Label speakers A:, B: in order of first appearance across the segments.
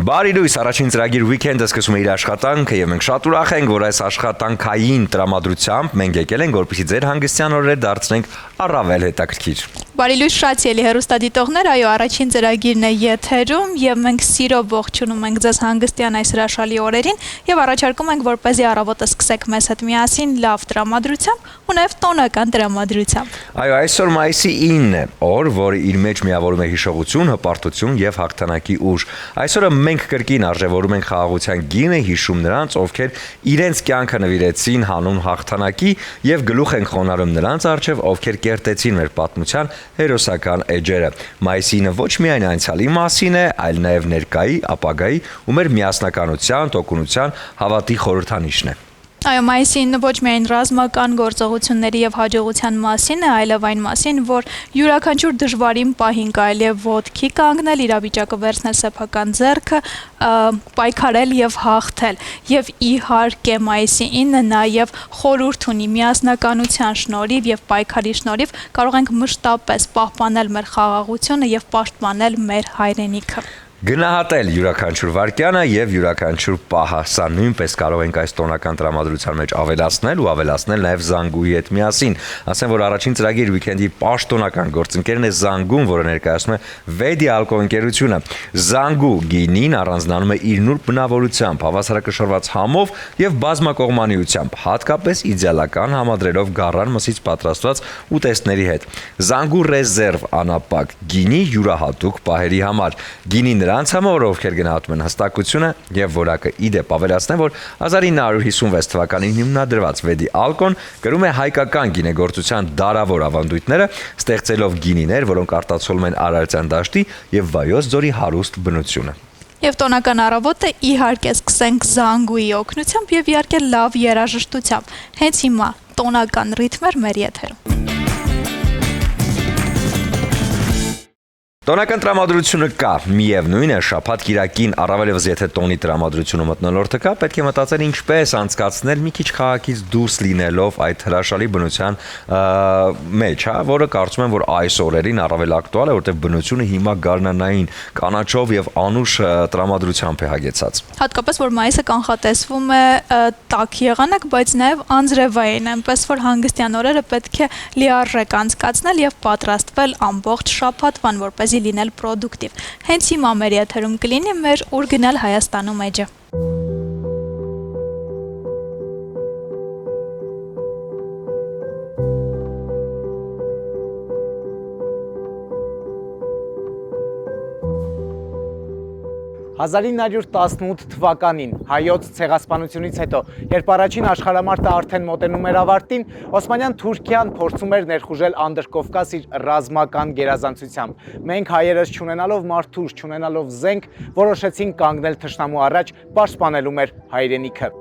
A: Բարի լույս, առաջին ծրագիր Weekend-ը սկսում է իր աշխատանքը եւ մենք շատ ուրախ ենք, որ այս աշխատանքային տրամադրությամբ մենք եկել ենք, որպեսզի ձեր հանգստյան օրերը դարձնենք առավել հետաքրքիր։
B: Բարի լույս, շատ ելի հեռուստադիտողներ, այո, առաջին ծրագիրն է եթերում եւ մենք սիրով ողջունում ենք ձեզ հանգստյան այս հրաշալի օրերին եւ առաջարկում ենք, որպեսզի առավոտը սկսեք մեզ հետ միասին լավ տրամադրությամբ ու նաեւ տոնական տրամադրությամբ։
A: Այո, այսօր մայիսի 9-ն է, օր, որը իր մեջ միավորում է հիշողություն, հպարտություն եւ հաղթանակի ուժ։ Այսօրը մենք կրկին արժևորում ենք խաղաղության գինը, հիշում նրանց, ովքեր իրենց կյանքը նվիրեցին հանուն հաղթանակի եւ գլուխ ենք խոնարհում նրանց առջեւ, ովքեր կերտեցին մեր պատմության հերոսական էջերը։ Մայիսի 9-ը ոչ միայն անցյալի մասին է, այլ նաեւ ներկայի, ապագայի ու մեր միասնականության, տոկունության, հավատի խորհրդանիշն է։
B: Այո, մայիսի 9-ը ոչ միայն ռազմական գործողությունների եւ հաջողության մասին է, այլև այն մասին, որ յուրաքանչյուր դժվարին պահին կարելի է ոտքի կանգնել, իրավիճակը վերցնել սեփական ձեռքը, պայքարել եւ հաղթել։ Եվ իհարկե մայիսի 9-ը նաեւ խորհուրդ ունի միասնականության շնորհիվ եւ պայքարի շնորհիվ կարող ենք մշտապես պահպանել մեր խաղաղությունը եւ պաշտպանել մեր հայրենիքը։
A: Գնահատել յուրաքանչյուր վայրկյանը եւ յուրաքանչյուր պահը, սա նույնպես կարող ենք այս տոնական տրամադրության մեջ ավելացնել ու ավելացնել նաեւ Զանգուի հետ միասին։ Ասեմ, որ առաջին ծրագիր Weekend-ի պաշտոնական գործընկերն է Զանգուն, որը ներկայացնում է Վեդի ալկոհընկերությունը։ Զանգու գինին առանձնանում է իր նուրբ բնավորությամբ, հավասարակշռված համով եւ բազմակողմանիությամբ, հատկապես իդեալական համադրելով գառան մսից պատրաստված ուտեստների հետ։ Զանգու ռեզերվ անապակ գինի յուրահատուկ պահերի համար։ Գինի նրանց համար, ովքեր գնահատում են հստակությունը եւ որակը, իդեպ ավելացնեմ, որ 1956 թվականին հիմնադրված Վեդի ալկոն կրում է հայկական գինեգործության դարավոր ավանդույթները, ստեղծելով գինիներ, որոնք արտացոլում են Արարատյան դաշտի եւ Վայոց ձորի հարուստ բնությունը։
B: Եվ տոնական առավոտը իհարկե սկսենք Զանգուի օգնությամբ եւ իհարկե լավ երաժշտությամբ։ Հենց հիմա տոնական ռիթմեր մեր եթերում։
A: Տոնական տրամադրությունը կա, միևնույն է, շաբաթ կիրակին առավելևս եթե տոնի տրամադրությունը մթնոլորտը կա, պետք է մտածել ինչպես անցկացնել մի քիչ քաղաքից դուրս լինելով այդ հրաշալի բնության մեջ, որը կարծում եմ, որ այս օրերին առավել ակտուալ է, որտեղ բնությունը հիմա գարնանային, կանաչով եւ անուշ տրամադրությամբ է հագեցած։
B: Հատկապես որ մայիսը կանխատեսվում է տաք եղանակ, բայց նաեւ անձրևային, այնպես որ հանգստյան օրերը պետք է լիարժեք անցկացնել եւ պատրաստվել ամբողջ շաբաթվան, որպեսզի լինել պրոդուկտիվ։ Հենց հիմա մեր եթերում կլինի մեր ուր գնալ Հայաստանում էջը։
C: «1918 թվականին հայոց ցեղասպանությունից հետո, երբ առաջին աշխարհամարտը արդեն մոտենում էր ավարտին, Օսմանյան Թուրքիան փորձում էր ներխուժել Անդրկովկաս իր ռազմական գերազանցությամբ։ Մենք հայերս չունենալով մարդուժ, չունենալով զենք, որոշեցինք կանգնել թշնամու առաջ, պաշտպանելու մեր հայրենիքը։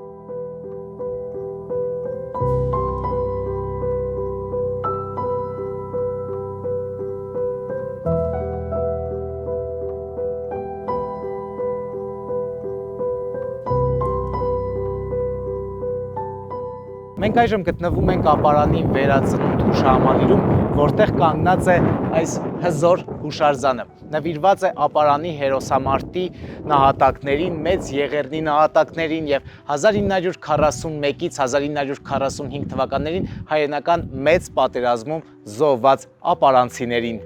C: Մենք այժմ գտնվում ենք ապարանի վերածնունդ հուշահամալիրում, որտեղ կանգնած է այս հզոր հուշարձանը։ Նվիրված է ապարանի հերոսամարտի նահատակներին, Մեծ Եղեռնի նահատակներին եւ 1941-ից 1945 թվականներին հայրենական մեծ պատերազմում զոհված ապարանցիներին։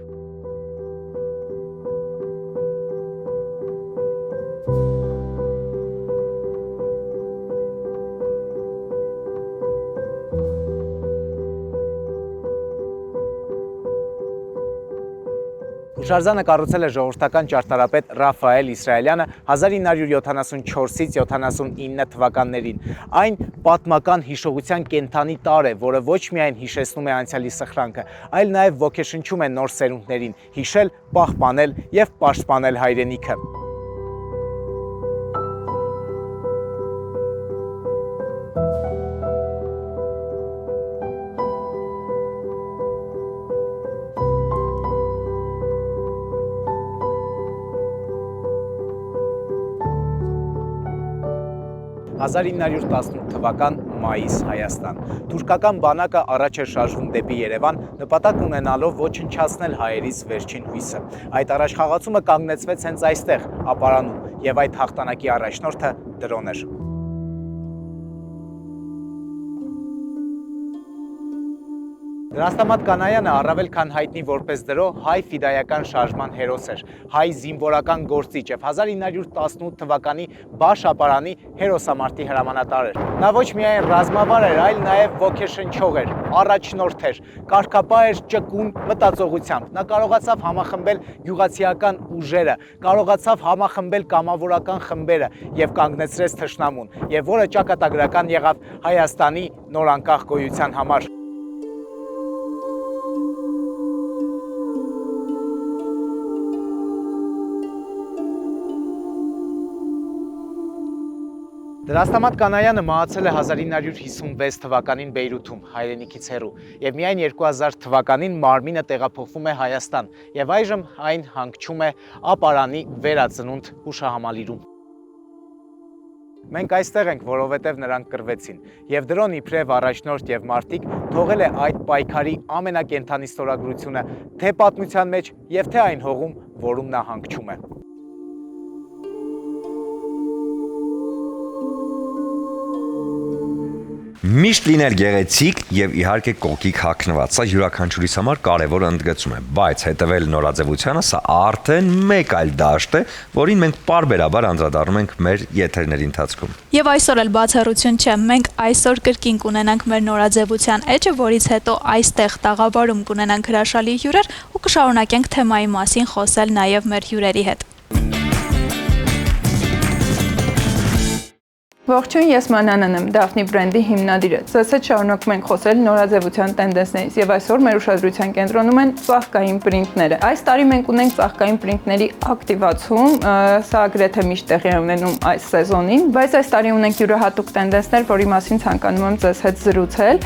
C: Հուշարձանը կառուցել է ժողովրդական ճարտարապետ Ռաֆայել Իսրայելյանը 1974-ից 79 թվականներին։ Այն պատմական հիշողության կենդանի տարր է, որը ոչ միայն հիշեցնում է անցյալի սխրանքը, այլ նաև ոգեշնչում է նոր սերունդներին հիշել, պահպանել եւ պաշտպանել հայրենիքը։ «1918 թվական մայիս Հայաստան։ Թուրքական բանակը առաջ էր շարժվում դեպի Երևան, նպատակ ունենալով ոչնչացնել հայերից վերջին հույսը։ Այդ առաջխաղացումը կանգնեցվեց հենց այստեղ, ապարանում, եւ այդ հաղթանակի առաջնորդը դրոն էր։ Դրաստամատ Կանայանը առավել քան հայտնի որպես դրո հայ ֆիդայական շարժման հերոս էր, հայ զինվորական գործիչ եւ 1918 թվականի Բաշապարանի հերոսամարտի հրամանատար էր։ Նա ոչ միայն ռազմավար էր, այլ նաեւ ոգեշնչող էր, առաջնորդ էր, կարգապահ էր ճկուն մտածողությամբ։ Նա կարողացավ համախմբել գյուղացիական ուժերը, կարողացավ համախմբել կամավորական խմբերը եւ կանգնեցրեց թշնամուն, եւ որը ճակատագրական եղավ Հայաստանի նոր անկախ գոյության համար։ Դրաստամատ Կանայանը մահացել է 1956 թվականին Բեյրութում, հայրենիքից հեռու, եւ միայն 2000 թվականին մարմինը տեղափոխվում է Հայաստան, եւ այժմ այն հանգչում է ապարանի վերածնունդ հուշահամալիրում։ Մենք այստեղ ենք, որովհետև նրանք կռվեցին, եւ դրոն իբրև առաջնորդ եւ մարտիկ թողել է այդ պայքարի ամենակենդանի ստորագրությունը թե պատմության մեջ եւ թե այն հողում, որում նա հանգչում է։
A: Միշտ լինել գեղեցիկ եւ իհարկե կողքիկ հագնված, սա յուրաքանչյուրիս համար կարևոր ընդգծում է, բայց հետևել նորաձևությանը սա արդեն մեկ այլ դաշտ է, որին մենք պարբերաբար անդրադառնում ենք մեր եթերների ընթացքում։
B: Եվ այսօր էլ բացառություն չէ, մենք այսօր կրկին կունենանք մեր նորաձևության էջը, որից հետո այստեղ տաղավարում կունենանք հրաշալի հյուրեր ու կշարունակենք թեմայի մասին խոսել նաեւ մեր հյուրերի հետ։
D: Ողջույն, ես Մանանան եմ, Դաֆնի բրենդի հիմնադիրը։ Ձեզ հետ շարունակում ենք խոսել նորաձևության տենդենսներից եւ այսօր մեր ուշադրության կենտրոնում են ծաղկային պրինտները։ Այս տարի մենք ունենք ծաղկային պրինտների ակտիվացում, սա գրեթե միշտ տեղի է ունենում այս սեզոնին, բայց այս տարի ունենք յուրահատուկ տենդենսներ, որի մասին ցանկանում եմ ձեզ հետ զրուցել։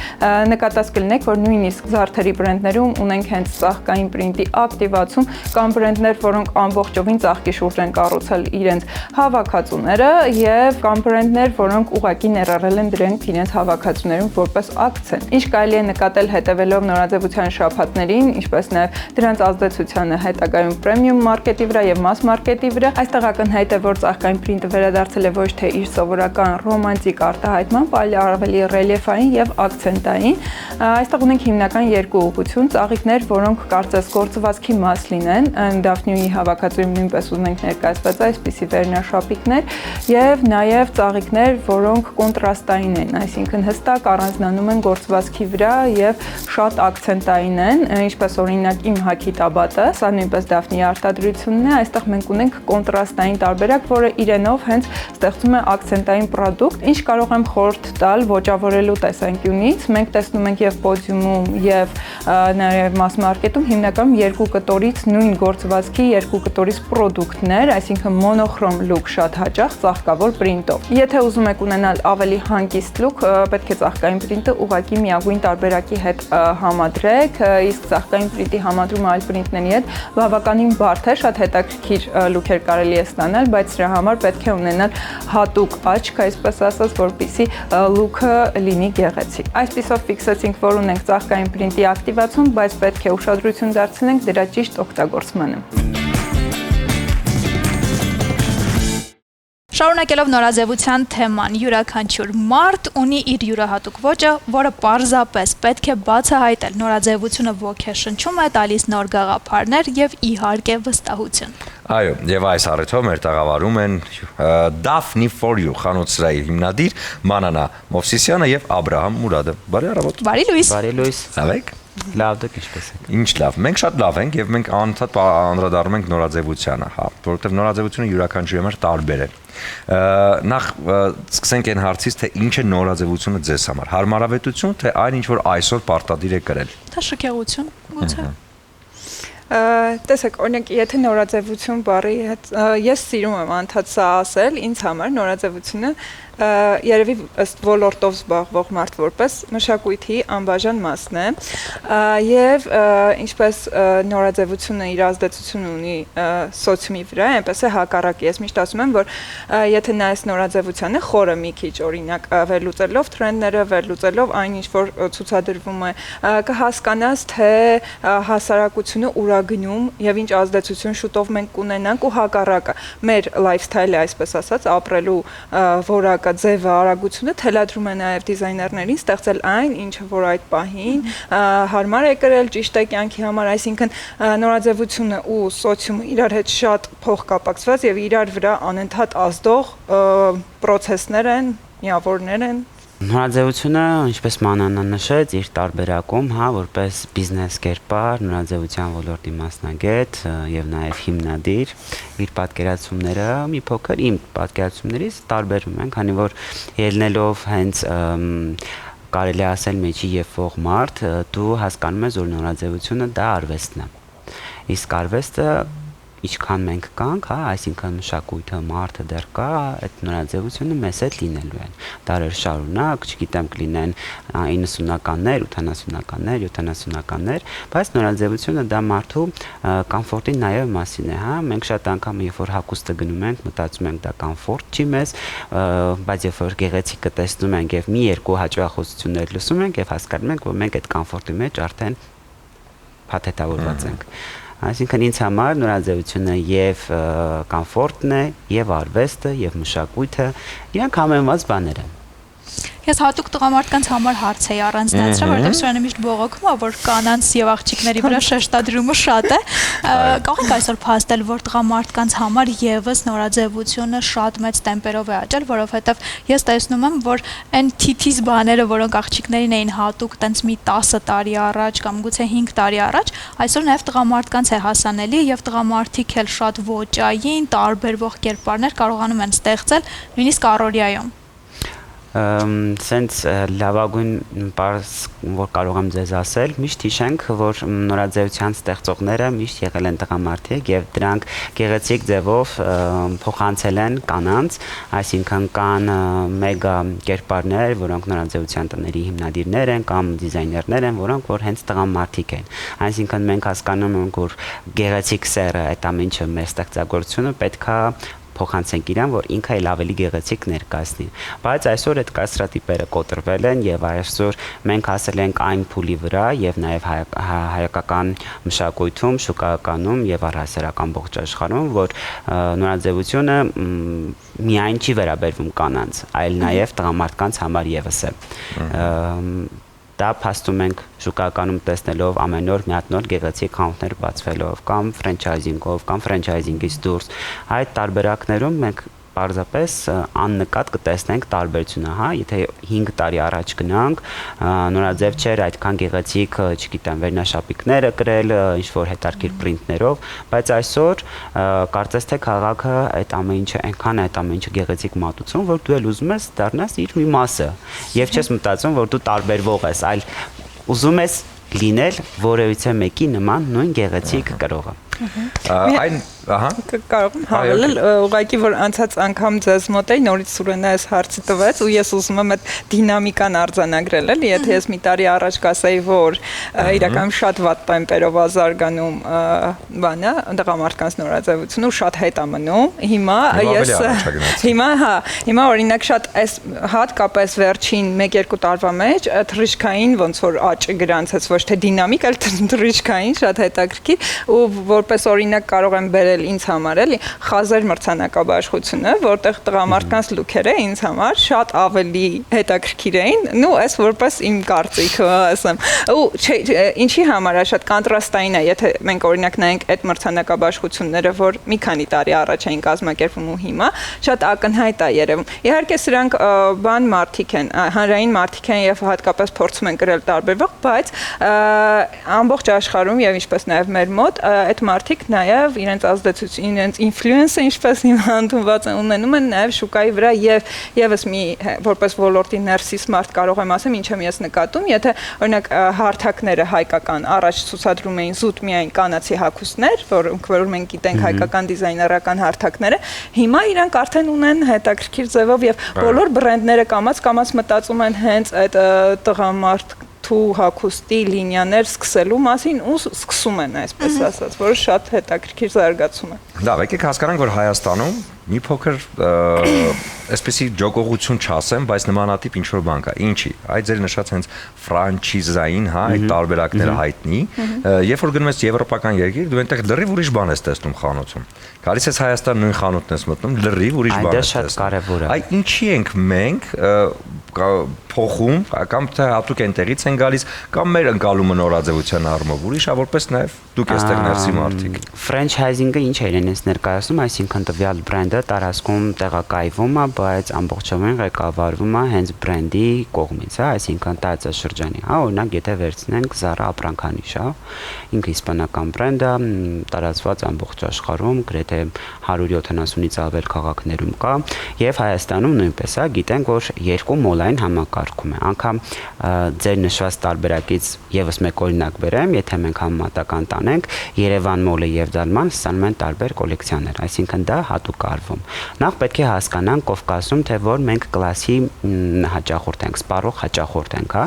D: Նկատած կլինեք, որ նույնիսկ զարդերի բրենդներում ունենք հենց ծաղկային պրինտի ակտիվացում կամ բրենդներ, որոնք ամբողջովին ծաղկի շուրջ են կառուցել իրենց հավաքածուները եւ կամ բրենդներ, որոնք ուղղակի ներառել են դրանք իրենց հավաքածուներում որպես ակցենտ։ Ինչ կարելի է նկատել հետևելով նորաձևության շաբաթներին, ինչպես նաև դրանց ազդեցությանը հետագայում պրեմիում մարքետի վրա եւ մաս մարքետի վրա, այստեղ ակնհայտ է, որ ծաղկային պրինտը վերադարձել է ոչ թե իր սովորական ռոմանտիկ արտահայտմամբ, այլ ավելի ռելիեֆային եւ ակցենտային։ Այստեղ ունենք հիմնական երկու ուղղություն՝ ծաղիկներ, որոնք կարծես գործվածքի մաս լինեն, Դաֆնիուի հավաքածուում նույնպես ունենք ներկայացված այսպիսի վերնաշապիկներ եւ նաեւ ծաղիկներ, որոնք կոնտրաստային են, այսինքն հստակ առանձնանում են գործվածքի վրա եւ շատ ակցենտային են, ինչպես օրինակ իմ հագի տաբատը, սա նույնպես Դաֆնիի արտադրությունն է, այստեղ մենք ունենք կոնտրաստային տարբերակ, որը իրենով հենց ստեղծում է ակցենտային պրոդուկտ, ինչ կարող եմ խորհուրդ տալ ոճավորելու տեսանկյունից, մենք տեսնում ենք եւ պոդիումում եւ նաեւ մաս մարքետում հիմնականում երկու կտորից նույն գործվածքի երկու կտորից պրոդուկտներ, այսինքն մոնոխրոմ լուք շատ հաճախ ծաղկավոր պրինտով։ Եթե ուզում եք ունենալ ավելի հանգիստ լուք, պետք է ծաղկային պրինտը ուղղակի միագույն տարբերակի հետ համադրեք, իսկ ծաղկային պրինտի համադրումը այլ պրինտների հետ բավականին բարդ է, շատ հետաքրքիր լուքեր կարելի է ստանալ, բայց դրա համար պետք է ունենալ հատուկ աչք, այսպես ասած, որպեսզի լուքը լինի գեղեցիկ։ Այսպիսով ֆիքսեցինք, որ ունենք ծաղկային պրինտի ակտիվացում, բայց պետք է ուշադրություն դարձնենք դրա ճիշտ օգտագործմանը։
B: Շարունակելով նորաձևության թեման, յուրաքանչյուր մարդ ունի իր յուրահատուկ ոճը, որը պարզապես պետք է բացահայտել։ Նորաձևությունը ոգեշնչում է, տալիս նոր գաղափարներ եւ իհարկե վստահություն։
A: Այո, եւ այս առիթով մեր տաղավարում են Daphne for You խանութսրահի հիմնադիր Մանանա Մովսիսյանը եւ Աբրահամ Մուրադը։ Բարի առավոտ։
B: Բարի լույս։
E: Բարի լույս։
A: Լավ եք։
E: Լավ դուք ինչպես եք։
A: Ինչ լավ։ Մենք շատ լավ ենք եւ մենք անընդհատ անդրադառնում ենք նորաձևությանը, հա, որովհետեւ նորաձևությունը յուրաքանչյուրի համար տարբեր է։ Նախ սկսենք այն հարցից, թե ինչ է նորաձևությունը ձեզ համար։ Հարմարավետություն, թե այն ինչ որ այսօր պարտադիր է կրել։
B: Դա շքեղություն, գուցե։
D: Տեսեք, օրինակ, եթե նորաձևություն բառի հետ ես սիրում եմ անդադ սա ասել, ինձ համար նորաձևությունը երևի ըստ ոլորտով զբաղվող մարդ որպես մշակույթի անբաժան մասն է եւ ինչպես նորաձևությունը իր ազդեցություն ունի սոցիումի վրա, այնպես է հակառակը։ Ես միշտ ասում եմ, որ եթե նայես նորաձևությանը խորը մի քիչ օրինակ վերլուծելով տրենդները, վերլուծելով այն ինչ որ ցուցադրվում է, կհասկանաս թե հասարակությունը ուր է գնում եւ ինչ ազդեցություն շուտով մենք կունենանք ու հակառակը։ Մեր լայֆսթայլը, այսպես ասած, ապրելու որակը ձևը, արագությունը թելադրում է նաև դիզայներներին ստեղծել այն, ինչը որ այդ պահին հարմար է կրել, ճիշտ է կյանքի համար, այսինքն նորաձևությունը ու սոցիումը իրար հետ շատ փոխկապակցված եւ իրար վրա անընդհատ ազդող պրոցեսներ են, միավորներ են։
E: Նորաձևությունը, ինչպես Մանանը նշեց, իր տարբերակում, որպես բիզնես կերպար, նորաձևության ոլորտի մասնագետ եւ նաեւ հիմնադիր, իր պատկերացումները մի փոքր իմ պատկերացումներից տարբերում են, քանի որ ելնելով հենց կարելի ասել մեջի եփող մարդ, դու հասկանում ես, որ նորաձևությունը դա արվեստն է։ Իսկ արվեստը ինչքան մենք կանք, այսինքն մշակույթը, մարդը դեռ կա, այդ նորաձևությունը մեզ հետ լինելու են։ Դարեր շարունակ, չգիտեմ, կլինեն 90-ականներ, 80-ականներ, 70-ականներ, բայց նորաձևությունը դա մարդու կոմֆորտի նաև մասին է, Մենք շատ անգամ երբ որ հագուստը գնում ենք, մտածում ենք դա կոմֆորտ չի մեզ, բայց երբ որ գեղեցիկը տեսնում ենք եւ մի երկու հաճախություններ լսում ենք եւ հասկանում ենք, որ մենք այդ կոմֆորտի մեջ արդեն փաթեթավորված ենք։ Այսինքն ինձ համար նորաձևությունը եւ կոմֆորտն է, եւ արվեստը, եւ մշակույթը, իրանք համեմված բաներ են։
B: Ես հատուկ տղամարդկանց համար հարց էի առանձնացրել, որովհետև Սուրյանը միշտ բողոքում է, որ կանանց եւ աղջիկների վրա շեշտադրումը շատ է։ Կարող եք այսօր փաստել, որ տղամարդկանց համար եւս նորաձևությունը շատ մեծ տեմպերով է աճել, որովհետև ես տեսնում եմ, որ այն թիթիզ բաները, որոնք աղջիկներին էին հատուկ տենց մի 10 տարի առաջ կամ գուցե 5 տարի առաջ, այսօր նաեւ տղամարդկանց է հասանելի եւ տղամարդիկ էլ շատ ոճային, տարբերվող կերպարներ կարողանում են ստեղծել նույնիսկ առօրյայում։
E: Սենց լավագույն բառ, որ կարող եմ ձեզ ասել, միշտ հիշենք, որ նորաձևության ստեղծողները միշտ եղել են տղամարդիկ եւ դրանք գեղեցիկ ձևով փոխանցել են կանանց, այսինքն կան մեգա կերպարներ, որոնք նորաձևության տների հիմնադիրներ են կամ դիզայներներ են, որոնք որ հենց տղամարդիկ են։ Այսինքն մենք հասկանում ենք, որ գեղեցիկ սերը այդ ամենը մեր ստեղծագործությունը պետքա փոխանցենք իրան, որ ինքը էլ ավելի գեղեցիկ ներկայացնի։ Բայց այսօր այդ կաստրատիպերը կոտրվել են եւ այսօր մենք հասել ենք այն փուլի վրա եւ նաեւ հայկական մշակույթում, շուկայականում եւ առհասարական ողջ աշխարհում, որ նորաձևությունը միայն չի վերաբերվում կանանց, այլ նաեւ տղամարդկանց համար եւս է։ Դա փաստում ենք շուկայականում տեսնելով ամեն օր մի հատ նոր գեղեցիկ քաունտներ բացվելով կամ ֆրանչայզինգով կամ ֆրանչայզինգից դուրս այդ տարբերակներում մենք պարզապես աննկատ կտեսնենք տարբերությունը, եթե 5 տարի առաջ գնանք, նորաձև չէր այդքան գեղեցիկ, չգիտեմ, վերնաշապիկները կրել, ինչ որ հետարքիր պրինտներով, բայց այսօր կարծես թե քաղաքը այդ ամեն ինչը այնքան այդ ամեն ինչը գեղեցիկ մատուցում, որ դու էլ ուզում ես դառնաս իր մի մասը, եւ չես մտածում, որ դու տարբերվող ես, այլ ուզում ես լինել որևիցե մեկի նման նույն գեղեցիկ կրողը։
A: Այն
D: կարող եմ հավելել, ուղղակի որ անցած անգամ ձեզ մոտ էի, նորից Սուրենը այս հարցը տվեց ու ես ուզում եմ այդ դինամիկան արձանագրել, էլի, եթե ես մի տարի առաջ կասեի, որ իրականում շատ վատ տեմպերով է զարգանում բանը, տղամարդկանց նորաձևությունը ու շատ հետ է մնում, հիմա օրինակ շատ այս հատկապես վերջին 1-2 տարվա մեջ թռիչքային ոնց որ աճը գրանցեց, ոչ թե դինամիկ, այլ թռիչքային շատ հետաքրքիր ու որպես օրինակ կարող եմ բերել ինձ համար էլի խազեր մրցանակաբաշխությունը, որտեղ տղամարդկանց լուքերը ինձ համար շատ ավելի հետաքրքիր էին, նու այս որպես իմ կարծիքը ասեմ։ Ու ինչի համար է շատ կոնտրաստային է, եթե մենք օրինակ նայենք այդ մրցանակաբաշխությունները, որ մի քանի տարի առաջ էին կազմակերպվում ու հիմա, շատ ակնհայտ է երևում։ Իհարկե սրանք բան մարդիկ են, հանրային մարդիկ են եւ հատկապես փորձում են կրել տարբերվող, բայց ամբողջ աշխարհում եւ ինչպես նաեւ մեր մոտ այդ մարդիկ նաեւ իրենց ազդեցություն, իրենց ինֆլուենսը, ինչպես հիմա ընդունված է, ունենում են նաև շուկայի վրա եւ եւս մի որպես ոլորտի ներսիս մարդ կարող եմ ասեմ, ինչ եմ ես նկատում, եթե օրինակ հարթակները հայկական առաջ ցուցադրում էին զուտ միայն կանացի հագուստներ, որ մենք գիտենք հայկական դիզայներական հարթակները, հիմա իրանք արդեն ունեն հետաքրքիր ձևով եւ բոլոր բրենդները կամաց մտածում են հենց այդ տղամարդու հագուստի լինիաներ սկսելու մասին ու սկսում են այսպես ասած, որը շատ հետաքրքիր զարգացում է։
A: Լավ, եկեք հասկանանք, որ Հայաստանում մի փոքր այսպեսի ջոկողություն չասեմ, բայց նմանատիպ ինչ-որ բան կա։ Ինչի։ Այդ ձեր նշած հենց ֆրանչիզային, հա, այդ տարբերակները հայտնի, երբ որ գնում ես եվրոպական երկիր, դու այնտեղ լրիվ ուրիշ բան ես տեսնում խանութում։ Գալիս ես Հայաստան նույն խանութն ես մտնում, լրիվ ուրիշ բան ես տեսնում։ Այդ
E: շատ կարևոր է։
A: Այ ինչի ենք մենք փոխում, կամ թե հատուկ այնտեղից են գալիս, կամ մեր ընկալումը նորաձևության առումով ուրիշ է, որպես նաև դուք էստեղ ներսի մարդիկ։
E: Ֆրանչայզինգը ինչ է իրենից ներկայացնում, այսինքն տվյալ բրենդը տարածքում տեղակայվում է, բայց ամբողջովին ղեկավարվում է հենց բրենդի կողմից, հա, այսինքն տարածաշրջանի, հա, օրինակ եթե վերցնենք Zara ապրանքանիշը, ինքը իսպանական բրենդ է, տարածված ամբողջ աշխարհում, գրեթե 170-ից ավել քաղաքներում կա, եւ Հայաստանում նույնպես է, գիտենք, որ երկու մոլային համակարգում է։ Անկամ ձեր նշված տարբերակից եւս մեկ օրինակ բերեմ, եթե մենք համեմատական տանենք, Երևան մոլը եւ Դալման ստանում են տարբեր կոլեկցիաներ, այսինքն դա հատուկ արվում։ Նախ պետք է հասկանանք Կովկասում, թե որ մենք կլասի հաճախորդ ենք, սպառող հաճախորդ ենք, հա։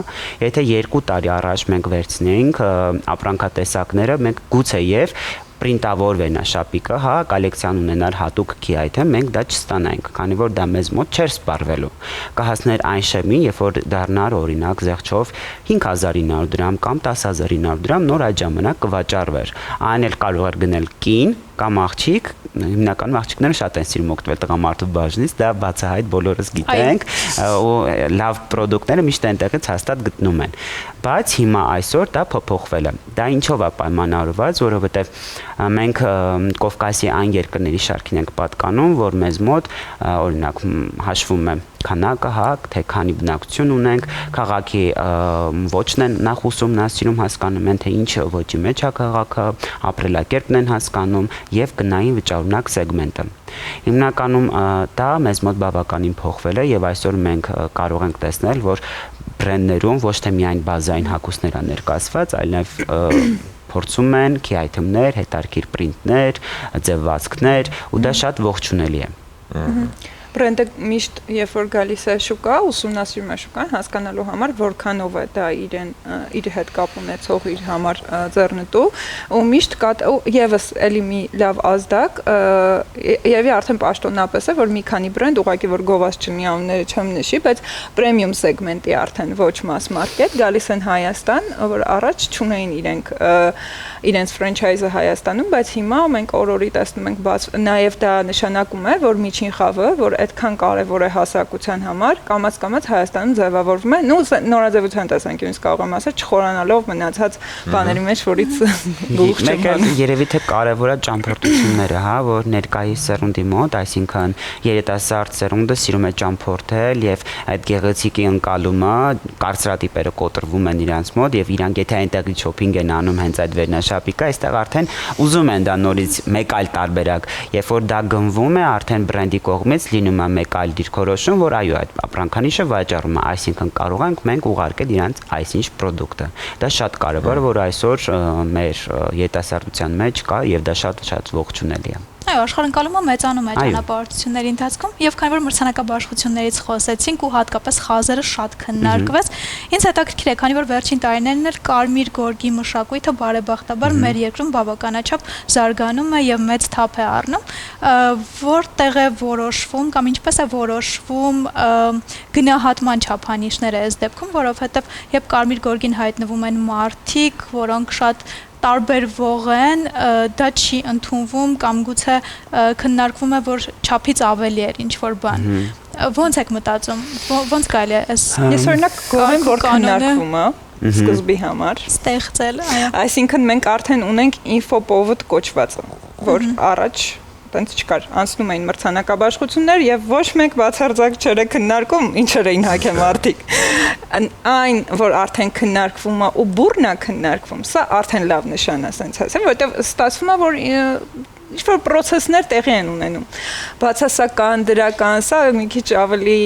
E: Եթե 2 տարի առաջ մենք վերցնեինք ապրանքատեսակները, մենք գուցեև պրինտավորվենա շապիկը, հա, կոլեկցիան ունենալ հատուկ key item, մենք դա չստանայինք, քանի որ դա մեզ մոտ չէր սպառվելու։ Կհասներ այն շեմին, երբ որ դառնար օրինակ զեղչով 5900 դրամ կամ 10900 դրամ, նոր այդ ժամանակ կվաճառվեր։ Այն էլ կարող էր գնել կին կամ աղջիկ, հիմնականում աղջիկները շատ են սիրում օգտվել տղամարդու բաժնից, դա բացահայտ բոլորս գիտենք, ու լավ պրոդուկտները միշտ այնտեղից հաստատ գտնում են։ Բայց հիմա այսօր դա փոփոխվել է։ Դա ինչով է պայմանավորված, որովհետև մենք Կովկասի այն երկրների շարքին ենք պատկանում, որ մեզ մոտ օրինակ հաշվում է քանակը, հա, թե քանի բնակություն ունենք, քաղաքի ոճն են նախ ուսումնասիրում, հասկանում են, թե ինչ ոճի մեջ է քաղաքը, ապրելակերպն են հասկանում եւ գնային վճարունակ սեգմենտը։ Հիմնականում դա մեզ մոտ բավականին փոխվել է եւ այսօր մենք կարող ենք տեսնել, որ բրենդներում ոչ թե միայն բազային հագուստներ են ներկայացված, այլ նաեւ փորձում են key item-ներ, հետարքիր պրինտներ, ձևվածքներ, ու դա շատ ողջունելի է։
D: Բրենդը միշտ երբ որ գալիս է շուկա, ուսումնասիրում է շուկան, հասկանալու համար որքանով է դա իր հետ կապ ունեցող իր համար ձեռնտու, ու միշտ կա եւս էլի մի լավ ազդակ, եւի արդեն պաշտոնապես է, որ մի քանի բրենդ ուղղակի որ գովաց չնի անունները չեմ նշի, բայց պրեմիում սեգմենտի արդեն ոչ mass market գալիս են Հայաստան, որ առաջ չունեին իրենց ֆրանչայզը Հայաստանում, բայց հիմա մենք օրորի տեսնում ենք բաց, նաեւ դա նշանակում է, որ միջին խավը, որ այդքան կարևոր է հասարակության համար, կամաց Հայաստանում ձևավորվում է, ու նորաձևության տեսանկյունից կարող եմ ասել, չխորանալով մնացած բաների մեջ, որից գլուխ չեմ հանում։
E: Երևի թե կարևոր է ճամփորդությունները, հա, որ ներկայիս սերունդի մոտ, այսինքն երիտասարդ սերունդը սիրում է ճամփորդել եւ այդ գեղեցիկի ընկալումը, կարծրատիպերը կոտրվում են իրանց մոտ եւ իրանք եթե այնտեղից շոփինգ են անում հենց այդ վերնաշապիկը, այստեղ արդեն ուզում են դա նորից մեկ այլ տարբերակ, երբ որ դա գնվում է արդեն բրենդի կողմից լինում է մեկ այլ դիրքորոշում, որ այո, այդ ապրանքանիշը վաճառում է, այսինքն կարող ենք մենք ուղարկել իրանց այսինչ պրոդուկտը։ Դա շատ կարևոր է, որ այսօր մեր երիտասարդության մեջ կա եւ դա շատ ողջունելի է։
B: Այո, աշխարհընկալումը մեծանում է ճանապարհորդությունների ընթացքում եւ քանի որ մրցանակաբաշխություններից խոսեցինք ու հատկապես խազերը շատ քննարկվեց, ինձ հետաքրքիր է, քանի որ վերջին տարիներն էլ կարմիր գորգի մշակույթը բարեբախտաբար մեր երկրում բավականաչափ զարգանում է եւ մեծ թափ է առնում, որտեղ է որոշվում կամ ինչպես է որոշվում գնահատման չափանիշները այս դեպքում, որովհետեւ երբ կարմիր գորգին հայտնվում են մարդիկ, որոնք շատ տարբերվող են, դա չի ընդունվում կամ գուցե քննարկվում է, որ չափից ավելի էր ինչ-որ բան։ Ոնց եք մտածում, ոնց կարելի է այս
D: ես օրինակ գովեմ, որ քննարկվում է սկզբի համար
B: ստեղծել, այո։
D: Այսինքն մենք արդեն ունենք ինֆոպովոդ կոչվածը, որ առաջ տենց չկար, անցնում էին մրցանակաբաշխություններ եւ ոչ մեկ բացարձակ չէր քննարկում, ինչեր էին հագեմ արդիկ։ Այն, որ արդեն քննարկվում է ու բուրնա քննարկվում, սա արդեն լավ նշան է, ասենց ասեմ, որովհետեւ ստացվում է, որ ինչ-որ process-ներ տեղի են ունենում։ Բացասական, դրական, սա մի քիչ ավելի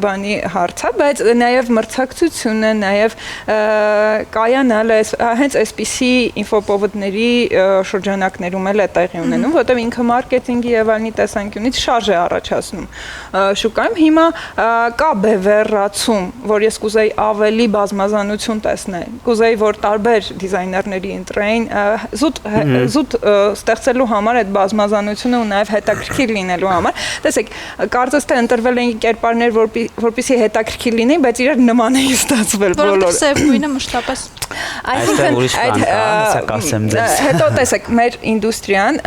D: բանի հարց է, բայց նաև մրցակցությունը, նաև կայանալը հենց այսպիսի ինֆոպովոդների շրջանակներում էլ է տեղի ունենում, որտեղ ինքը մարքեթինգի եւ այլնի տեսանկյունից շարժ է առաջացնում շուկայում։ Հիմա կա բևեռացում, որ ես կուզեի ավելի բազմազանություն տեսնել, կուզեի, որ տարբեր դիզայներների ընտրեին զուտ ստեղծելու համար այդ բազմազանությունը ու նաև հետաքրքիր լինելու համար։ Տեսեք, կարծես թե ընտրվել են կերպարներ, որպեսզի հետաքրքիր լինեին, բայց իրար նման էին ստացվել բոլորը։
B: Որովհետև սև գույնը մշտապես
E: Այստեղ ուրիշ բան կա, հեսա կասեմ ձեզ։
D: Հետո տեսեք, մեր ինդուստրիան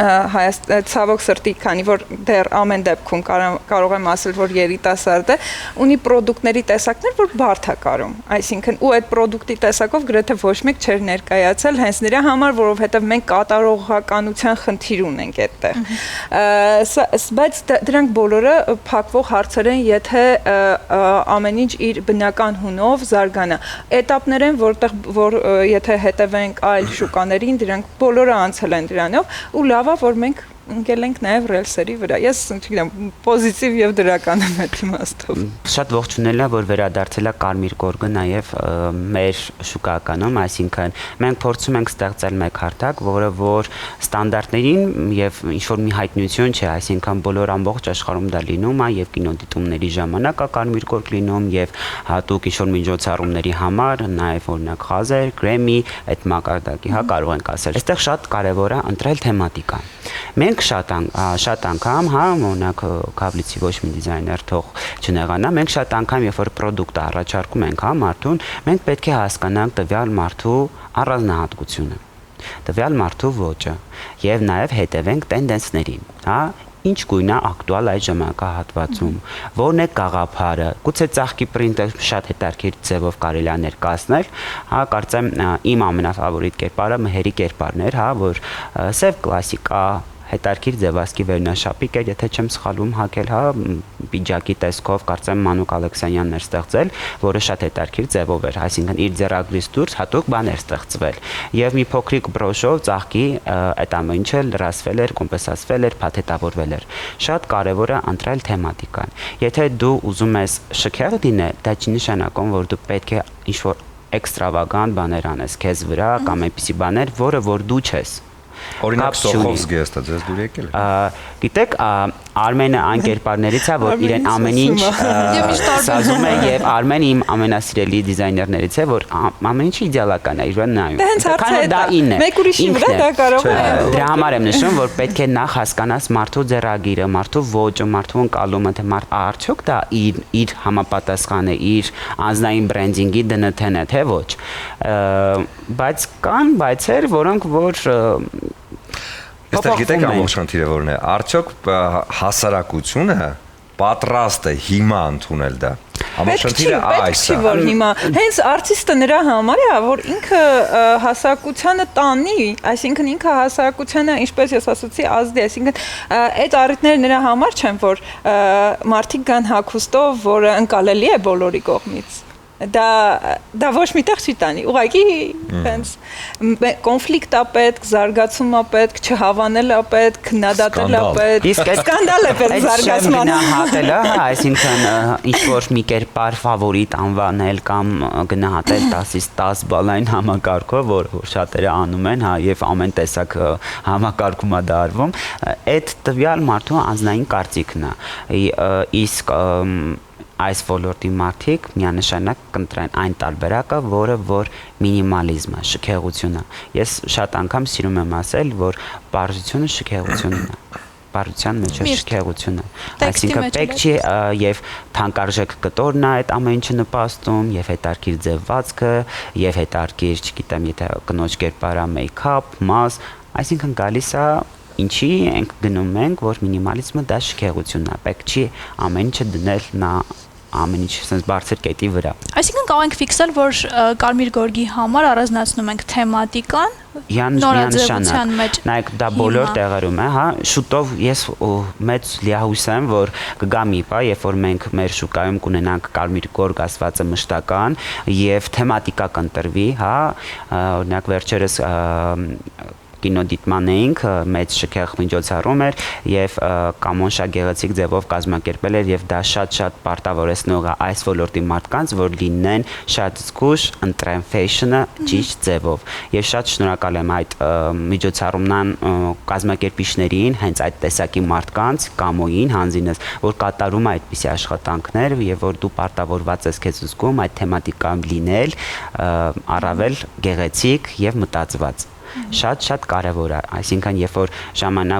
D: ցավոք սրտի, քանի որ դեռ ամեն դեպքում կարող եմ ասել, որ երիտասարդ է, ունի պրոդուկտների տեսակներ, որ բարդ է կարում։ Այսինքն, ու այդ պրոդուկտի տեսակով գրեթե ոչ մեկ չէր ներկայացել հենց նրա համար, որովհետև մենք կատարողականության խնդիր ունենք այդտեղ։ Բայց դրանք բոլորը փակվող հարցեր են, եթե ամեն ինչ իր բնական հունով զարգանա։ Էտապներ են, որ եթե հետևենք այլ շուկաներին, դրանք բոլորը անցել են դրանով, ու լավ է, որ մենք ընկել ենք նաև ռելսերի վրա։ Ես չգիտեմ, պոզիտիվ եւ դրական եմ այդ իմաստով։
E: Շատ ողջունել է, որ վերադարձել է Կարմիր գորգը նաև մեր շուկայականում, այսինքն մենք փորձում ենք ստեղծել մեկ հարթակ, որը որ ստանդարտներին եւ ինչ որ մի հայտնություն չէ, այսինքն բոլոր ամբողջ աշխարհում դա լինում է եւ կինոդիտումների ժամանակ է Կարմիր գորգ լինում եւ հատուկ ինչ որ միջոցառումների համար, նաև օրինակ խազեր, գրեմի, այդ մակարդակի, հա, կարող ենք ասել։ Այստեղ շատ կարեւոր է ընտրել թեմատիկա։ Մենք շատ անգամ, հա, օրինակ կաբլիցի ոչ մի դիզայներ թող չնեղանա, մենք շատ անգամ երբ որ պրոդուկտը առաջարկում ենք, հա, մարդուն, մենք պետք է հասկանանք տվյալ մարդու առանձնահատկությունը, տվյալ մարդու ոճը եւ նաեւ հետևենք տենդենսներին, հա, ինչ գույն է ակտուալ այդ ժամանակահատվածում, որն է գաղափարը, գուցե ծաղկի պրինտը շատ հետաքրքիր ձևով կարելի է ներկայացնել, հա, կարծեմ իմ ամենաֆավորիտ կերպարը մհերի կերպարն էր, հա, որ սև կլասիկա հետարքիր ձևասկի վերնաշապիկ էր, եթե չեմ սխալվում հակել, հա, պիջակի տեսքով, կարծեմ Մանուկ Ալեքսանյանն էր ստեղծել, որը շատ հետարքիր ձևով էր, այսինքն իր ձեռագրից դուրս հատուկ բան էր ստեղծվել։ Եվ մի փոքրիկ բրոշով ծաղկի այդ ամեն ինչը լրացվել էր, կոմպենսացվել էր, փաթեթավորվել էր։ Շատ կարևոր է ընտրել թեմատիկան։ Եթե դու ուզում ես շքեղ լինել, դա չի նշանակում, որ դու պետք է ինչ-որ էքստրավագանտ բաներ անես քեզ վրա կամ այնպիսի բաներ, որը որ դու չես։
A: Օրինակ Սոխովսկի է ստա ձեզ դուր եկել։
E: Գիտեք, Արմենը այն կերպարներից է, որ իրեն ամեն ինչ սազում է եւ Արմենը իմ ամենասիրելի դիզայներներից է, որ ամեն ինչ իդեալական է, իր վրա նայում։
D: Քանի դա ինն է։ Մեկ ուրիշի վրա դա կարող է։
E: Դրա համար եմ նշում, որ պետք է նախ հասկանաս մարդու ձեռագիրը, մարդու ոճը, մարդու ընկալումը, թե մարդ արդյոք դա իր համապատասխան է, իր անձնային բրենդինգի դնթն է, թե ոչ։ Բայց կան բայցեր, որոնք որ
A: Այստեղ գիտեք ամբողջ խնդիրը որն է, արդյոք հասարակությունը պատրաստ է հիմա ընդունել դա։ Ամբողջ խնդիրը այս է։
D: Որ հիմա հենց արտիստը նրա համար է, որ ինքը հասարակությանը տանի, այսինքն ինքը հասարակությանը, ինչպես ես ասացի, ազդի, այսինքն այդ առիթները նրա համար չեն, որ մարդիկ կան հագուստով, որը ընկալելի է բոլորի կողմից։ Դա ոչ միտեղ չի տանի, ուղղակի հենց կոնֆլիկտ է պետք, զարգացում է պետք, չհավանել է պետք, քննադատել է պետք, սկանդալ է պետք զարգացման
E: հատելը, հա, այսինքն ինչ-որ մի կերպար ֆավորիտ անվանել կամ գնահատել 10-ից 10 բալային համակարգով, որ շատերը անում են, հա, եւ ամեն տեսակ համակարգում է դա արվում, այդ տվյալ մարդու անձնային կարծիքն է, իսկ այս ոլորտի մարդիկ միանշանակ կընտրեն այն տարբերակը, որը որ մինիմալիզմը, շքեղությունը։ Ես շատ անգամ սիրում եմ ասել, որ բարձությունը շքեղությունն է։ Բարձության մեջ է շքեղությունը։ Այսինքն պետք չի եւ թանկարժեք կտորն է այդ ամեն ինչը նպաստում, եւ հետարքիր ձևվածքը, եւ հետարքիր, չգիտեմ, եթե կնոջ կերպարա մեյքափ, մաս, այսինքն գալիս է ինչի ենք գնում ենք, որ մինիմալիզմը դա շքեղությունն է։ Պետք չի ամեն ինչը դնել նա ամեն ինչ sense բարձր կետի վրա։
B: Այսինքն կարող ենք ֆիքսել, որ Կարմիր գորգի համար առանձնացնում ենք թեմատիկան, նորաձևության մեջ։
E: Նայեք, դա բոլոր տեղերում է, հա, շուտով ես մեծ լիահույս եմ, որ կգա մի բա, երբ որ մենք մեր շուկայում կունենանք Կարմիր գորգ ասվածը մշտական եւ թեմատիկա կընտրվի, հա, օրինակ վերջերս կինոդիտման էինք, մեծ շքեղ միջոցառում էր եւ Կամոն շատ գեղեցիկ ձևով կազմակերպել էր եւ դա շատ պարտավորեցնող է այս ոլորտի մարդկանց, որ լինեն շատ զգուշ, ընտրեն ֆեշնը ճիշտ ձևով։ Եվ շատ շնորհակալ եմ այդ միջոցառումնան կազմակերպիչներին, հենց այդ տեսակի մարդկանց, Կամոյին, Հանձինս, որ կատարում է այդպիսի աշխատանքներ եւ որ դու պարտավորված ես քեզ զգում այդ թեմատիկան լինել առավել գեղեցիկ եւ մտածված։ Շատ կարևոր է, այսինքն երբ որ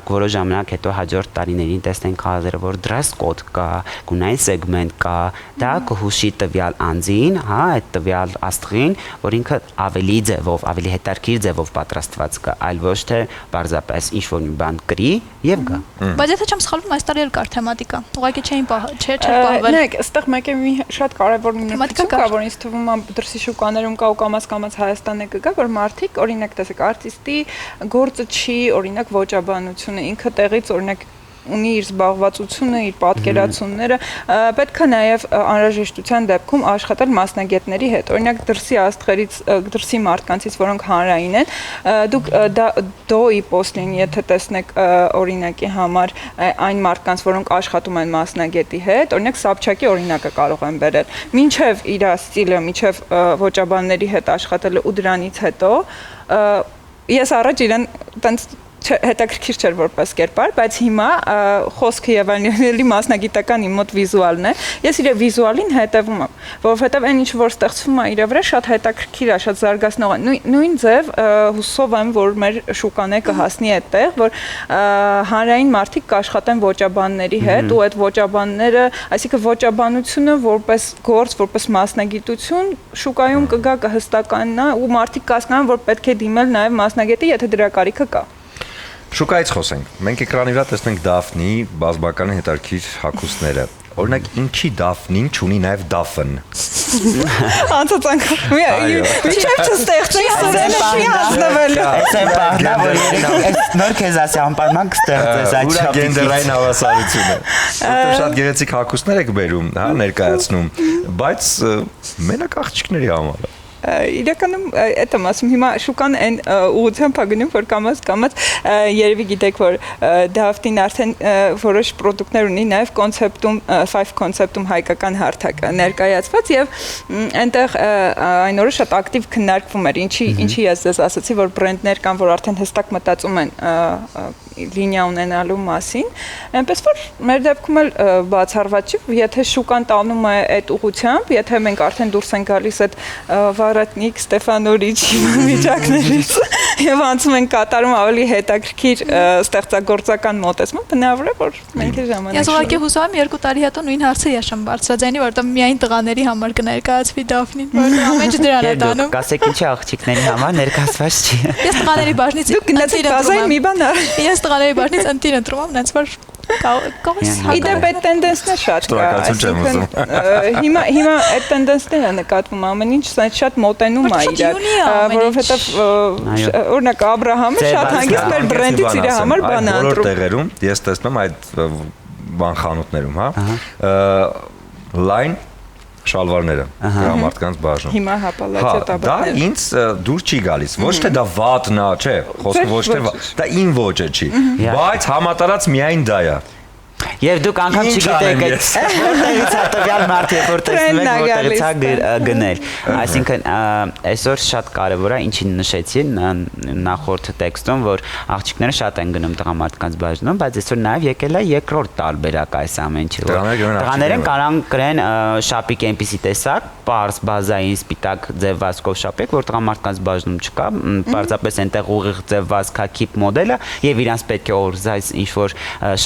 E: որոշ ժամանակ հետո հաջորդ տարիներին տեսնենք խաղերը, որ dress code կա, գունային սեգմենտ կա, դա կհուշի տվյալ անձին, հա, այդ տվյալ աստղին, որ ինքը ավելի ձևով, ավելի հետաքրքիր ձևով պատրաստված կա, այլ ոչ թե պարզապես ինչ-որ մի բան կրի եւ գա։
B: Բայց եթե չեմ սխալվում, այս տարի էլ կար թեմատիկա, ուղղակի չէր պահվել։
D: Նայեք, այստեղ մեկ է մի շատ կարևոր նկատի կա, որ ինձ թվում է դրսի շուկաներում կա ու կամաց Հայաստանը կգա, որ մարդիկ, օրինակ, տեսեք, արտիստի գործը չի, օրինակ, ոճաբանությունը, ինքը տեղից, օրինակ, ունի իր զբաղվածությունը, իր պատկերացումները, պետք է նաև անհրաժեշտության դեպքում աշխատել մասնագետների հետ։ Օրինակ դրսի աստղերից, դրսի մարդկանցից, որոնք հանրային են, դուք դոյի պոստին, եթե տեսնեք օրինակի համար այն մարդկանց, որոնք աշխատում են մասնագետի հետ, օրինակ Սաբչակի օրինակը կարող են բերել։ Մինչև իր ստիլը, մինչև ոճաբանների հետ աշխատելը ու դրանից հետո ես առաջ իրեն տենց հետաքրքիր չէր որպես կերպար, բայց հիմա խոսքը եւ այլնի մասնագիտական իմ մոտ վիզուալն է։ Ես իր վիզուալին հետևում եմ, որովհետեւ այն ինչ որ ստեղծվում է իր վրա շատ հետաքրքիր է, շատ զարգացնող է։ Նույն ձև հուսով եմ, որ մեր շուկանե կհասնի այդտեղ, որ հանրային մարդիկ կաշխատեն ոճաբանների հետ ու այդ ոճաբանները, այսինքն ոճաբանությունը որպես գործ, որպես մասնագիտություն շուկայում կգա, կհստականանա ու մարդիկ կհասկանան, որ պետք է դիմել նաեւ մասնագետի, եթե դրա կարիքը կա։
A: Շուկայից խոսենք։ Մենք էկրանի վրա տեսնենք Դաֆնի բազմական հետաքրքիր հագուստները։ Օրինակ ինչի Դաֆնին չունի նաև Դաֆն։
D: Անցած անգամ միջև չստեղծի սրանը չի հանձնվել։
E: Այսեն բաղնա, որ նոր քեզ ասի անպայման կստեղծես այդ
A: շապիկից։ Ուրա գենդերային հավասարությունը։ Որտեղ շատ գեղեցիկ հագուստներ եք բերում, հա, ներկայացնում, բայց մենակ աղջիկների համար։
D: Իրականում այդ եմ ասում, հիմա շուկան այն ուղղությամբ է գնում, որ կամաց երևի գիտեք, որ Դավթին արդեն որոշ պրոդուկտներ ունի, նաև կոնցեպտում, 5 կոնցեպտում հայկական հարթակ ներկայացված եւ այնտեղ այն օրը շատ ակտիվ քննարկվում էր, ինչի ես ձեզ ասացի, որ բրենդներ կան, որ արդեն հստակ մտածում են լինիա ունենալու մասին, այնպես որ մեր դեպքում էլ բացառված չի, եթե շուկան տանում է այդ ուղղությամբ, եթե մենք արդեն դուրս ենք գալիս այդ Վարատնիկ, Ստեփանորիչի վիճակներից եւ անցում ենք կատարում ավելի հետաքրքիր ստեղծագործական մոտեցում, բնավոր է, որ մենք է ժամանակ։
B: Ես ուղղակի հուսով եմ 2 տարի հետո նույն հարցը ես եմ բարձրաձայնի, որովհետեւ միայն տղաների համար կներկայացվի Դաֆնին, որովհետեւ ամեն ինչ դրան է տանում։
E: Կասեք ինչի աղջիկների համար ներկայացված չի։
B: Ես տղաների բաժնից
D: դուք գնացիք բազային մի բան արել։
B: Ես տղաների բաժնից ընտիր ընտրում եմ, այնց որ
D: Իդեպ այդ տենդենսն է շատ կա, հիմա այդ տենդենսները նկատվում ամեն ինչ շատ մոտենում է իրար, որովհետև օրինակ Աբրահամը շատ հանգիստ մեր բրենդից իր համար բան է ընտրում։
A: Բոլոր տեղերում ես տեսնում այդ բան խանութներում, հա, լայն շալվարները, դրա մարդկանց բաժնում։
D: Հիմա հապալացիա տաբատները։
A: Դա ինձ դուր չի գալիս, ոչ թե դա վատն է, չէ, խոսքը ոչ թե դա իմ ոճը չի, բայց համատարած միայն դա է։
E: Եվ դուք անգամ չգիտեք որտեղից է տվյալ մարդ երբ որ տեսնում եք որտեղից է գնել։ Այսինքն այսօր շատ կարևոր է ինչին նշեցին նախորդ տեքստում, որ աղջիկները շատ են գնում տղամարդկանց բաժնում, բայց այսօր նաև եկել է երկրորդ տարբերակ այս ամեն ինչի։ Տղաներն կարան կրեն շապիկ այնպիսի տեսակ, պարզ բազային սպիտակ ձև վազքով շապիկ, որ տղամարդկանց բաժնում չկա, պարզապես այնտեղ ուղիղ ձև վազքա քիփ մոդելը եւ իրանց պետք է օրզայս ինչ որ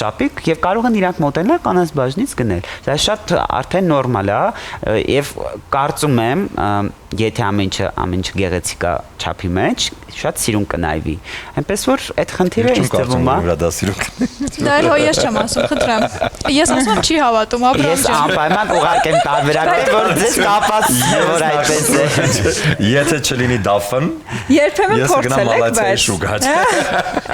E: շապիկ եւ կարող են իրանք մոտենալ կանանց բաժնից գնել։ Դա շատ արդեն նորմալ է եւ կարծում եմ եթե ամեն ինչ գեղեցիկ է չափի մեջ, շատ սիրուն կնայվի։ Այնպես որ այդ խնդիրը ինձ թվում է։
A: Դա սիրուն։
B: Դա էլ հո ես չեմ ասում, խնդրեմ։ Ես ասում եմ չի հավատում, ապրում
E: ես անպայման ուղարկեմ տարբերակներ, որ ձեզ կապացնի, որ այդպես է։
A: Եթե չլինի Դաֆն,
D: երբեմն փորձել եք, բայց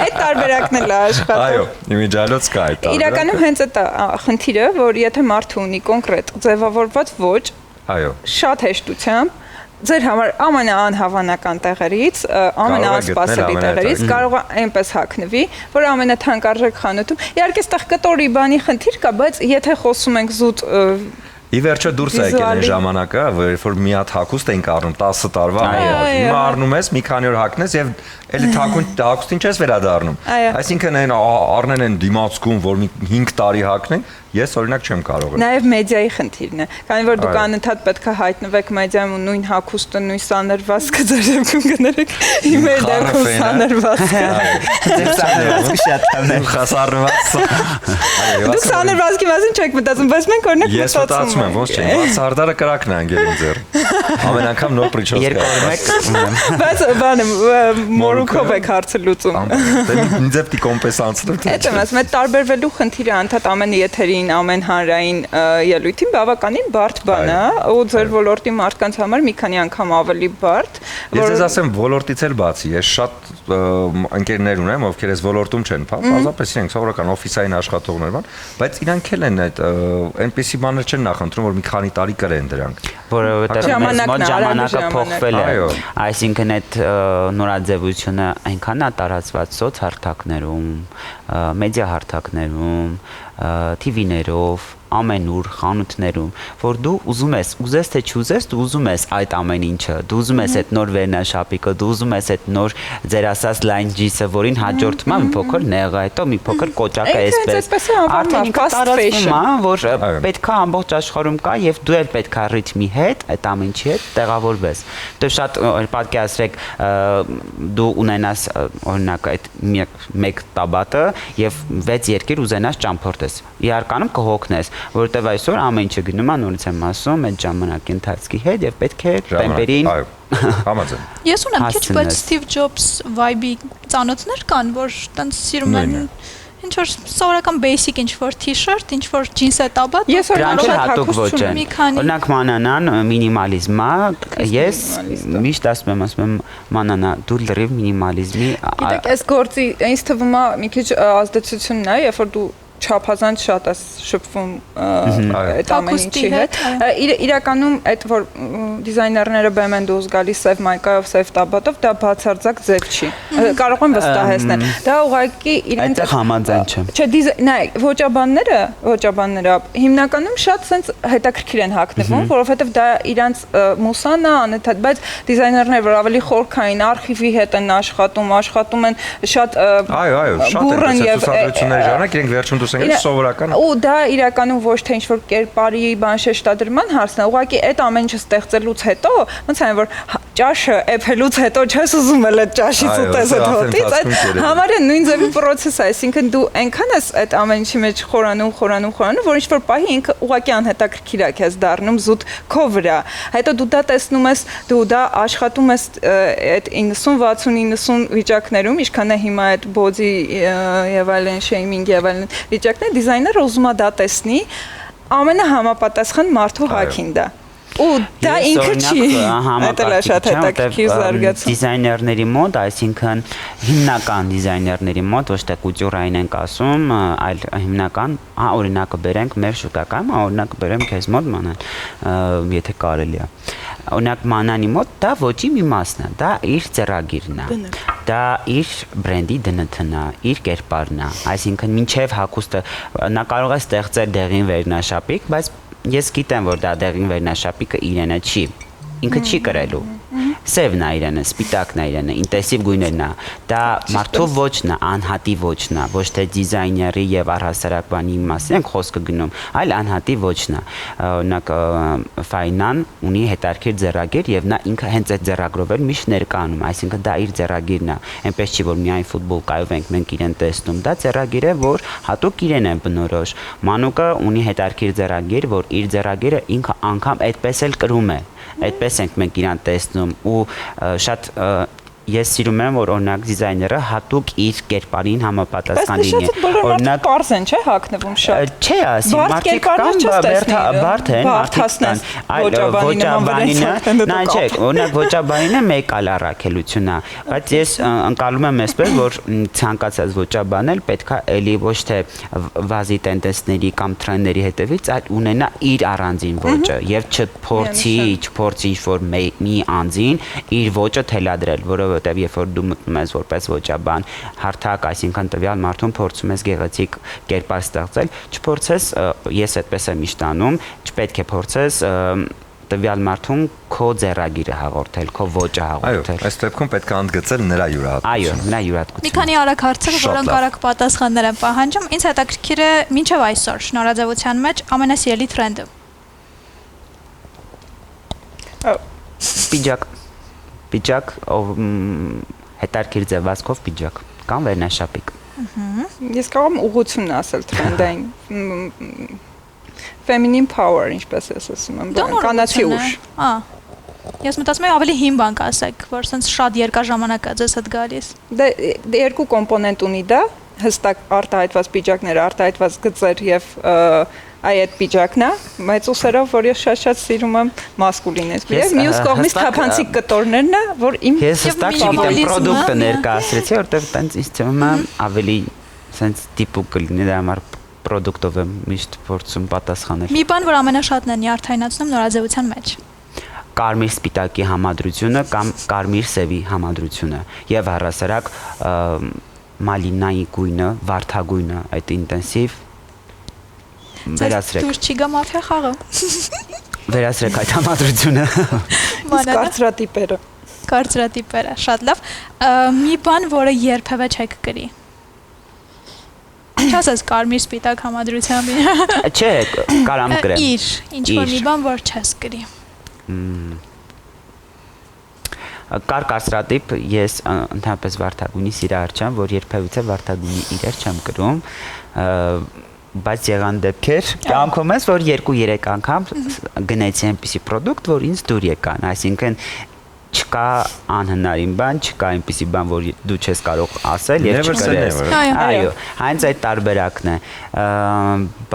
D: այդ տարբերակն էլ է աշխատում։
A: Այո, իմիջիալոց կա այդ տարբերակը։
D: Իրականում հենց այդ խնդիրը, որ եթե մարդը ունի կոնկրետ ձևավորված ոճ,
A: այո,
D: շատ հեշտությամբ ձեր համար ամենաանհավանական տեղերից, ամենաանսպասելի տեղերից կարող է այնպես հագնվի, որ ամենաթանկարժեք խանութում։ Իհարկե, այստեղ կտորի բանի խնդիր կա, բայց եթե խոսում ենք զուտ
A: Ի վերջո դուրս է եկել այն ժամանակը, որ մի հատ հագուստ էինք առնում 10 տարվա համար։ Հիմա առնում ես, մի քանի օր հագնես եւ էլի հագուստին չես վերադառնում։ Այսինքն այն առնել են դիմացկուն, որ մի 5 տարի հագնենք, ես օրինակ չեմ կարող։
D: Նաև մեդիայի խնդիրն է, քանի որ դուք անընդհատ պետք է հայտնվեք մեդիայում ու նույն հագուստը, նույն սանրվածքը ձեր դեպքում կներեք, իմեր դեպքում սանրվածքը։
E: Ձեր սանրվածքը շատ լավ է։
A: Խասարված։
D: Դուք սանրվածքի մասին չեք մտածում, բայց մենք օրինակ
A: Ես մտածում եմ, ոնց չէ, Սարդարը կրակն է անգելին ձեր։ Ամեն անգամ նոր պրիչոսկա։
D: Բայց բանը մորուքով եք հարցը լուծում։
A: Ինձ էպտի կոմպենսացնում։
D: Այդ եմ ասում, այդ տարբերվելու խնդիրը անդադ ամեն եթերին, ամեն հանրային ելույթին բավականին բարդ բան է, ու ձեր ոլորտի մարդկանց համար մի քանի անգամ ավելի բարդ։
A: Ես ես ասեմ ոլորտից էլ բացի, ես շատ ընկերներ ունեմ, ովքեր այս ոլորտում չեն, պարզապես իրենք սովորական օֆիսային աշխատողներ են, բայց իրանք էլ են այդ այնպիսի բաներ չեն նախընտրում, որ մի քանի տարի կրեն դրանք։
E: Որովհետև մեզ մոտ ժամանակը փոխվել է, այսինքն այդ նորաձևությունը այնքան է տարածված սոցհարթակներում, մեդիա հարթակներում, TV-ներով, ամենուր խանութներում, որ դու ուզում ես, ուզես թե չուզես, դու ուզում ես այդ ամեն ինչը, դու ուզում ես այդ նոր վերնաշապիկը, դու ուզում ես այդ նոր ձեր ասած line jeans-ը, որին հաջորդում է մի փոքր նեղը, հետո մի փոքր կոճակը այսպես։ Արդեն տարածվում է, որ պետքա ամբողջ աշխարհում կա եւ դու էլ պետքա ռիթմի հետ, այդ ամեն ինչի հետ տեղավորվես։ Դու շատ պատկերացրեք, դու ունենաս օրինակ այդ մեկ տաբատը եւ 6 երկիր ուզենաս ճամփորդես։ Իհարկանում կհոգնես, որովհետև այսօր ամեն ինչը գնում է, նորից եմ ասում, այդ ժամանակի ընթացքի հետ եւ պետք է տեմպերին
A: Համաձայն։
B: Ես ունեմ քիչ, բայց Steve Jobs vibe-ի ծանոթներ կան, որ տենց սիրում են ինչ որ սովորական basic ինչ որ t-shirt, ինչ որ ջինսը տաբատ։
D: Ես
E: դրանք էլ հատուկ ոչ են։ Օրինակ մանանան մինիմալիզմա, ես միշտ ասում եմ մանանա դու լրիվ մինիմալիզմի։
D: Գիտեք, այս գործի ինձ թվում է մի քիչ ազդեցությունն է, երբ որ դու չափազանց շատ է շփվում այդ ամեն ինչի հետ։ Իրականում այդ որ դիզայներները բեմ են դուրս գալիս սև մայկայով, սև տաբատով, դա բացարձակ ձև չի։ Կարող եմ վստահեցնել։ Դա ուղղակի իրենց
E: համաձայն չեմ։
D: Չէ, նայեք, ոճաբանները հիմնականում շատ sense հետաքրքիր են հագնվում, որովհետև դա իրենց մուսան է անընդհատ, բայց դիզայներները որ ավելի խորքային արխիվի հետ են աշխատում են շատ բուրըն եւ ցուցադրությունների
A: ժամանակ իրենք վերջում սովորական
D: ու դա իրականում ոչ թե ինչ-որ կերպարի բան շեշտադրման հարցն է, ուղղակի այդ ամեն ինչը ստեղծելուց հետո, ոնց է որ ճաշը էփելուց հետո չես ուզում էլ այդ ճաշից ուտես այդ հոտից, այդ համարը նույն ձևի process է, այսինքն դու այնքան ես այդ ամեն ինչի մեջ խորանում, որ ինչ-որ պահի ինքը ուղղակի անհետաքրքիր է քեզ դառնում զուտ քո վրա, հետո դու դա տեսնում ես, դու դա աշխատում ես այդ 90-60-90 վիճակներում, ինչքան է հիմա այդ body եւ այլն shaming եւ այլն վիճակներ դիզայները ուզում է դա տեսնի ամենահամապատասխան մարդու հագին դա ու դա ինքը չի դա շատ հետաքրքիր զարգացում
E: դիզայներների մոտ, այսինքն հիմնական դիզայներների մոտ ոչ թե կուտյուրային ենք ասում, այլ հիմնական օրինակը բերենք մեր շուկայում, օրինակը բերեմ քեզ մոտ մանան, եթե կարելի է։ Օրինակ մանանի մոտ դա ոճի մի մասն է, դա իր ծրագիրն է, դա իր բրենդի դնթն է, իր կերպարն է, այսինքն մինչև հագուստը նա կարող է ստեղծել դեղին վերնաշապիկ, բայց ես գիտեմ, որ դա դեղին վերնաշապիկը իրենը չի, ինքը չի կրելու, սևն է իրենը, սպիտակն է իրենը, ինտենսիվ գույներն է, դա մարդու ոճն է, անհատի ոճն է, ոչ թե դիզայների եւ առհասարակ բանի մասին ենք խոսքը գնում, այլ անհատի ոճն է, օրինակ Ֆայնան ունի հետարքիր ձեռագիր եւ նա ինքը հենց այդ ձեռագրով էլ միշտ ներկայանում, այսինքն դա իր ձեռագիրն է, այնպես չի որ միայն ֆուտբոլկայով ենք մենք իրեն տեսնում, դա ձեռագիր է, որ հատուկ իրեն է բնորոշ, Մանուկը ունի հետարքիր ձեռագիր, որ իր ձեռագիրը ինքը անգամ այդպես էլ կրում է, այդպես ենք մենք իրան տեսնում ու շատ ես սիրում եմ որ օրինակ դիզայները հատուկ իր կերպարին համապատասխան
D: Բայց
E: լինի։
D: նշածդ բոլոր մարդիկ պարզ են, չէ՞, հագնվում շատ։
E: Չէ, ասի
D: Բարդ
E: մարդիկ
D: կերպարներ
E: կան,
D: չես տեսնի,
E: բարդ են,
D: բարդացնես, ոճաբանի նման վրացնեն,
E: նա չէ, օրինակ ոճաբանինը մեկ այլ առաքելություն է, բայց ես ընկալում եմ այսպես, որ ցանկացած ոճաբան էլ պետքա էլի ոչ թե վազի տենդենսների կամ տրենդերի հետևից, այլ ունենա իր առանձին ոճը եւ չփորձի ինչ-որ մի անձին իր ոճը թելադրել, որովհետեւ երբ որ դու մտնում ես որպես ոճաբան, հարթակ, այսինքն տվյալ մարդուն փորձում ես գեղեցիկ կերպար ստեղծել, չփորձես, ես այդպես եմ միշտ անում, չպետք է փորձես տվյալ մարդուն քո ձեռագիրը հաղորդել, քո ոճը հաղորդել։
A: Այո, այս դեպքում պետք է ընդգծել նրա յուրահատկությունը։
E: Այո, նրա
B: Մի
E: յուրահատկությունը։
B: քանի արագ հարցեր,
A: Շատ
B: որոնք
A: լավ։
B: արագ պատասխաններ են պահանջում։ Ինձ հետաքրքիր է մինչև այսօր շնորհաձևության մեջ ամենասիրելի տրենդը։
E: Պիջակ, հետարքիր ձևացքով պիջակ կամ վերնաշապիկ։
D: Ես կարող եմ ուղղությունն ասել տրենդային։ Feminine power, ինչպես ես ասում եմ, կանացի ուժ։
B: Ես մտածում եմ ավելի հին բան կասեք, որ sense շատ երկար ժամանակ է ձեզ հետ գալիս։
D: Դե երկու կոմպոնենտ ունի դա, հստակ արտահայտված պիջակները, արտահայտված գծեր եւ այդ պիջակն է, բայց ուսերով որ ես շատ սիրում եմ մասկուլինես։ Եվ մյուս կողմից թափանցիկ կտորներն է, որ իմ
E: Ես հստակ չգիտեմ պրոդուկտը ներկայացրեցի, որտեղ տենց ինձ թվում է ավելի sense տիպուկ կլինի դա համար պրոդուկտով եմ միշտ փորձում պատասխանել։
B: Մի բան, որ ամենաշատն են նյարդայնացնում նորաձևության մեջ։
E: Կարմիր սպիտակի համադրությունը կամ կարմիր սևի համադրությունը եւ առասարակ մալինայի գույնը, վարդագույնը, այդ ինտենսիվ վերացրեք։
B: Դուրս չի գա մաֆիա խաղը։
E: Վերացրեք այդ համադրությունը։
D: կարծրատիպերը։
B: Կարծրատիպերը, շատ լավ։ Մի բան, որը երբևէ չեք կրի։ Չասես կարմիր սպիտակ համադրությամբ։
E: Չէ, կարամ կրեմ։
B: Ինչ որ մի բան, որ չես կրի։
E: Կար կարծրատիպ, ես ընդհանրապես վարդագույնի սիրահար չեմ, որ երբևիցե վարդագույնի իրեր չեմ կրում, բայց եղան դեպքեր կյանքում ես, որ 2-3 անգամ գնեցի այնպիսի պրոդուկտ, որ ինձ դուր եկան, այսինքն չկա անհնարին բան, չկա այնպիսի բան, որ դու չես կարող ասել եւ չկրես։ Այո, հենց այդ տարբերակն է,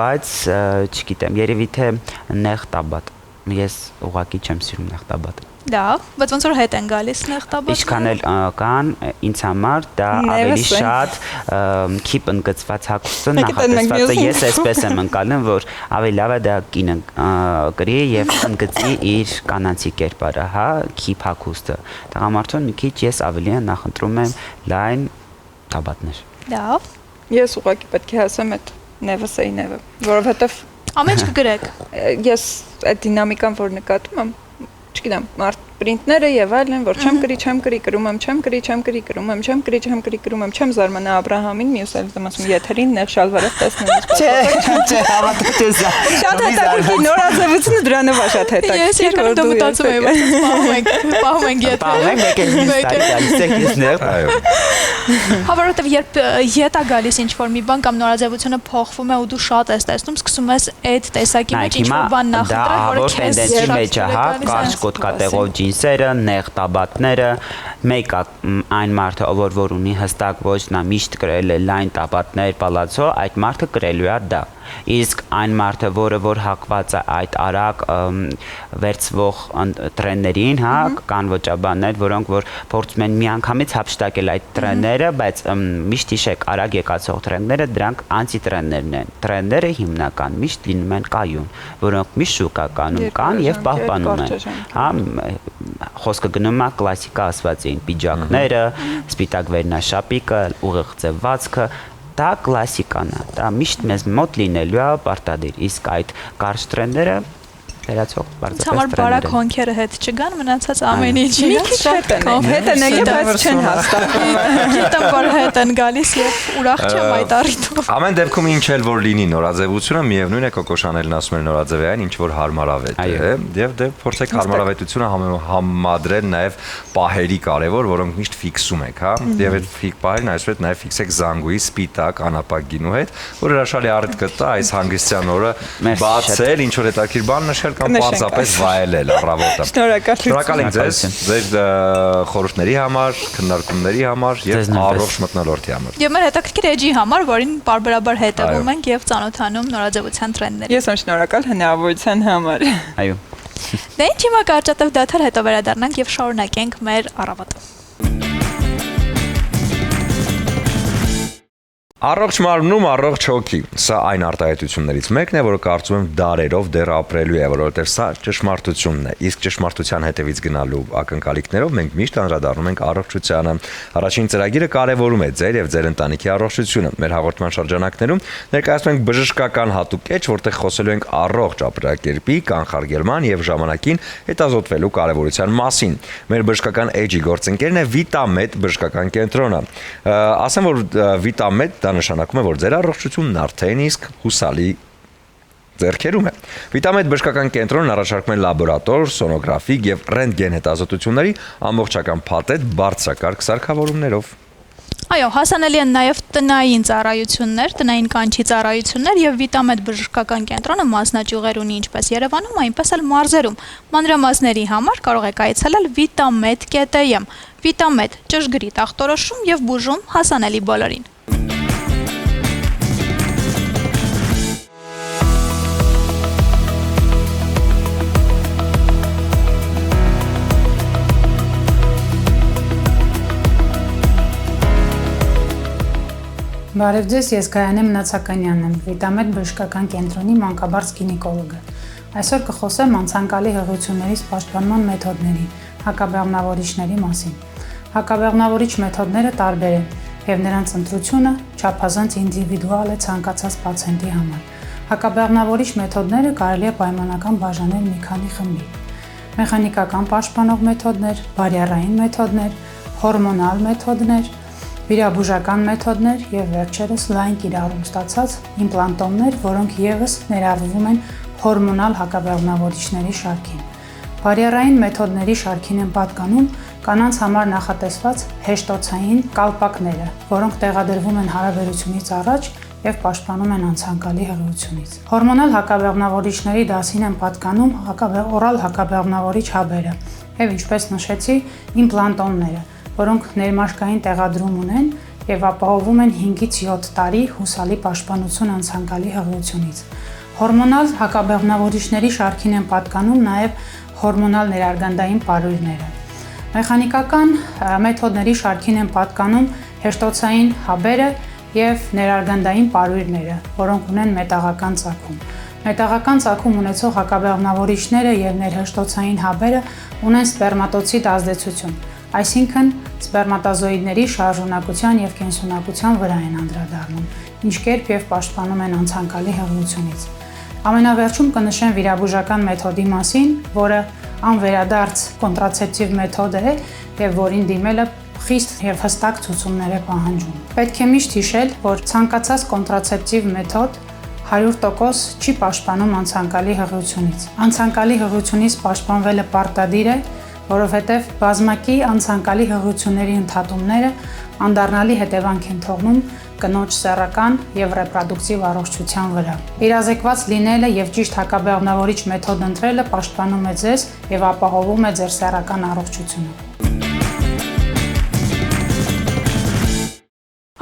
E: բայց չգիտեմ, երևի թե նեղ տաբատ։ Ես ուղղակի չեմ սիրում նեղ տաբատը։
B: Լավ, բայց ոնց որ հետ են գալիս նեղ տաբատը։
E: Ինչքան էլ կան, ինձ համար դա ավելի շատ քիպ ընկծված հագուստը նախատեսված է։ Ես այսպես եմ ընկալում, որ ավելի լավ է դա կինը կրի եւ ընկծի իր կանանցի կերպարը, հա, քիպ հագուստը։ Տղամարդուն մի քիչ ես ավելի նախընտրում եմ լայն տաբատներ։
B: Լավ։
D: Ես ուղղակի պետք է ասեմ այդ նևսեի նևը, որովհետեւ
B: ամեն ինչ կգրեք։
D: Ես այդ դինամիկան որ նկատում եմ, չգիտեմ, պրինտները եւ այլն, որ չեմ կրի, կրում եմ, չեմ կրի, կրում եմ, չեմ կրի, կրում եմ, չեմ զարմանա Աբրահամին, մյուս էլ դեմ ասում եթերին նեղ շալվարով տեսնում ես։
E: Չէ, հավատում ես։
D: Շատ հետաքրքիր նորաձևությունը դրանով է շատ հետաքրքիր։
B: Ես երկու դու մտածում եմ, որ պահում ենք եթե։
E: Պահում եք ես նեղ։ Այո։
B: Հավանաբար երբ ետ է գալիս ինչ-որ մի բան կամ նորաձևությունը փոխվում է ու դու շատ ես տեսնում, սկսում ես այդ տեսակի մեջ ինչ-որ բան նախընտրել, որը քեզ
E: տենդենսի մեջ է, հա, կարճ կոթկատեղով ջինսերը, նեղ տաբատները, մեկ այն մարդը, որ ունի հստակ ոչ նա միշտ կրել է լայն տաբատներ, պալացո, այդ մարդը կրելու է դա։ Իսկ այն մարդը, որ հակված է այդ արագ վերցվող տրենդերին, հա, կան ոճաբաններ, որոնք որ փորձում են միանգամից հափշտակել այդ տրենդերը, բայց միշտ հիշեք, արագ եկածող տրենդները դրանք անտի-տրենդերն են։ Տրենդերը հիմնական միշտ լինում են կայուն, որոնք միշտ շուկականում կան եւ պահպանում են։ Հա, խոսքը գնում է կլասիկա ասվածին, պիջակները, սպիտակ վերնաշապիկը, ուղիղ ձևվածքը, դա կլասիկան է, դա միշտ մեզ մոտ լինելու է պարտադիր, իսկ այդ կարճ տրենդերը վերացող բարձրապես
B: Համար բարակ հոնքերը հետ չգան, մնացած ամեն ինչին
D: մի քիչ հետ են եկել, բայց չեն հաստատվում։
B: Գիտեմ, որ հետ են գալիս եւ ուրախ չեմ այդ առիթով։
A: Ամեն դեպքում ինչ էլ որ լինի նորաձևությունը, միևնույն է Կոկո Շանելն ասում է նորաձևային, ինչ որ հարմարավետ է, եւ դե փորձեք հարմարավետությունը համադրել նաեւ պահերի կարևոր, որոնք միշտ ֆիքսում եք, հա, եւ այդ ֆիք պահերն այսպես նաեւ ֆիքսեք զանգուի սպիտակ անապակ գինու հետ, որ հրաշալի առիթ կտա այս հանգստյան օրը բացել, ինչ որ հետաքրքիր բան նշել կամ պարզապես վայելել առավոտը։ Շնորհակալ եմ ձեզ ձեր խորհուրդների համար, քննարկումների համար եւ առողջ մթնոլորտի համար։
B: Եվ մեր հետաքրքիր էջի համար, որին բարբերաբար հետևում ենք եւ ծանոթանում նորաձևության տրենդներին։
D: Ես եմ շնորհակալ հնարավորության համար։
E: Այո։
B: Դե ինչ հիմա կարճատև դադար, հետո վերադառնանք եւ շարունակենք մեր առավոտը։
A: Առողջ մարմնում առողջ հոգի։ Սա այն արտահայտություններից մեկն է, որը կարծում եմ դարերով դեռ ապրելու է, որովհետև սա ճշմարտությունն է։ Իսկ ճշմարտության հետևից գնալու ակնկալիքներով մենք միշտ անդրադառնում ենք առողջությանը։ Առաջին ծրագիրը կարևորում է ձեր եւ ձեր ընտանիքի առողջությունը։ Մեր հաղորդման շրջանակներում ներկայացնում ենք բժշկական հատուկ էջ, որտեղ խոսելու ենք առողջ ապրելակերպի, կանխարգելման եւ ժամանակին հետազոտվելու կարևորության մասին։ Մեր բժշկական էջի գործընկերն է Vitamed բժշկական կենտրոնը։ Ասեմ, որ Vitamed դա նշանակում է, որ ձեր առողջությունն արդեն իսկ հուսալի ձեռքերում է։ Vitamed բժշկական կենտրոնն առաջարկում է լաբորատոր, սոնոգրաֆիկ եւ ռենտգեն հետազոտությունների ամբողջական փաթեթ բարձրակարգ սարքավորումներով։
B: Այո, հասանելի են նաև տնային ծառայություններ, տնային կանչի ծառայություններ եւ Vitamed բժշկական կենտրոնը մասնաճյուղեր ունի ինչպես Երևանում, այնպես էլ մարզերում։ Մանրամասների համար կարող եք այցելել vitamed.am։ Vitamed ճշգրիտ ախտորոշում եւ բուժում հասանելի բոլորին։
F: Բարև ձեզ, ես Գայանե Մնացականյանն եմ, Vitamed բժշկական կենտրոնի մանկաբարձ գինեկոլոգը։ Այսօր կխոսեմ անցանկալի հղիություններից պաշտպանման մեթոդների, հակաբեղմնավորիչների մասին։ Հակաբեղմնավորիչ մեթոդները տարբեր են, եւ նրանց ընտրությունը չափազանց ինդիվիդուալ է ցանկացած պացիենտի համար։ Հակաբեղմնավորիչ մեթոդները կարելի է պայմանական բաժանել մի քանի խմբի։ Մեխանիկական պաշտպանող մեթոդներ, բարիերային մեթոդներ, հորմոնալ մեթոդներ, վիրաբուժական մեթոդներ եւ վերջերս լայն կիրառում ստացած իմպլանտոմներ, որոնք եւս ներառվում են հորմոնալ հակաբեղմնավորիչների շարքին։ Բարիերային մեթոդների շարքին են պատկանում կանանց համար նախատեսված հեշտոցային կալպակները, որոնք տեղադրվում են հարաբերությունից առաջ եւ պաշտպանում են անցանկալի հղիությունից։ Հորմոնալ հակաբեղմնավորիչների դասին են պատկանում օրալ հակաբեղմնավորիչ հաբերը եւ ինչպես նշեցի, իմպլանտոմները, որոնք ներմաշկային տեղադրում ունեն եւ ապահովում են 5-ից 7 տարի հուսալի պաշտպանություն անցանկալի հղիությունից։ Հորմոնալ հակաբեղմնավորիչների շարքին են պատկանում նաեւ հորմոնալ ներարգանդային պարույրները։ Մեխանիկական մեթոդների շարքին են պատկանում հեշտոցային հաբերը եւ ներարգանդային պարույրները, որոնք ունեն մետաղական ծագում։ Մետաղական ծագում ունեցող հակաբեղմնավորիչները եւ ներհեշտոցային հաբերը ունեն սպերմատոցիտ ազդեցություն, այսինքն սպերմատոզոիդների շարժունակության եւ կենսունակության վրա են անդրադառնում, ինչ կերպ եւ պաշտպանում են անցանկալի հղիությունից։ Ամենավերջում կնշեմ վիրաբուժական մեթոդի մասին, որը անվերադարձ կոնտրացեպտիվ մեթոդ է եւ որին դիմելը խիստ եւ հստակ ցուցումներ է պահանջում։ Պետք է միշտ հիշել, որ ցանկացած կոնտրացեպտիվ մեթոդ 100% չի պաշտպանում անցանկալի հղիությունից։ Անցանկալի հղիությունից պաշտպանվելը պարտադիր է, որովհետև բազմակի անցանկալի հղիությունների ընդհատումները անդառնալի հետևանք են թողնում կնոջ սեռական եւ ռեպրոդուկտիվ առողջության վրա։ Իրազեկված լինելը եւ ճիշտ հակաբեղմնավորիչ մեթոդ ընտրելը պաշտպանում է ձեզ եւ ապահովում է ձեր սեռական առողջությունը։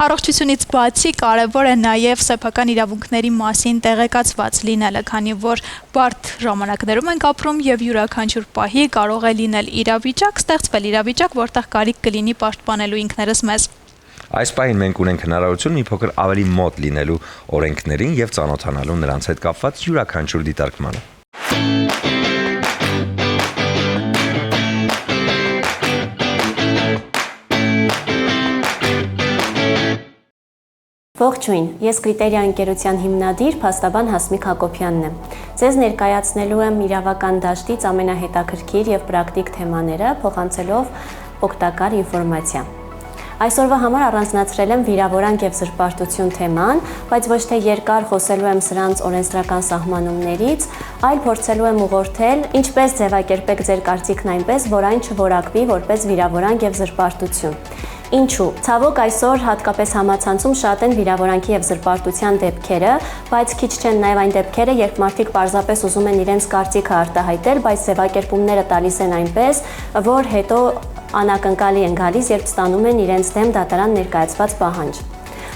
B: Առողջությունից բացի կարևոր է նաև սեփական իրավունքների մասին տեղեկացված լինելը, քանի որ բարդ ժամանակներում ենք ապրում եւ յուրաքանչյուր պահի կարող է լինել ստեղծվել իրավիճակ, որտեղ կարիք կլինի պաշտպանելու ինքներս մեզ։
A: Այս պահին մենք ունենք հնարավորություն մի փոքր ավելի մոտ լինելու օրենքներին եւ ծանոթանալու նրանց հետ կապված յուրաքանչյուր դիտարկմանը։
G: Ողջույն, ես Կրիտերիա ընկերության հիմնադիր փաստաբան Հասմիկ Հակոբյանն եմ։ Ձեզ ներկայացնելու եմ իրավական դաշտից ամենահետաքրքիր եւ պրակտիկ թեմաները, փոխանցելով օգտակար ինֆորմացիա։ Այսօրվա համար առանձնացրել եմ վիրավորանք եւ զրպարտություն թեման, բայց ոչ թե երկար խոսելու եմ սրանց օրենսդրական սահմանումներից, այլ փորձելու եմ ուղղորդել ինչպես ձևակերպեք ձեր կարծիքն այնպես, որ այն չորակվի որպես վիրավորանք եւ զրպարտություն։ Ինչու՞։ Ցավոք այսօր հատկապես համացանցում շատ են վիրավորանքի եւ զրպարտության դեպքերը, բայց քիչ չեն նաեւ այն դեպքերը, երբ մարդիկ պարզապես ուզում են իրենց կարծիքը արտահայտել, բայց ձևակերպումները տալիս են այնպես, որ հետո անակնկալի են գալիս, երբ ստանում են իրենց դեմ դատարան ներկայացված պահանջ։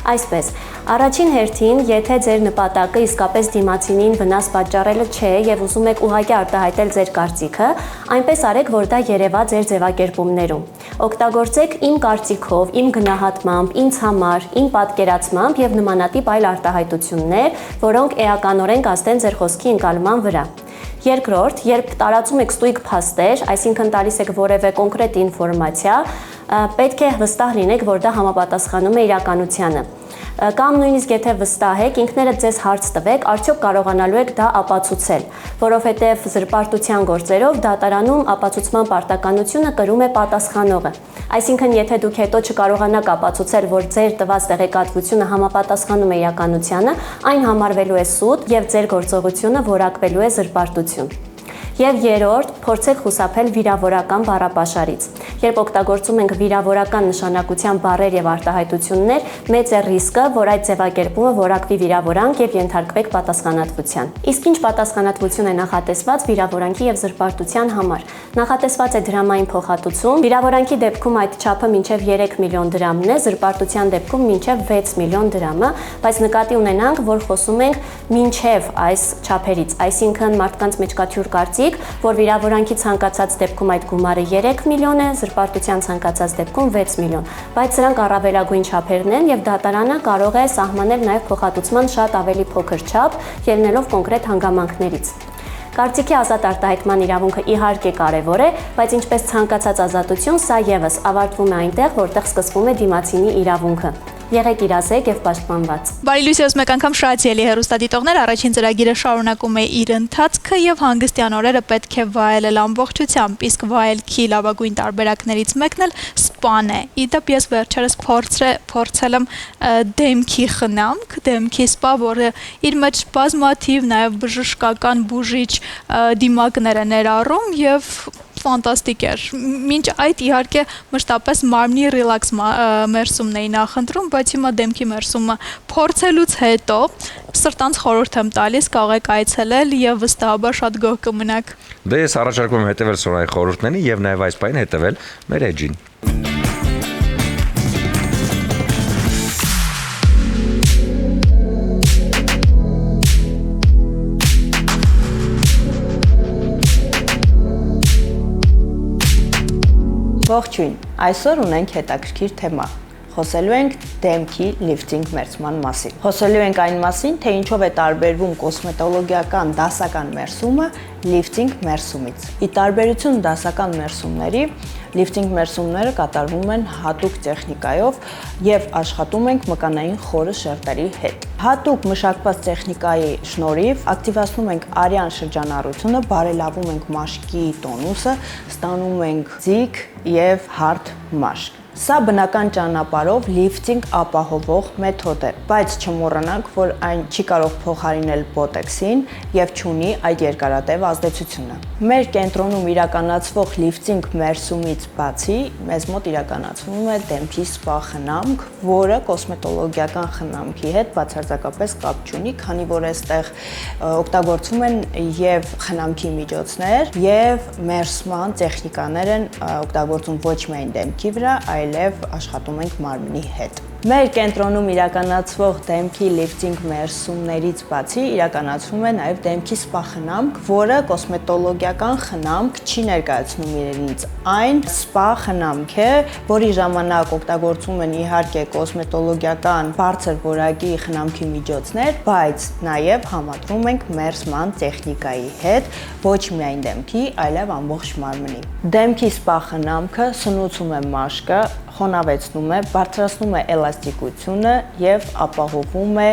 G: Այսպես, առաջին հերթին, եթե ձեր նպատակը իսկապես դիմացինին վնաս պատճառելը չէ եւ ուզում եք ուղղակի արտահայտել ձեր կարծիքը, այնպես արեք, որ դա երևա ձեր ձևակերպումներում։ Օգտագործեք իմ կարծիքով, իմ գնահատմամբ, ինձ համար, իմ պատկերացմամբ եւ նմանատիպ այլ արտահայտություններ, որոնք էականորեն կազդեն ձեր խոսքի ընկալման վրա։ Երկրորդ, երբ տարածում եք ստույգ փաստեր, այսինքն տալիս եք որևէ կոնկրետ ինֆորմացիա, պետք է վստահ լինեք, որ դա համապատասխանում է իրականությանը։ Կամ նույնիսկ եթե վստահ եք, ինքներդ ձեզ հարց տվեք, արդյոք կարողանալու եք դա ապացուցել, որովհետև զրպարտության գործերով դատարանում ապացուցման պարտականությունը կրում է պատասխանողը։ Այսինքն, եթե դուք հետո չկարողանաք ապացուցել, որ ձեր տված տեղեկատվությունը համապատասխանում է իրականությանը, այն համարվելու է սուտ եւ ձեր գործողությունը որակվելու է զրպարտություն։ Եվ երրորդ, փորձեք խուսափել վիրավորական բառապաշարից։ Երբ օգտագործում ենք վիրավորական նշանակության բառեր եւ արտահայտություններ, մեծ է ռիսկը, որ այդ ձևակերպումը որակվի վիրավորանք եւ ենթարկվեք պատասխանատվության։ Իսկ ինչ պատասխանատվություն է նախատեսված վիրավորանքի եւ զրպարտության համար։ Նախատեսված է դրամային փոխհատուցում, վիրավորանքի դեպքում այդ չափը մինչեւ 3 միլիոն դրամն է, զրպարտության դեպքում մինչեւ 6 միլիոն դրամը, բայց նկատի ունենանք, որ խոսում ենք մինչեւ այս չափերից, այսինքն մարդկանց մեջ կա թյուր կարծիք, որ վիրավորանքի ցանկացած դեպքում այդ գումարը 3 միլիոն է, զրպարտության ցանկացած դեպքում 6 միլիոն, բայց սրանք առավելագույն չափերն են եւ դատարանը կարող է սահմանել նաեւ փոխհատուցման շատ ավելի փոքր չափ, ելնելով կոնկրետ հանգամանքներից։ Կարծիքի ազատ արտահայտման իրավունքը իհարկե կարևոր է, բայց ինչպես ցանկացած ազատություն, սա եւս ավարտվում է այնտեղ, որտեղ սկսվում է դիմացինի իրավունքը։ Եղեք իրազեկ եւ պաշտպանված։
B: Բարի լույսի մեկ անգամ շատ ելի հեռուստադիտողներ, առաջին ծրագիրը շարունակում է իր ընթացքը եւ հանգստյան օրերը պետք է վայելել ամբողջությամբ, իսկ վայելքի լավագույն տարբերակներից մեկն էլ սպան է։ Իդեպ ես վերջերս փորձել եմ դեմքի խնամք, դեմքի սպա, որը իր մեջ բազմաթիվ նաեւ բժշկական բուժիչ դիմակներ է ներառում եւ ֆանտաստիկ էր։ Մինչ այդ իհարկե մշտապես մարմնի ռիլաքս մերսումն էի նախընտրում, բայց հիմա դեմքի մերսումը փորձելուց հետո սրտանց խորհուրդ եմ տալիս, կարող եք այցելել եւ վստահաբար շատ գոհ կմնաք։
A: Դե ես առաջարկում եմ հետևել Սոնայի խորհուրդներին եւ նաեւ այս պայն հետևել մեր էջին։
H: Ողջույն, այսօր ունենք հետաքրքիր թեմա։ Խոսելու ենք դեմքի լիֆտինգ մերսման մասին։ Խոսելու ենք այն մասին, թե ինչով է տարբերվում կոսմետոլոգիական դասական մերսումը լիֆտինգ մերսումից։ Ի տարբերություն դասական մերսումների, լիֆտինգ մերսումները կատարվում են հատուկ տեխնիկայով եւ աշխատում ենք մկանային խորը շերտերի հետ։ Հատուկ մշակված տեխնիկայի շնորհիվ ակտիվացնում ենք արյան շրջանառությունը, բարելավում ենք մաշկի տոնուսը, ստանում ենք ձիգ եւ հարթ մաշկ։ Սա բնական ճանապարհով լիֆտինգ ապահովող մեթոդ է, բայց չմոռանանք, որ այն չի կարող փոխարինել բոտեքսին եւ չունի այդ երկարատև ազդեցությունը։ Մեր կենտրոնում իրականացվող լիֆտինգ մերսումից բացի մեզ մոտ իրականացվում է դեմքի սպա խնամք, որը կոսմետոլոգիական խնամքի հետ բացարձակապես կապ չունի, քանի որ այստեղ օգտագործվում են եւ խնամքի միջոցներ եւ մերսման տեխնիկաներ են օգտագործում ոչ միայն դեմքի վրա, այլև աշխատում ենք մարմնի հետ։ Մեր կենտրոնում իրականացվող դեմքի լիֆտինգ մերսումներից բացի իրականացվում է նաև դեմքի սպա խնամք, որը կոսմետոլոգիական խնամք չի ներկայացնում իրենից։ Այն սպա խնամք է, որի ժամանակ օգտագործում են իհարկե կոսմետոլոգիական բարձր որակի խնամքի միջոցներ, բայց նաև համադրում ենք մերսման տեխնիկայի հետ, ոչ միայն դեմքի, այլև ամբողջ մարմնի։ Դեմքի սպա խնամքը սնուցում է մաշկը, խոնավեցնում է, բարձրացնում է էլաստիկությունը եւ ապահովում է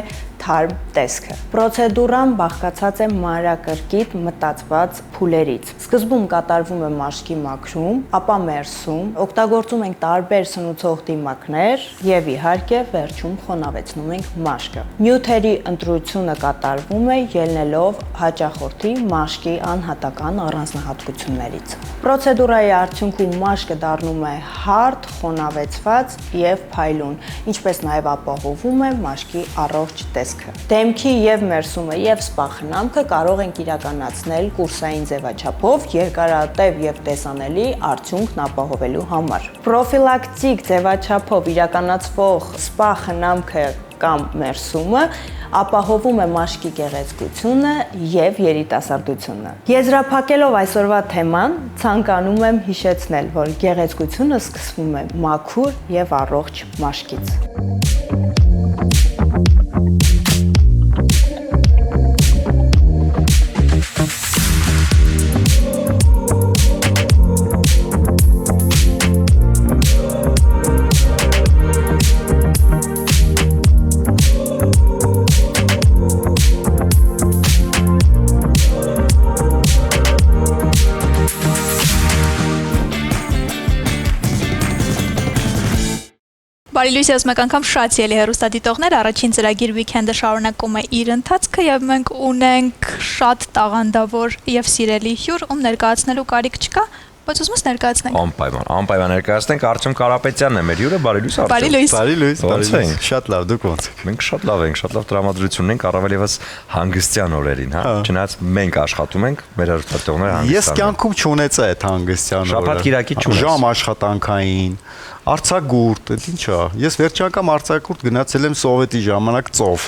H: թարմ տեսքը։ Պրոցեդուրան բաղկացած է մանրակրկիտ մտածված փուլերից։ Սկզբում կատարվում է մաշկի մաքրում, ապա մերսում, օգտագործում ենք տարբեր սնուցող դիմակներ եւ իհարկե վերջում խոնավեցնում ենք մաշկը։ Նյութերի ընտրությունը կատարվում է ելնելով հաճախորդի մաշկի անհատական առանձնահատկություններից։ Պրոցեդուրայի արդյունքում մաշկը դառնում է հարթ, խոնավեցված եւ փայլուն, ինչպես նաեւ ապահովում է մաշկի առողջ տեսքը։ Դեմքի եւ մերսումը եւ սպա խնամքը կարող ենք իրականացնել կուրսային ձևաչափով երկարատև եւ տեսանելի արդյունքն ապահովելու համար։ Պրոֆիլակտիկ ձևաչափով իրականացվող սպա խնամքը կամ մերսումը ապահովում է մաշկի գեղեցկությունը եւ երիտասարդությունը։ Եզրափակելով այսօրվա թեման, ցանկանում եմ հիշեցնել, որ գեղեցկությունը սկսվում է մաքուր եւ առողջ մաշկից։
B: Բարի լույս, ես մեկ անգամ շատ սիրելի հեռուստադիտողներ, առաջին ծրագիր Weekend-ը շարունակում է իր ընթացքը եւ մենք ունենք շատ տաղանդավոր եւ սիրելի հյուր, ում ներկայացնելու կարիք չկա, բայց ուզում ես ներկայացնենք։
A: Անպայման ներկայացնենք Արտյոմ Կարապետյանն է մեր հյուրը, բարի լույս Արտյոմ։
B: Բարի լույս։
A: Ոնց ենք։
I: Շատ լավ, դուք ոնց եք։
A: Մենք շատ լավ ենք, շատ լավ տրամադրություն ունենք, առավել եւս հանգստյան օրերին, հա։ Չնայած մենք աշխատում ենք, մեր հեռուստադիտողները հանգստան։
I: Ես կյանքում չունեցա այդ հանգստյան օրը։
A: Շաբաթ կիրակի չունես։
I: Ժամ աշխատանքային, արձակուրդ, դա ինչ է։ Ես վերջի անգամ արձակուրդ գնացել եմ սովետի ժամանակ ծով։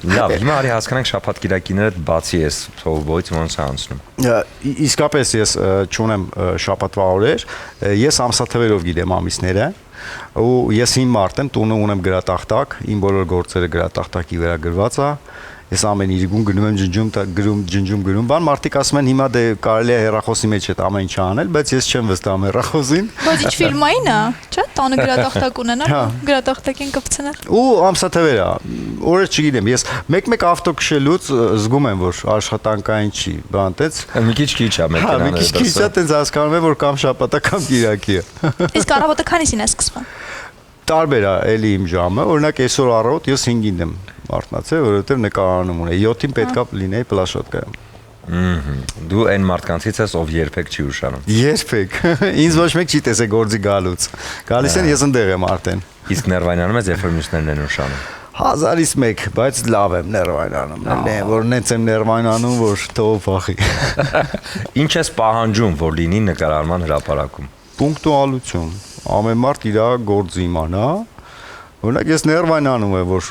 A: Լավ, հիմա արի հասկանանք շաբաթ կիրակիները բացի էս թողբոյից ոնց է անցնում։
I: Իսկապես ես չունեմ շաբաթվա օրեր, ես ամսաթվերով գիտեմ ամիսները, ու ես հին մարդ եմ, տունը ունեմ գրատախտակ, իմ բոլոր գործերը գրատախտակի վերագրված է։ Ես ամեն իրգուն գնում եմ ջնջում, բան մարդիկ ասում են հիմա դե կարելի է հեռախոսի մեջ այդ ամեն ինչ անել, բայց ես չեմ վստահում հեռախոսին։
B: Բայց ինչ ֆիլմային է, չէ՞, տանը գրատախտակ ունենալ, գրատախտակին կպցնել։
I: Ու ամսաթվեր է, օրեր չգիտեմ, ես մեկ-մեկ ավտո քշելուց զգում եմ, որ աշխատանքային չի, բան տենց։
A: Մի քիչ է մեքենաները։
I: Մի քիչ է, տենց հասկանում եմ, որ կամ շաբաթը կամ կիրակի է։
B: Իսկ առավոտը քանիսին է սկսվում։
I: Տարբեր է էլի իմ ժամը, օրինակ այսօր առավոտ ես 5-ին եմ արթնացել, որովհետև նկարանում ունեի, 7-ին պետքա լինեի պլաշոtkայում։
A: Դու այն մարդկանցից ես, ով երբեք չի ուշանում։
I: Երբեք։ Ինձ ոչ մեկ չի տեսել գործի գալուց։ Գալիս են, ես ընդեղ եմ արդեն։
A: Իսկ ներվայնանում ես, երբ որ մյուսներն են ուշանում։
I: 1000-ից 1, բայց լավ եմ ներվայնանում, որ նենց եմ ներվայնանում, որ թող փախի։
A: Ինչ ես պահանջում, որ լինի նկարարման հրապարակում։
I: Պունկտուալություն։ Ամեն մարդ իր գործը իմանա։ Օրինակ ես ներվայնանում եմ, որ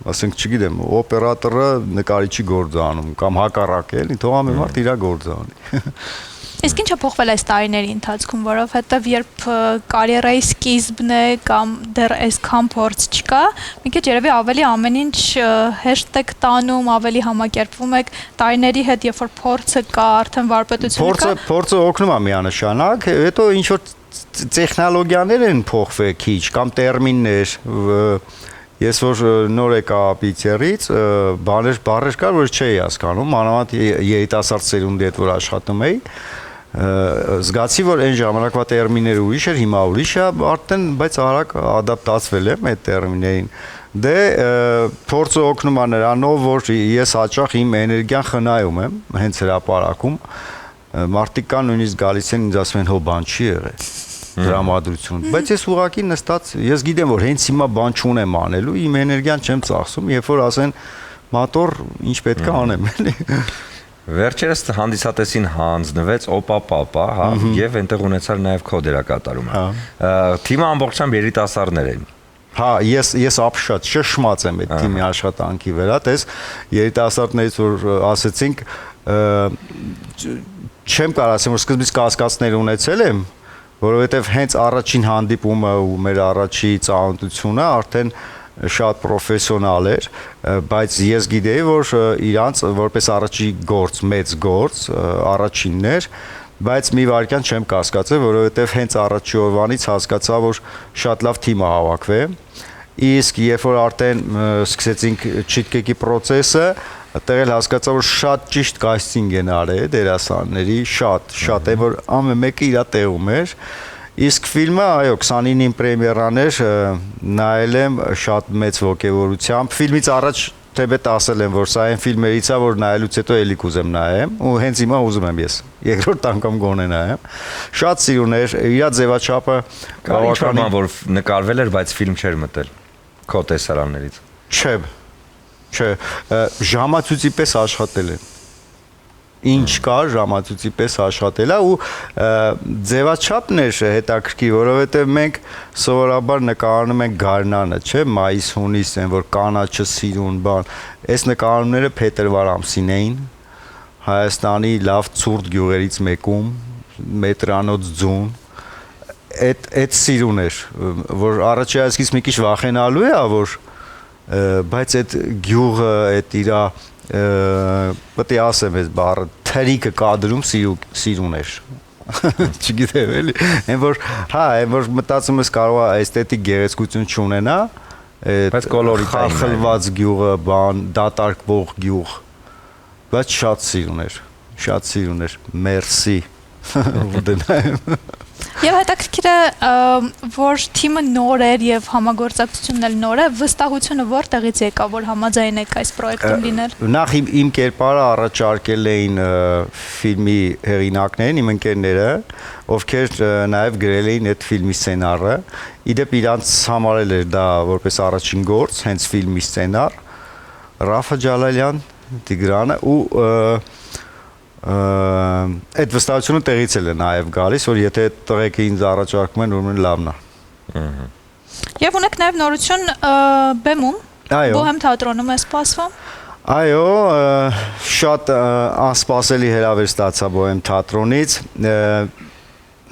I: ասենք, չգիտեմ, օպերատորը նկարիչի գործը անում կամ հակառակ էլի, թող ամեն մարդ իր գործը անի։
B: Իսկ ինչ է փոխվել այս տարիների ընթացքում, որովհետև երբ կարիերայի սկիզբն է կամ դեռ այսքան փորձ չկա, մի քիչ երևի ավելի ամեն ինչ հեշտ եք տանում, ավելի համակերպվում եք տարիների հետ, երբ որ փորձը կա, արդեն վարպետությունը կա։
I: Փորձը օգնում է միանշանակ, հետո ինչ որ տեխնոլոգիաներ են փոխվել քիչ կամ տերմիններ, ես որ նոր եկա Պիցերից, բառեր կար, որ չէի հասկանում, մանավանդ երիտասարդ սերունդի հետ որ աշխատում էի, զգացի, որ այն ժամանակվա տերմինները ուրիշ էր, հիմա ուրիշ է, արդեն բայց արագ ադապտացվել եմ այդ տերմիններին։ Դե փորձը օգնում է նրանով, որ ես հաճախ իմ էներգիան խնայում եմ, հենց հրապարակում, մարդիկ կան նույնիսկ գալիս են ինձ ասում են հո բան չի եղել դրամատրություն, բայց ես ուղղակի նստած, ես գիտեմ, որ հենց հիմա բան չունեմ անելու, իմ էներգիան չեմ ծախսում, երբ որ ասեն մատոր ինչ պետք է անեմ, էլի։
A: Վերջերս հանդիսատեսին հանձնվեց Օպա Պապա, հա, եւ այնտեղ ունեցալ նաեւ քո դերակատարումը։ Թիմը ամբողջությամբ երիտասարդներ են։
I: Հա, ես ապշած շշմած եմ այդ թիմի աշխատանքի վրա, տես երիտասարդներից որ ասեցինք, չեմ կարող ասեմ, որ սկզբից կասկածներ ունեցել եմ, որովհետև հենց առաջին հանդիպումը ու մեր առաջի ծանոթությունը արդեն շատ պրոֆեսիոնալ էր, բայց ես գիտեի, որ իրանց որպես առաջի գործ, մեծ գործ, առաջինն էր, բայց մի վարքյան չեմ կասկածել, որովհետև հենց առաջի օրվանից հասկացա, որ շատ լավ թիմ է հավաքվել։ իսկ երբ որ արդեն սկսեցինք չիտկեկի process-ը, այդտեղ էլ հասկացա, որ շատ ճիշտ casting են արել դերասանների, շատ է, որ ամեն մեկը իր տեղում էր։ Իսկ ֆիլմը, այո, 29-ին պրեմիերան էր, նայել եմ շատ մեծ ոգևորությամբ։ Ֆիլմից առաջ թեպետ ասել եմ, որ սա այն ֆիլմերից է, որ նայելուց հետո էլի կուզեմ նայեմ, ու հենց հիմա ուզում եմ ես։ Երկրորդ անգամ գոնե նայեմ։ Շատ սիրուն էր, իր ձևաչափը
A: բավականին որ նկարվել էր, բայց ֆիլմ չէր մտել քո տեսարաններից։
I: Չէ, ժամացույցի պես աշխատել են։ Ինչ կար ժամացույցի պես աշխատելա ու ձևաչափն էր հետաքրքիր, որովհետև մենք սովորաբար նկարանում ենք գարնանը, չէ, մայիս, հունիս են, որ կանաչը սիրուն բան։ Այս նկարումները փետրվար ամսին էին, Հայաստանի լավ ցուրտ գյուղերից մեկում, մետրանոց ձուն։ Այդ սիրուն էր, որ առաջի այսքից մի քիչ վախենալու է, որ բայց այդ գյուղը, այդ իրա պետք է ասեմ այս բառը թրիկը կադրում սիրուն էր չգիտեմ էլի այն որ մտածում ես կարող է էսթետիկ գեղեցկություն չունենա
A: բայց կոլորիտային
I: խախլված գյուղը բան դատարկվող գյուղ բայց շատ սիրուն էր մերսի
B: Եվ հետաքրքիր է, որ թիմը նոր էր եւ համագործակցությունն էլ նոր է, վստահությունը որտեղից եկավ, որ համաձայնեք այս պրոյեկտում լինել։
I: Նախ իմ կերպարը առաջարկել էին ֆիլմի հեղինակներին, իմ ընկերները, ովքեր նաեւ գրել էին այդ ֆիլմի սցենարը։ Իդեպ իրանց համարել էր դա որպես առաջին գործ, հենց ֆիլմի սցենար։ Ռաֆա Ջալալյան, Տիգրանը ու այդ վստահությունը տեղից էլ է նաև գալիս, որ եթե տղեկը ինձ առաջարկում են, ուրեմն լավն է։
B: Եվ ունեք նաև նորություն բեմում, Բոհեմ թատրոնում է սպասվում։
I: Այո, շատ անսպասելի հրավեր ստացա Բոհեմ թատրոնից,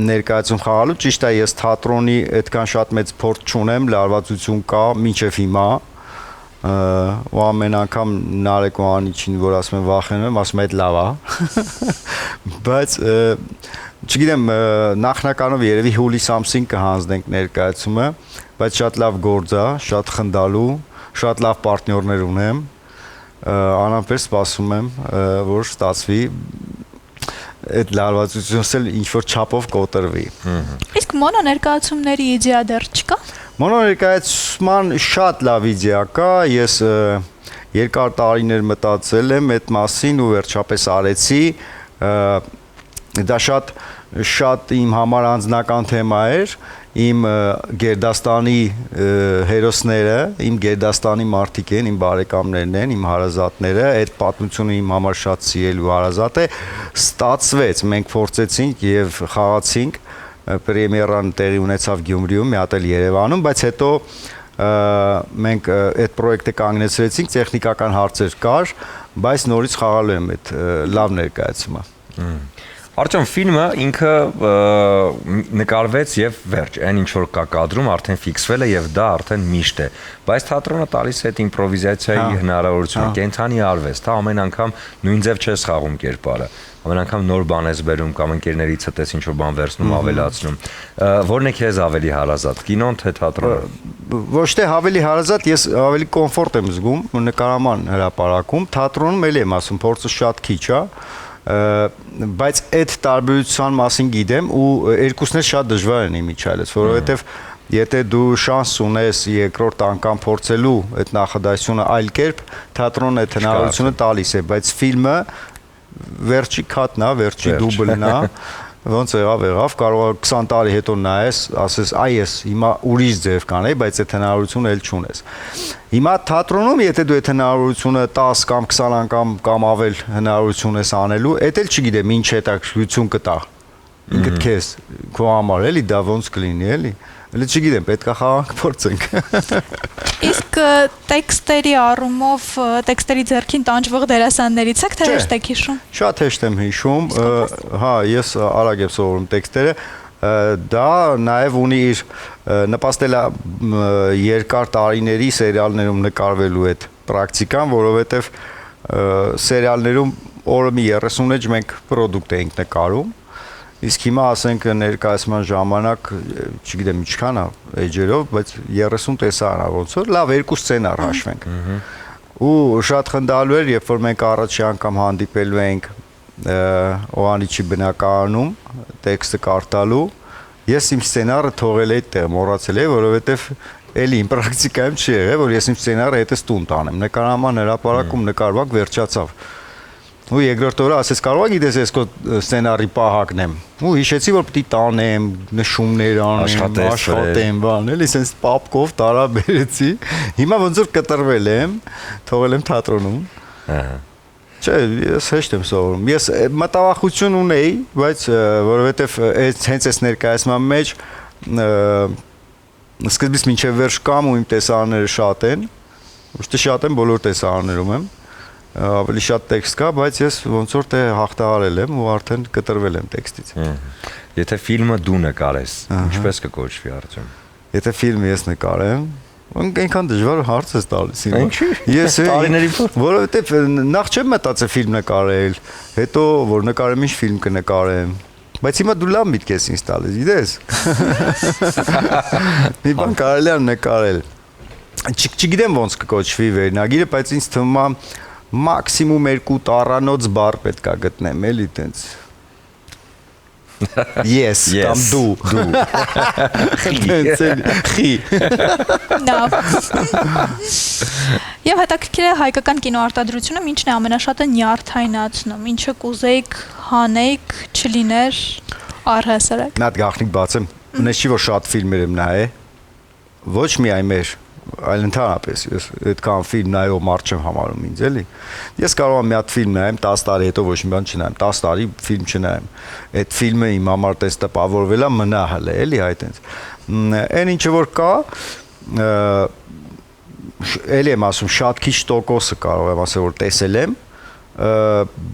I: ներկայացում խաղալու, ճիշտ է, ես թատրոնի այդքան շատ մեծ փորձ չունեմ, լարվածություն կա մինչև հիմա, ու ամեն անգամ Նարեկ ու Անիչին, որ ասում եմ վախենում եմ, ասում եմ այդ լավ է, բայց չգիտեմ, նախնականով երևի հուլիս ամսին կհանձնենք ներկայացումը, բայց շատ լավ գործ է, շատ խնդալու, շատ լավ պարտներներ ունեմ, անամպեր սպասում եմ, որ ստացվի այդ լարվածությունս էլ ինչ-որ չափով կոտրվի։
B: Իսկ մոնո ներկայացումների իդեա դեռ չկա։
I: Մոնո ներկայացման շատ լավ իդեա կա, ես երկար տարիներ մտածել եմ այդ մասին ու վերջապես արեցի, դա շատ իմ համար անձնական թեմա էր, իմ Գերդաստանի հերոսները, իմ Գերդաստանի մարդիկ են, իմ բարեկամներն են, իմ հարազատները, այդ պատմությունը իմ համար շատ սիրելու հարազատ է, ստացվեց, մենք փորձեցինք եւ խաղացինք, պրեմիերան տեղի ունեցավ Գյումրիում, մի հատ էլ Երևանում, բայց հետո մենք այդ պրոյեկտը կանգնեցրեցինք, տեխնիկական հարցեր կար, բայց նորից խաղալու եմ այդ լավ ներկայացումը։
A: Արտյոմ, ֆիլմը ինքը նկարվեց եւ վերջ, այն ինչ որ կա կադրում արդեն ֆիքսվել է եւ դա արդեն միշտ է, բայց թատրոնը տալիս է այդ իմպրովիզացիայի հնարավորությունը, կենթանի արվեստ, ամեն անգամ նույն ձև չես խաղում կերպարը, ամեն անգամ նոր բան ես բերում կամ ընկերներից հետես ինչ որ բան վերցնում, ավելացնում, որն է քեզ ավելի հարազատ, կինոն թե թատրոնը։
I: Ոչ թե ավելի հարազատ, ես ավելի կոմֆորտ եմ զգում նկարման հրապարակում, թատրոնում էլ եմ ասում, փորձը շատ քիչ է, բայց այդ տարբերության մասին գիտեմ ու երկուսն էլ շատ դժվար են իմիջայլից, որովհետև եթե դու շանս ունես երկրորդ անգամ փորձելու այդ նախադասությունը այլ կերպ, թատրոնը այդ հնարավորությունը տալիս է, բայց ֆիլմը վերջի քաթն է, վերջի դուբլն է, ոնց եղավ, կարող է 20 տարի հետո նայես, ասես, այ ես հիմա ուրիշ ձև կանեի, բայց այդ հնարավորությունը էլ չունես։ Հիմա թատրոնում, եթե դու այդ հնարավորությունը 10 կամ 20 անգամ կամ ավել հնարավորություն ես անելու, այդ էլ չգիտեմ ինչ հետաքրքրություն կտա։ Ինքդ քեզ, քո համար էլի դա ոնց կլինի, էլի։ Էլի չգիտեմ, պետք է խաղանք փորձենք։
B: Իսկ տեքստերի առումով, տեքստերի ձեռքին տանջվող դերասաններից եք թե հեշտ եք հիշում։
I: Շատ հեշտ եմ հիշում, հա, ես արագ եմ սովորում տեքստերը, դա նաև ունի իր նպաստել երկար տարիների սերիալներում նկարվելու այդ պրակտիկան, որովհետև սերիալներում օրը մի 30 էջ մենք պրոդուկտ էինք նկարում, Իսկ հիմա ասենք ներկայացման ժամանակ, չգիտեմ ինչքան է էջերով, բայց 30 տեսարան ոնց որ լավ երկու սցենար հաշվենք։ Ու շատ խնդալու էր, երբ որ մենք առաջի անգամ հանդիպելու ենք Օանիչի բնակարանում տեքստը կարդալու, ես իմ սցենարը թողել էի այդտեղ, մոռացել էի, որովհետև էլի իմ պրակտիկայում չի եղել, որ ես իմ սցենարը հետս տուն տանեմ։ Նկարահանման հրապարակում նկարվակ վերջացավ։ Ու երկրորդ օրը ասեց կարող եք գիտես ես քո սցենարի պահակն եմ։ Ու հիշեցի որ պիտի տանեմ, նշումներ անեմ, աշխատեմ, բան, էլի sense պապկով տարաբերեցի։ Հիմա ոնց որ կտրվել եմ, թողել եմ թատրոնում։ Ահա։ Չէ, ես հեշտ եմ սովորում։ Ես մտավախություն ունեի, բայց որովհետև հենց այս ներկայացման մեջ սկզբից մինչև վերջ կամ ու իմ տեսարանները շատ են, ուստի շատ են բոլոր տեսարաններում եմ, ավելի շատ տեքստ կա, բայց ես ոնց որ թե հաղթահարել եմ ու արդեն կտրվել եմ տեքստից։
A: Եթե ֆիլմը դու նկարես, ինչպես կկոչվի արդյոք։
I: Եթե ֆիլմը ես նկարեմ, այնքան դժվար հարց ես տալիս հիմա։ Ես
A: տարիների
I: որովհետև նախ չեմ մտածել ֆիլմ նկարել, հետո որ նկարեմ ինչ ֆիլմ կնկարեմ։ Բայց հիմա դու լավ միտք ես ինձ տալիս, գիտես։ Մի բան կարելի է նկարել։ Չգիտեմ ոնց կկոչվի վերնագիրը, բայց ինձ թվում է մաքսիմում 2 տառանոց բառ պետք է գտնեմ, էլի տենց։ Yes, կամ դու։ Խի։
B: Լավ։ Եվ հետաքրքիր է հայկական կինոարտադրությունը ինչն է ամենաշատը նյարդայնացնում, ինչը կուզեիք հանեիք, չլիներ առհասարակ։
I: Նա գաղտնիք բացեմ, ունես չի որ շատ ֆիլմեր եմ նայել, ոչ միայն մեր, այլ ընդհանրապես ես այդքան ֆիլմ նայող մարդ չեմ համարում ինձ էլի։ Ես կարող եմ մի հատ ֆիլմ նայեմ 10 տարի հետո ոչ մի բան չնայեմ, 10 տարի ֆիլմ չնայեմ։ Այդ ֆիլմը իմ համար տես տպավորվել է մնա հələ էլի այդտենց։ Այն ինչը որ կա, էլի եմ ասում, շատ քիչ տոկոսը կարող եմ ասել որ տեսել եմ,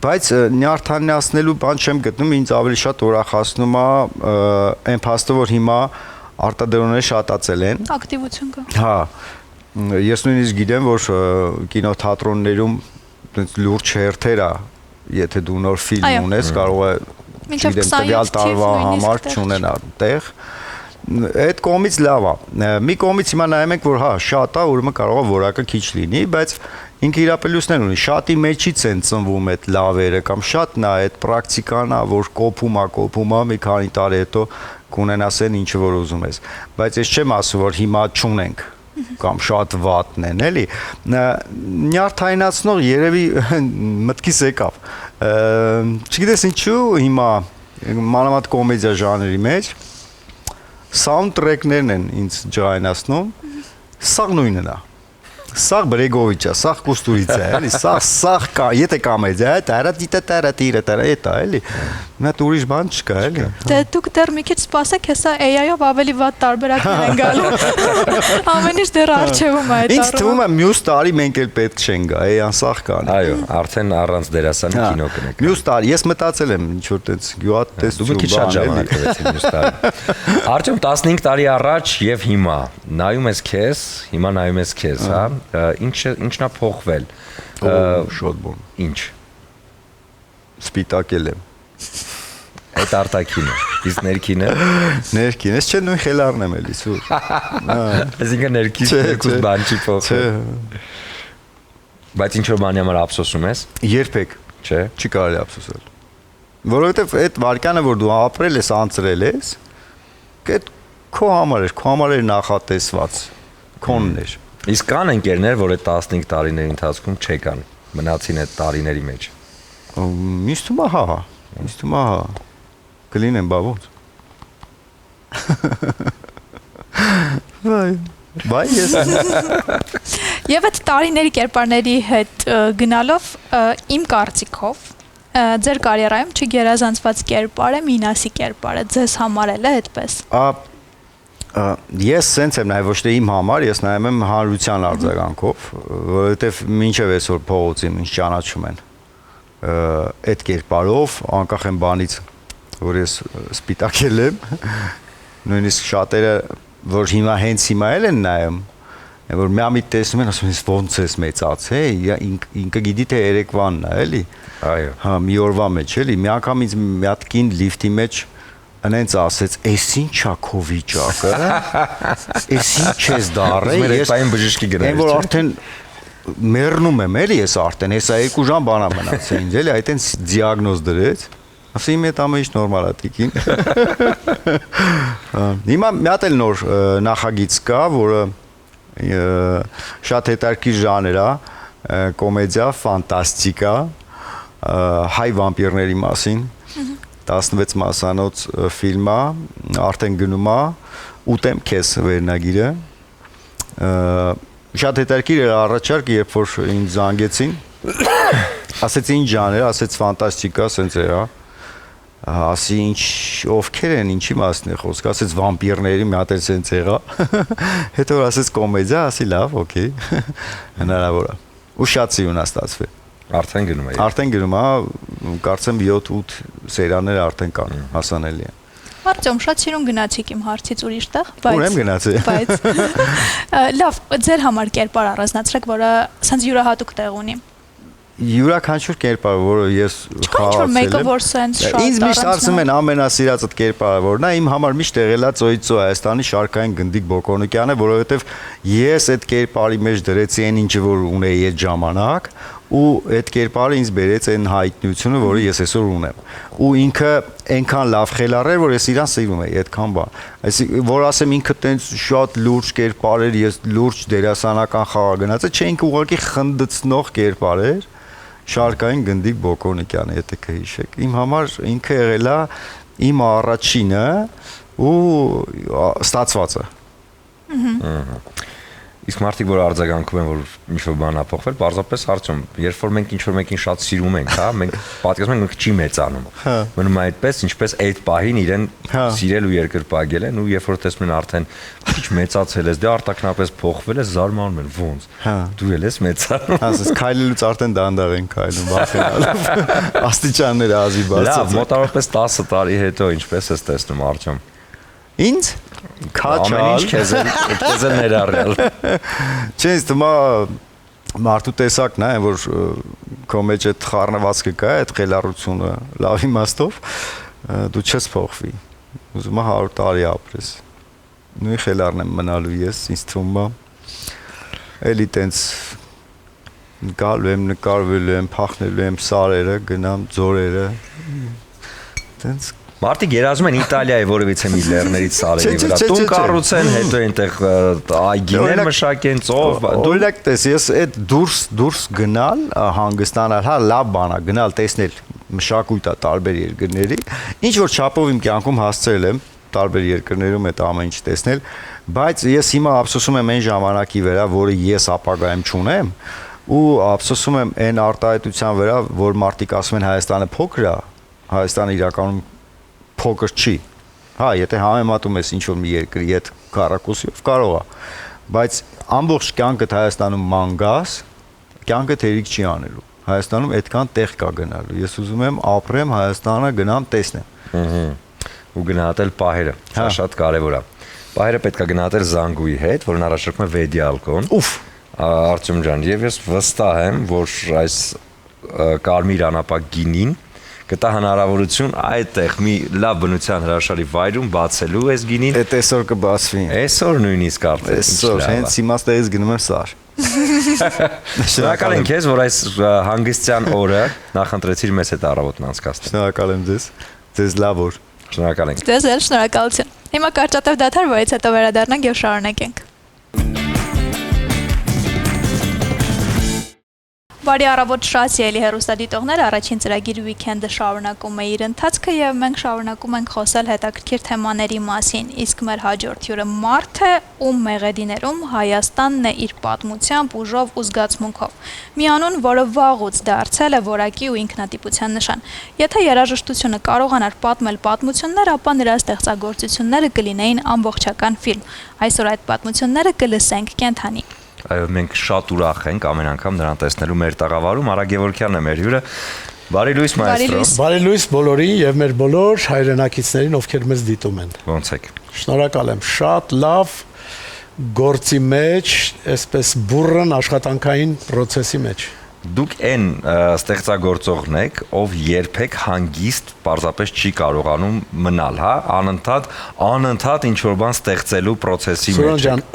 I: բայց նյարդայնացնելու բան չեմ գտնում, ինձ ավելի շատ ուրախացնում է այն փաստը որ հիմա արտադրողները շատացել են։
B: Ակտիվություն կա։
I: Հա։ Ես նույնիսկ գիտեմ, որ կինոթատրոններում այդպես լուրջ հերթեր է, եթե դու նոր ֆիլմ ունես, կարող է չգիտեմ, տվյալ տարվա համար չունենա տեղ։ Այդ կողմից լավ է։ Մի կողմից հիմա նայում ենք, որ հա, շատ է, ուրեմն կարող է որակը քիչ լինի, բայց ինքը իր ապելյուսներ ունի։ Շատի մեջից են ծնվում այդ լավերը կամ շատ նա այդ պրակտիկան է, որ կոփում է, մի քանի տարի հետո կունենաս այն ինչը որ ուզում ես։ Բայց ես չեմ ասում, որ հիմա չունենք կամ շատ վատն են, էլի։ Նյարդայնացնող երևի մտքիս եկավ։ Չգիտես ինչու հիմա մանավանդ կոմեդիա ժանրի մեջ սաունդթրեքներն են ինձ ջայնացնում, սաղ նույնն է։ Սաղ Բրեգովիչը, սաղ Կուստուրիցը, էլի, սաղ կա, եթե կամեդիա է, տարա, էլի։ Նա ուրիշ բան չկա, էլի։
B: Դե դուք դեռ մի քիչ սպասեք, հեսա AI-ով ավելի վատ տարբերակներ են գալու։ Ամեն ինչ դեռ առջևում է այդ։
I: Ինձ թվում է մյուս տարի մենք էլ պետք չեն գա, AI-ան սաղ կան։
A: Այո, արդեն առանց դերասանի կինո կնեք։
I: Մյուս տարի ես մտածել եմ ինչ որ տենց գյուղատեսություն
A: բան, շատ ժամանակ տվեցին մյուս տարի։ Արտյոմ 15 տարի առաջ եւ հիմա նայում ես քեզ, հիմա նայում ես քեզ, հա։ Ինչն է փոխվել։
I: Շատ բան։
A: Ինչ։
I: Սպիտակել եմ։
A: Այդ արտաքինը, իսկ ներքինը։
I: Ներքին, ես չէ նույն խելառն եմ էլի սուր։
A: Այսինքն ներքուս բան չի փոխվել։ Բայց ինչ որ բանի համար ափսոսում ես։
I: Երբեք,
A: չէ,
I: չի կարելի ափսոսել։ Որովհետև այդ վարկանը որ դու ապրել ես, անցրել ես, այդ քո համար էր նախատեսված, քոնն էր։
A: Իսկ կան ընկերներ, որ այդ 15 տարիների ընթացքում չեկան, մնացին այդ տարիների մեջ։
I: Ինձ թվում է հա, ինձ թվում է հա, կլինեն բա ոնց։ Բայ ես։
B: Եվ այդ տարիների կերպարների հետ գնալով իմ կարծիքով ձեր կարիերայում չգերազանցված կերպարը Մինասի կերպարը ձեզ համարել է այդպես։
I: Ես սենց եմ նայ ոչ թե իմ համար, ես նայում եմ հանրության արձագանքով, որովհետև մինչև այսօր փողոցին ինձ ճանաչում են այդ կերպարով, անկախ են բանից, որ ես սպիտակել եմ, նույնիսկ շատերը, որ հիմա հենց հիմա էլ են նայում, որ միամիտ տեսնում են, ասում են, ոնց ես մեծացել, ինքը գիտի թե երեկվանն է, էլի։
A: Այո։
I: Հա, մի օրվա մեջ, էլի, մի անգամ ինձ մի հատ կին լիֆտի մեջ Անենց ասեց, «Էս ի՞նչ է քո վիճակը»։ Էս ինչ ես դառել,
A: ես այն բժշկի գնալիս։
I: Այն որ արդեն մեռնում եմ, էլի ես արդեն, հեսա 2 ժամ բանա մնացել ինձ, էլի, այդտենց դիագնոզ դրեց։ Ասի իմ հետ ամեն ինչ նորմալ է տիկին։ Հիմա մի հատ էլ նոր նախագիծ կա, որը շատ հետաքրքիր ժանր է, կոմեդիա, ֆանտաստիկա, հայ վամպիրների մասին։ 16 մասանոց ֆիլմ է, արդեն գնում է, ուտեմ քեզ վերնագիրը։ Շատ հետաքրքիր էր առաջարկը, երբ որ ինձ զանգեցին, ասեցի ինչ ժանր, ասեց ֆանտաստիկա, սենց էր, ասի ինչ ովքեր են, ինչի մասին է խոսքը, ասեց վամպիրների, մի հատ էլ սենց եղա։ Հետո ասեց կոմեդիա, ասի լավ, օքեյ, հնարավոր է։ Ու շատ սիրուն է ստացվել։
A: Արդեն գնում է։
I: Արդեն գնում է, կարծեմ 7-8 սերիաներ արդեն կան, հասանելի են։
B: Արտյոմ, շատ սիրուն գնացիք իմ հարցից ուրիշ տեղ,
I: Ուրեմ գնացի։
B: բայց լավ, ձեր համար կերպար առանձնացրեք, որը սենց յուրահատուկ տեղ ունի։
I: Յուրաքանչյուր կերպար, որը ես
B: խաղացել եմ։ Մեկը որ սենց շատ
I: ինձ միշտ ասում են ամենասիրածդ կերպարը որն է, իմ համար միշտ եղել է Ծոյիցո Հայաստանի շարքային Գնդիկ Բոկոնիկյանը, որովհետև ես այդ կերպարի մեջ դրեցի այն ինչը որ ունեի այդ ժամանակ ու այդ կերպարը ինձ բերեց այն հայտնությունը, որը ես այսօր ունեմ։ Ու ինքը այնքան լավ խելառ էր, որ ես իրան սիրում էի, այդքան բան։ Այսինքն, որ ասեմ ինքը տենց շատ լուրջ կերպար էր, ես լուրջ դերասանական խաղ գնացել, չէ, ինքը ուղղակի խնդցնող կերպար էր։ Շարքային Գնդիկ Բոկոնիկյանը, եթե կհիշեք։ Իմ համար ինքը եղել է իմ առաջինը ու ստացվածը։
A: Իսկ մարդիկ որ արձագանքում են որ ինչ-որ բան ա փոխվել, պարզապես Արտյոմ, երբ որ մենք ինչ-որ մեկին շատ սիրում ենք, հա, մենք պատկերացնում ենք չի մեծանում։ Մնում է այդպես, ինչպես այդ պահին իրեն սիրել ու երկրպագել են ու երբ որ տեսնում են արդեն քիչ մեծացել ես, դե արտակնապես փոխվել ես, զարմանում են, ոնց։ Դու էլ ես մեծանում։
I: Ասես քայլելուց արդեն դանդաղ են քայլում, վախենալով։ Աստիճանները ազի բացած։
A: Լավ, մոտավորապես 10 տարի հետո ինչպես ես տեսնում Արտյոմ։
I: Ինձ քաչալ։
A: Ամեն ինչ քեզ էլ ներառյալ։
I: Չէ, ինձ թվում է մարդու տեսակն է, որ քո մեջ այդ խառնվածքը կա, այդ խելառությունը լավ իմաստով, դու չես փոխվի։ Ուզում եմ 100 տարի ապրես։ Նույն խելառն եմ մնալու ես, ինձ թվում է։ Էլի տենց գալու եմ, նկարվելու եմ, փախնելու եմ սարերը, գնամ ձորերը։ Տենց
A: Մարդիկ երազում են Իտալիայի որևիցե մի լեռներից սարերի վրա, տուն կառուցեն, հետո այնտեղ այգիներ մշակեն, ծով։
I: Օրինակ տես, ես այդ դուրս գնալ, հանգստանալ, հա, լավ բան է, գնալ տեսնել մշակույթը տարբեր երկրների, ինչ որ չափով իմ կյանքում հասցրել եմ տարբեր երկրներում այդ ամեն ինչ տեսնել, բայց ես հիմա ափսոսում եմ այն ժամանակի վրա, որը ես ապագայում չունեմ, ու ափսոսում եմ այն արտահայտության վրա, որ մարդիկ ասում են Հայաստանը փոքր է, Հայաստանը իրականում փոքր չի։ Հա, եթե համեմատում ես ինչ-որ մի երկրի հետ քառակուսիով կարող է, բայց ամբողջ կյանքդ Հայաստանում մանգաս, կյանքդ հերիք չի անելու։ Հայաստանում այդքան տեղ կա գնալու։ Ես ուզում եմ ապրեմ Հայաստանը, գնամ տեսնեմ։
A: Ու գնահատել պահերը, դա շատ կարևոր է։ Պահերը պետք է գնահատել զանգուի հետ, որն առաջարկում է Վեդիալկոն։
I: Ուֆ,
A: Արտյոմ ջան, եւ ես վստահ եմ, որ այս կարմիր անապակ գինին կտա հնարավորություն այդտեղ մի լավ բնության հրաշալի վայրում բացելու այս գինին։
I: Այդ այսօր կբացվի։
A: Այսօր նույնիսկ արդեն։
I: Այսօր հենց հիմա ստեղից գնում եմ սար։
A: Շնորհակալ եմ քեզ, որ այս հանգստյան օրը նախընտրեցիր մեզ հետ առավոտն անցկացնել։
I: Շնորհակալ եմ ձեզ։ Ձեզ լավ օր։
A: Շնորհակալ ենք։
B: Ձեզ էլ շնորհակալություն։ Հիմա կարճատև դադար, որից հետո վերադառնանք եւ շարունակենք։ Բարի առավոտ շացիելի հեռուստադիտողներ, առաջին ծրագիր Weekend-ը շարունակում է իր ընթացքը եւ մենք շարունակում ենք խոսել հետաքրքիր թեմաների մասին, իսկ մեր հաջորդ հյուրը մարդ է, ում մեղեդիներում Հայաստանն է իր պատմությամբ, ուժով ու զգացմունքով։ Մի անուն, որը վաղուց դարձել է որակի ու ինքնատիպության նշան։ Եթե երաժշտությունը կարողանար պատմել պատմություններ, ապա նրա ստեղծագործությունները կլինեին ամբողջական ֆիլմ։ Այսօր այդ պատմությունները կլսենք կենթանի։
A: Այո, մենք շատ ուրախ ենք ամեն անգամ նրան տեսնելու մեր տաղավարում։ Արա Գևորգյանն է մեր հյուրը։ Բարի լույս մայստրո։
J: Բարի լույս բոլորին եւ մեր բոլոր հայրենակիցներին, ովքեր մեզ դիտում են։
A: Ոնց եք։
J: Շնորհակալ եմ։ Շատ լավ գործի մեջ, այսպես բուրըն աշխատանքային process-ի մեջ։
A: Դուք այն ստեղծագործողն եք, ով երբեք հանգիստ պարզապես չի կարողանում մնալ, հա, անընդհատ ինչ-որ բան ստեղծելու process-ի մեջ։
J: Սուրան ջան,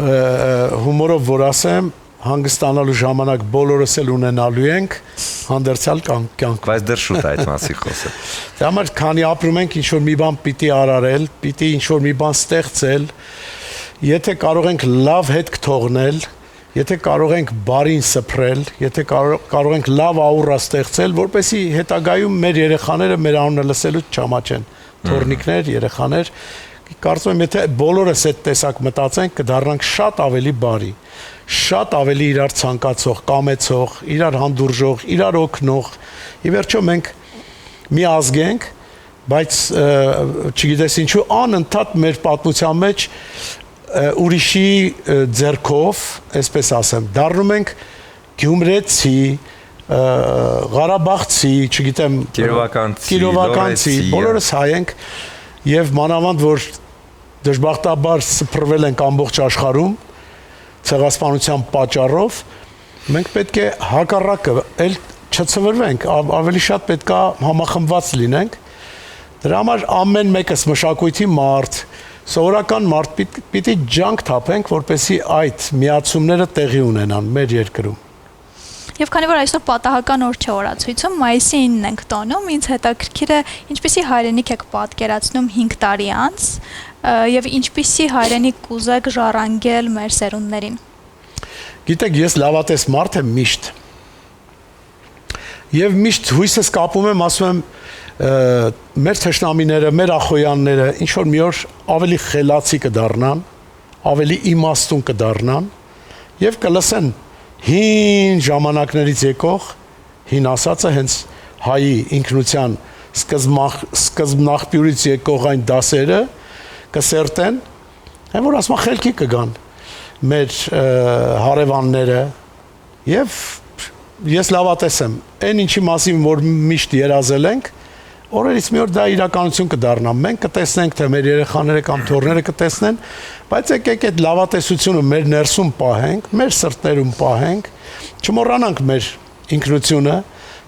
J: հումորով որ ասեմ, հանգստանալու ժամանակ բոլորս էլ ունենալու ենք, հանդերձյալ կյանք։
A: Բայց դեռ շուտ է այդ մասի խոսը։
J: Դա համար քանի ապրում ենք, ինչ-որ մի բան պիտի արարել, պիտի ինչ-որ մի բան ստեղծել, եթե կարող ենք լավ հետք թողնել, եթե կարող ենք բարին սփռել, եթե կարող ենք լավ աուրա ստեղծել, որպեսզի հետագայում մեր երեխաները մեր անունը լսելու չամաչեն, թորնիկներ, երեխաներ, կարծում եմ, եթե բոլորս այդ տեսակ մտածենք, կդառնանք շատ ավելի բարի, շատ ավելի իրար ցանկացող, կամեցող, իրար հանդուրժող, իրար օգնող։ Ի վերջո մենք մի ազգ ենք, բայց չգիտես ինչու անընդհատ մեր պատմության մեջ ուրիշի ձեռքով, այսպես ասեմ, դառնում ենք գյումրեցի, ղարաբաղցի, չգիտեմ, կիրովականցի, բոլորս հայ ենք եւ մանավանդ որ դժբախտաբար սփռվել ենք ամբողջ աշխարհում ցեղասպանության պատճառով, մենք պետք է հակառակը էլ չցվրվենք, ավելի շատ պետք է համախմբված լինենք։ Դրա համար ամեն մեկս մշակույթի մարդ, սովորական մարդ պիտի ջանք թափենք, որպեսզի այդ միացումները տեղի ունենան մեր երկրում։
B: Եվ քանի որ այսօր պատահական օր չէ օրացույցում, մայիսի 9-ն ենք տոնում, ինձ հետաքրքիր է ինչպիսի հայրենիք եք պատկերացնում 5 տարի անց եւ ինչպիսի հայրենիք կուզեք ժառանգել մեր սերունդներին։
J: Գիտեք, ես լավատես մարդ եմ միշտ։ Եվ միշտ հույսս կապում եմ, ասում եմ, մեր թշնամիները, մեր ախոյանները ինչ որ մի օր ավելի խելացի կդառնան, ավելի իմաստուն կդառնան եւ կլսեն հին ժամանակներից եկող հին ասածը հենց հայի ինքնության սկզբնաղբյուրից եկող այն դասերը կսերտեն, այն որ ասում խելքի կգան մեր հարևանները եւ ես լավատես եմ, այն ինչի մասին որ միշտ երազել ենք, օրերից մի օր դա իրականություն կդառնա։ Մենք կտեսնենք, թե մեր երեխաները կամ թոռները կտեսնեն, բայց եկեք այդ լավատեսությունը մեր ներսում պահենք, մեր սրտերում պահենք, չմոռանանք մեր ինքնությունը,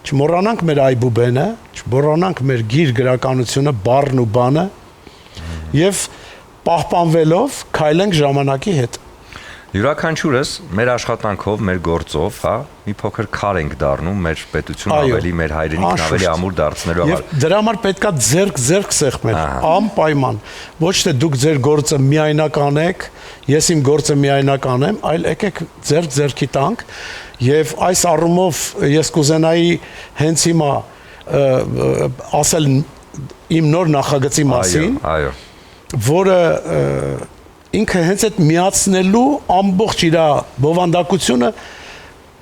J: չմոռանանք մեր այբուբենը, չմոռանանք մեր գիր գրականությունը, բառն ու բանը եւ պահպանվելով քայլենք ժամանակի հետ։
A: Յուրաքանչյուրս մեր աշխատանքով, մեր գործով, հա, մի փոքր քար ենք դառնում մեր պետությունը ավելի, մեր հայրենիքն ավելի ամուր դարձնելու համար։
J: Եվ դրա համար պետքա ձեռք սեղմել, անպայման։ Ոչ թե դուք ձեր գործը միայնակ անեք, ես իմ գործը միայնակ անեմ, այլ եկեք ձեռքի տանք եւ այս առումով ես կուզենայի հենց հիմա ասել իմ նոր նախագծի մասին,
A: այո,
J: որը ինքը հենց այդ միացնելու ամբողջ իր բովանդակությունը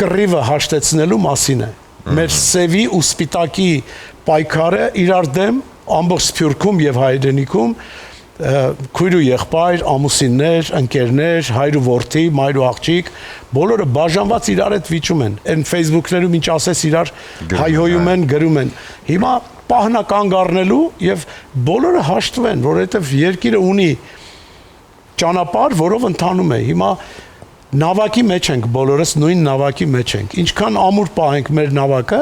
J: կռիվը հաշտեցնելու մասին է։ Մեր սևի ու սպիտակի պայքարը իրար դեմ ամբողջ Սփյուռքում եւ հայրենիքում քույր ու եղբայր, ամուսիններ, ընկերներ, հայր ու որդի, մայր ու աղջիկ, բոլորը բաժանված իրար հետ վիճում են։ Այն Facebook-ներում ինչ ասես իրար հայհոյում են, գրում են։ Հիմա պահն է կանգ առնելու եւ բոլորը հաշտվեն, որովհետեւ երկիրը ունի ճանապարհ, որով ընթանում է։ Հիմա նավակի մեջ ենք, բոլորս նույն նավակի մեջ ենք։ Ինչքան ամուր պահենք մեր նավակը,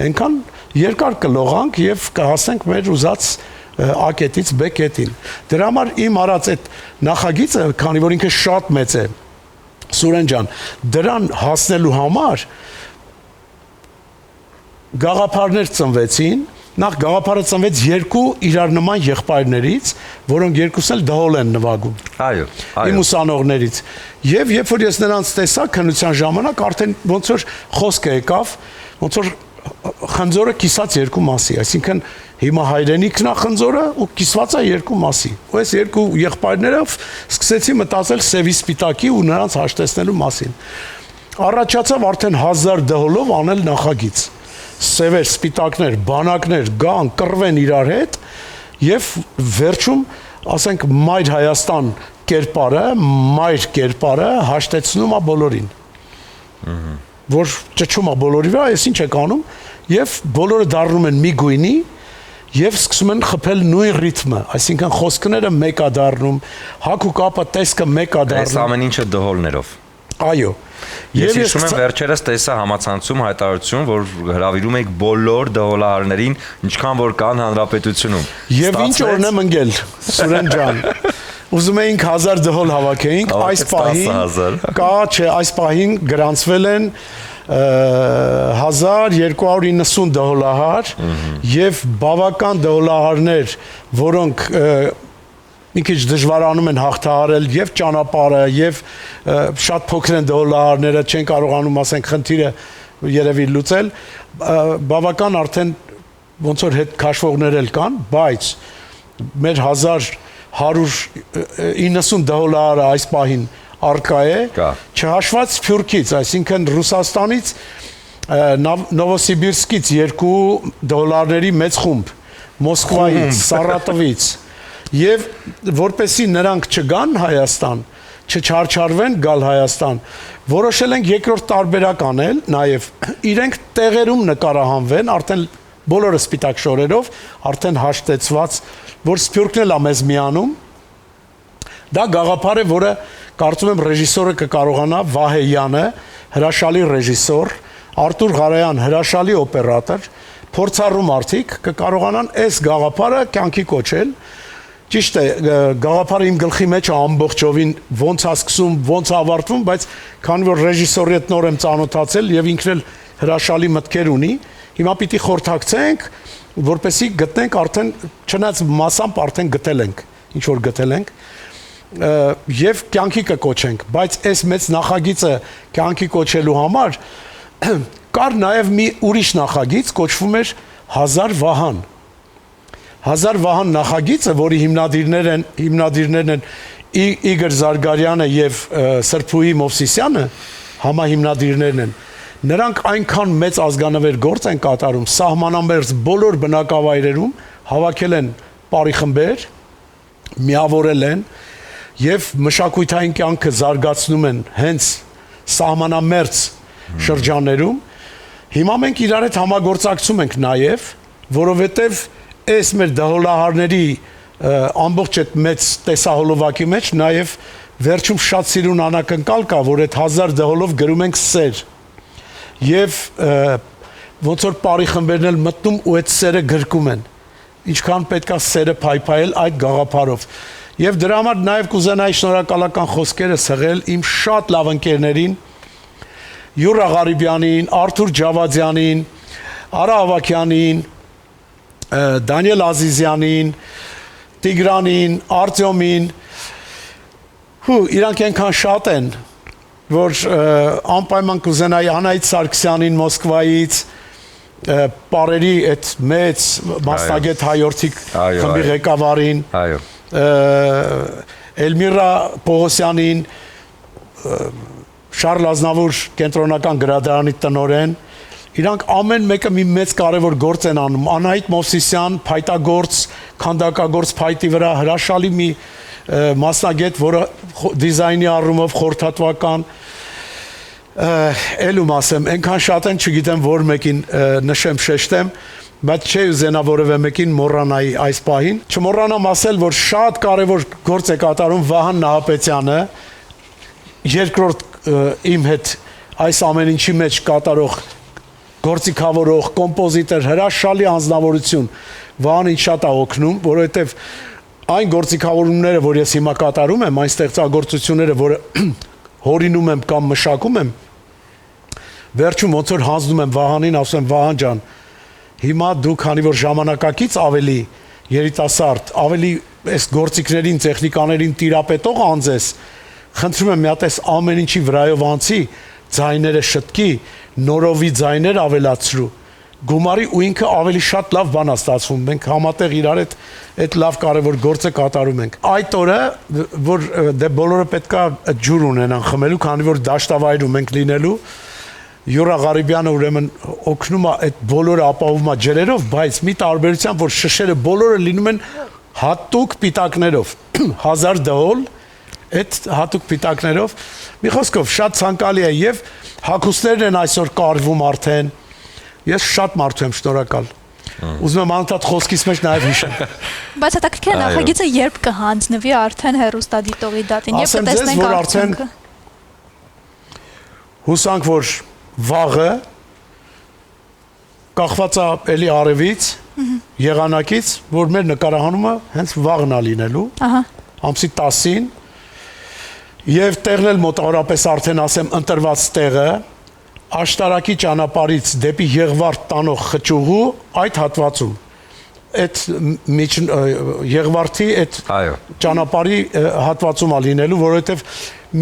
J: այնքան երկար կլողանք եւ կհասնենք մեր ուզած ակետից բեկետին։ Դրա համար իմ արած այդ նախագիծը, քանի որ ինքը շատ մեծ է, Սուրեն ջան, դրան հասնելու համար գաղափարներ ծնվեցին։ Նախ գաղափարը ծնվեց երկու իրար նման եղբայրներից, որոնք երկուսն էլ դհոլ են նվագում։
A: Այո,
J: Իմ ուսանողներից։ Եվ երբ որ ես նրանց տեսա քննության ժամանակ, արդեն ոնց որ խոսքը եկավ, ոնց որ խնձորը կիսած երկու մասի, այսինքն հիմա հայրենիքն է խնձորը ու կիսված է երկու մասի։ Ու այս երկու եղբայրներով սկսեցի մտածել սևի սպիտակի ու նրանց հաշտեցնելու մասին։ Առաջացավ արդեն 1000 դհոլով անել նախագիծ։ Սևեր, սպիտակներ, բանակներ գան, կռվեն իրար հետ եւ վերջում, ասենք, Մայր Հայաստան կերպարը հաշտեցնում է բոլորին։ Որ ճճում է բոլորի վրա, ես ինչ եք անում եւ բոլորը դառնում են մի գույնի եւ սկսում են խփել նույն ռիթմը, այսինքն խոսքները մեկ է դառնում, հակ ու կապը տեսքը մեկ է դառնում։
A: Այս ամեն ինչը դհոլներով։
J: Այո։
A: Ես հիշում եմ վերջերս տեսա համացանցում հայտարարություն, որ հրավիրում եք բոլոր դհոլահարներին, ինչքան որ կան հանրապետությունում։
J: Եվ ինչ օրն եմ ընկել, Սուրեն ջան։ Ուզում էինք 1000 դհոլ հավաքեինք, այս պահին կա, չէ, այս պահին գրանցվել են 1290 դհոլահար եւ բավական դհոլահարներ, որոնք մի քիչ դժվարանում են հաղթահարել եւ ճանապարհը եւ շատ փոքր են դոլարները չեն կարողանում ասենք խնդիրը երևի լուծել բավական արդեն ոնց որ հետ քաշվողներ էլ կան բայց մեր 1190 դոլարը այս պահին արկա է չհաշված Սփյուռքից այսինքն Ռուսաստանից Նովոսիբիրսկից 2 դոլարների մեծ խումբ Մոսկվայից Սարատովից Եվ որպեսի նրանք չգան Հայաստան, չչարչարվեն գալ Հայաստան, որոշել ենք երկրորդ տարբերակ անել, նաև իրենք տեղերում նկարահանվեն, արդեն բոլորը սպիտակ շորերով, արդեն հաշտեցված, որ Սփյուռքն էլ է մեզ միանում, դա գաղափար է, որը կարծում եմ ռեժիսորը կկարողանա Վահեյանը, հրաշալի ռեժիսոր, Արտուր Ղարայան, հրաշալի օպերատոր, փորձառու մարդիկ կկարողանան այս գաղափարը կյանքի կոչել Ճիշտ է, գաղափարը իմ գլխի մեջ է ամբողջովին ոնց է սկսում, ոնց է ավարտվում, բայց քանի որ ռեժիսորի հետ նոր եմ ծանոթացել եւ ինքն էլ հրաշալի մտքեր ունի, հիմա պիտի խորհրդակցենք, որպեսզի գտնենք արդեն չնայած մասամբ արդեն գտել ենք, ինչ որ գտել ենք, եւ կյանքի կկոչենք, բայց այս մեծ նախագիծը կյանքի կոչելու համար կար նաեւ մի ուրիշ նախագիծ, կոչվում էր 1000 վահան 1000 վահան նախագիծը, որի հիմնադիրներն են Իգոր Զարգարյանը եւ Սրփուհի Մովսիսյանը, համահիմնադիրներն են։ Նրանք այնքան մեծ ազգանվեր գործ են կատարում, սահմանամերձ բոլոր բնակավայրերում հավաքել են բարի խմբեր, միավորել են եւ մշակութային կյանքը զարգացնում են հենց սահմանամերձ շրջաններում։ Հիմա մենք իրար հետ համագործակցում ենք նաեւ, որովհետեւ Այս մեր դահոլահարների ամբողջ այդ մեծ տեսահոլովակի մեջ նաև վերջում շատ սիրուն անակնկալ կա, որ այդ 1000 դահոլով գրում ենք սեր։ Եվ ոնց որ բարի խմբերն էլ մտնում ու այդ սերը գրկում են։ Ինչքան պետք է սերը փայփայել այդ գաղափարով։ Եվ դրա համար նաև կուզենայի շնորհակալական խոսքերս հղել իմ շատ լավ ընկերներին Յուրա Ղարիբյանին, Արթուր Ջավադյանին, Արա Ավակյանին Դանիել Ազիզյանին, Տիգրանին, Արտյոմին, իրանք այնքան շատ են, որ անպայման կուզենայի Անահիտ Սարգսյանին Մոսկվայից, պարերի այդ մեծ մասնագետ հայորդի խմբի ղեկավարին, Էլմիրա Պողոսյանին, Շարլ Ազնավուր կենտրոնական գրադարանի տնօրեն, Իրանք ամեն մեկը մի մեծ կարևոր գործ են անում։ Անահիտ Մովսիսյան, փայտագործ, քանդակագործ փայտի վրա հրաշալի մի մասնագետ, որը դիզայնի առումով խորհրդատվական ելում ասեմ, այնքան շատ են, չգիտեմ որ մեկին նշեմ, շեշտեմ, բայց չի ուզենա որևէ մեկին մոռանայի այս պահին։ Չմոռանամ ասել, որ շատ կարևոր գործ է կատարում Վահան Նահապետյանը, երկրորդ իմ հետ այս ամեն ինչի մեջ կատարող գործիքավորող, կոմպոզիտոր, հրաշալի անձնավորություն Վահանին շատ է օգնում, որովհետև այն գործիքավորումները, որ ես հիմա կատարում եմ, այն ստեղծագործությունները, որը հորինում եմ կամ մշակում եմ, վերջում ոնց որ հանձնում եմ Վահանին, ասում եմ Վահան ջան, հիմա դու քանի որ ժամանակակից ավելի երիտասարդ, ավելի այս գործիքներին, տեխնիկաներին տիրապետող անձ ես, խնդրում եմ մի հատ այս ամեն ինչի վրայով անցի, ձայները շտկի, նորովի ձայներ ավելացրու, գումարի ու ինքը ավելի շատ լավ բան է ստացվում, մենք համատեղ իրար այդ լավ կարևոր գործը կատարում ենք։ Այդ օրը, որ դե բոլորը պետքա ջուր ունենան խմելու, քանի որ դաշտավայրում ենք լինելու, Յուրա Ղարիբյանը ուրեմն օգնում է այդ բոլորը ապահովում է ջրերով, բայց մի տարբերությամբ, որ շշերը բոլորը լինում են հատուկ պիտակներով, 1000 դահոլ այդ հատուկ պիտակներով, մի խոսքով շատ ցանկալի է եւ հագուստներն են այսօր կարվում արդեն։ Ես շատ մարդու եմ շնորհակալ։ Ուզում եմ անընդհատ խոսքից մեջ նաև հիշեմ։
B: Բայց հետաքրքիր է նախագիծը երբ կհանձնվի արդեն հեռուստադիտողի դատին, երբ կտեսնենք արդյունքը։
J: Հուսանք, որ վաղը կախված է էլի արևից, եղանակից, որ մեր նկարահանումը հենց վաղն է լինելու, ամսի 10-ին, եւ տեղն էլ մոտավորապես արդեն ասեմ ընտրված տեղը, աշտարակի ճանապարհից դեպի Եղվարդ տանող խճուղու այդ հատվածում, այդ Եղվարդի այդ ճանապարհի հատվածում է լինելու, որովհետեւ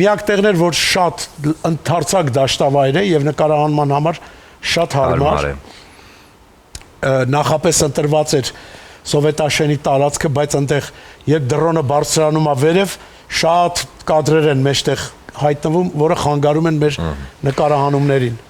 J: միակ տեղն էր, որ շատ ընդարձակ դաշտավայր է եւ նկարահանման համար շատ հարմար է։ Նախապես ընտրված էր սովետաշենի տարածքը, բայց այնտեղ երբ դրոնը բարձրանում է վերև, շատ կադրեր են մեջտեղ հայտնվում, որը խանգարում են մեր նկարահանումներին։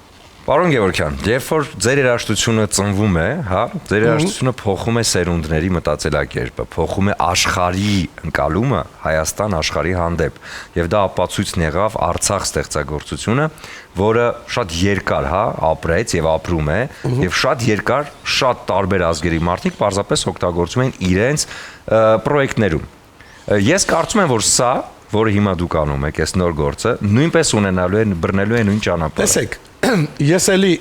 A: Պարոն Գևորգյան, երբ որ ձեր երաժշտությունը ծնվում է, հա, ձեր երաժշտությունը փոխում է սերունդների մտածելակերպը, փոխում է աշխարհի ընկալումը Հայաստան աշխարհի հանդեպ, եւ դա ապացույցն եղավ Արցախ ստեղծագործությունը, որը շատ երկար, հա, ապրեց եւ ապրում է, եւ շատ երկար շատ տարբեր ազգերի մարդիկ պարզապես օգտագործում են իրենց պրոյեկտներում։ Ես կարծում եմ, որ սա, որը հիմա դուք անում եք, այս նոր գործը, նույնպես ունենալու է բռնելու է նույն ճանապարհը։
J: Տեսեք, ես էլի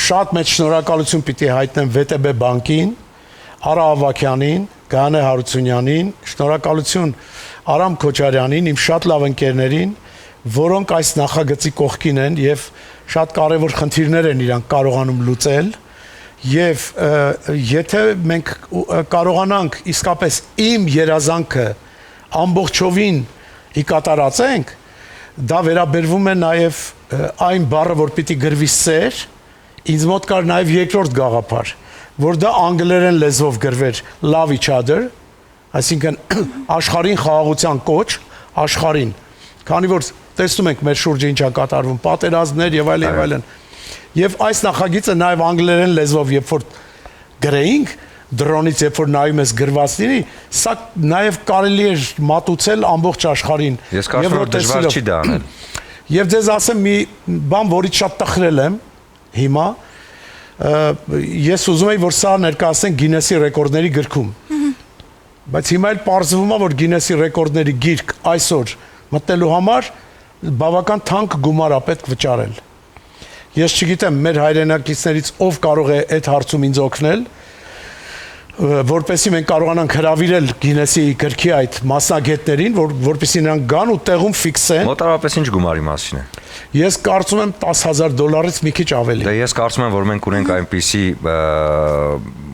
J: շատ մեծ շնորհակալություն պիտի հայտնեմ ՎՏԲ բանկին, Արա Ավագյանին, Գանե Հարությունյանին, շնորհակալություն Արամ Քոչարյանին, իմ շատ լավ ընկերներին, որոնք այս նախագծի կողքին են եւ շատ կարեւոր խնդիրներ են իրանք կարողանում լուծել եւ եթե մենք կարողանանք իսկապես իմ երազանքը ամբողջովին ի կատարածենք, դա վերաբերվում է նաև այն բառը, որ պիտի գրվի սեր, ինձ մոտ կար նաև երկրորդ գաղափար, որ դա անգլերեն լեզվով գրվեր love each other, այսինքն աշխարհին խաղաղության կոչ, աշխարհին, քանի որ տեսնում ենք մեր շուրջը ինչա կատարվում, պատերազմներ եւ այլն եւ այլն։ Եվ այս նախագիծը նաև անգլերեն լեզվով երբ որ գրեինք, դրոնից երբ որ նայում ես գրվածների, սա նաև կարելի է մատուցել ամբողջ աշխարհին։
A: Ես կարծում եմ, որ դժվար չի դա անել։
J: Եվ ձեզ ասեմ մի բան, որից շատ տխրել եմ հիմա, ես ուզում եի, որ սա ներկայացնենք Գինեսի ռեկորդների գրքում։ Բայց հիմա էլ պարզվում է, որ Գինեսի ռեկորդների գիրք այսօր մտնելու համար բավական թանկ գումար է պետք վճարել։ Ես չգիտեմ, մեր հայրենակիցներից ով կարող է այդ հարցում ինձ օգնել, որպեսզի մենք կարողանանք հրավիրել Գինեսի գրքի այդ մասնագետներին, որպեսզի նրանք գան ու տեղում ֆիքսեն։
A: Մոտավորապես ինչ գումարի մասին է։
J: Ես կարծում եմ $10,000-ից մի քիչ ավելի։
A: Դե ես կարծում եմ, որ մենք ունենք այնպիսի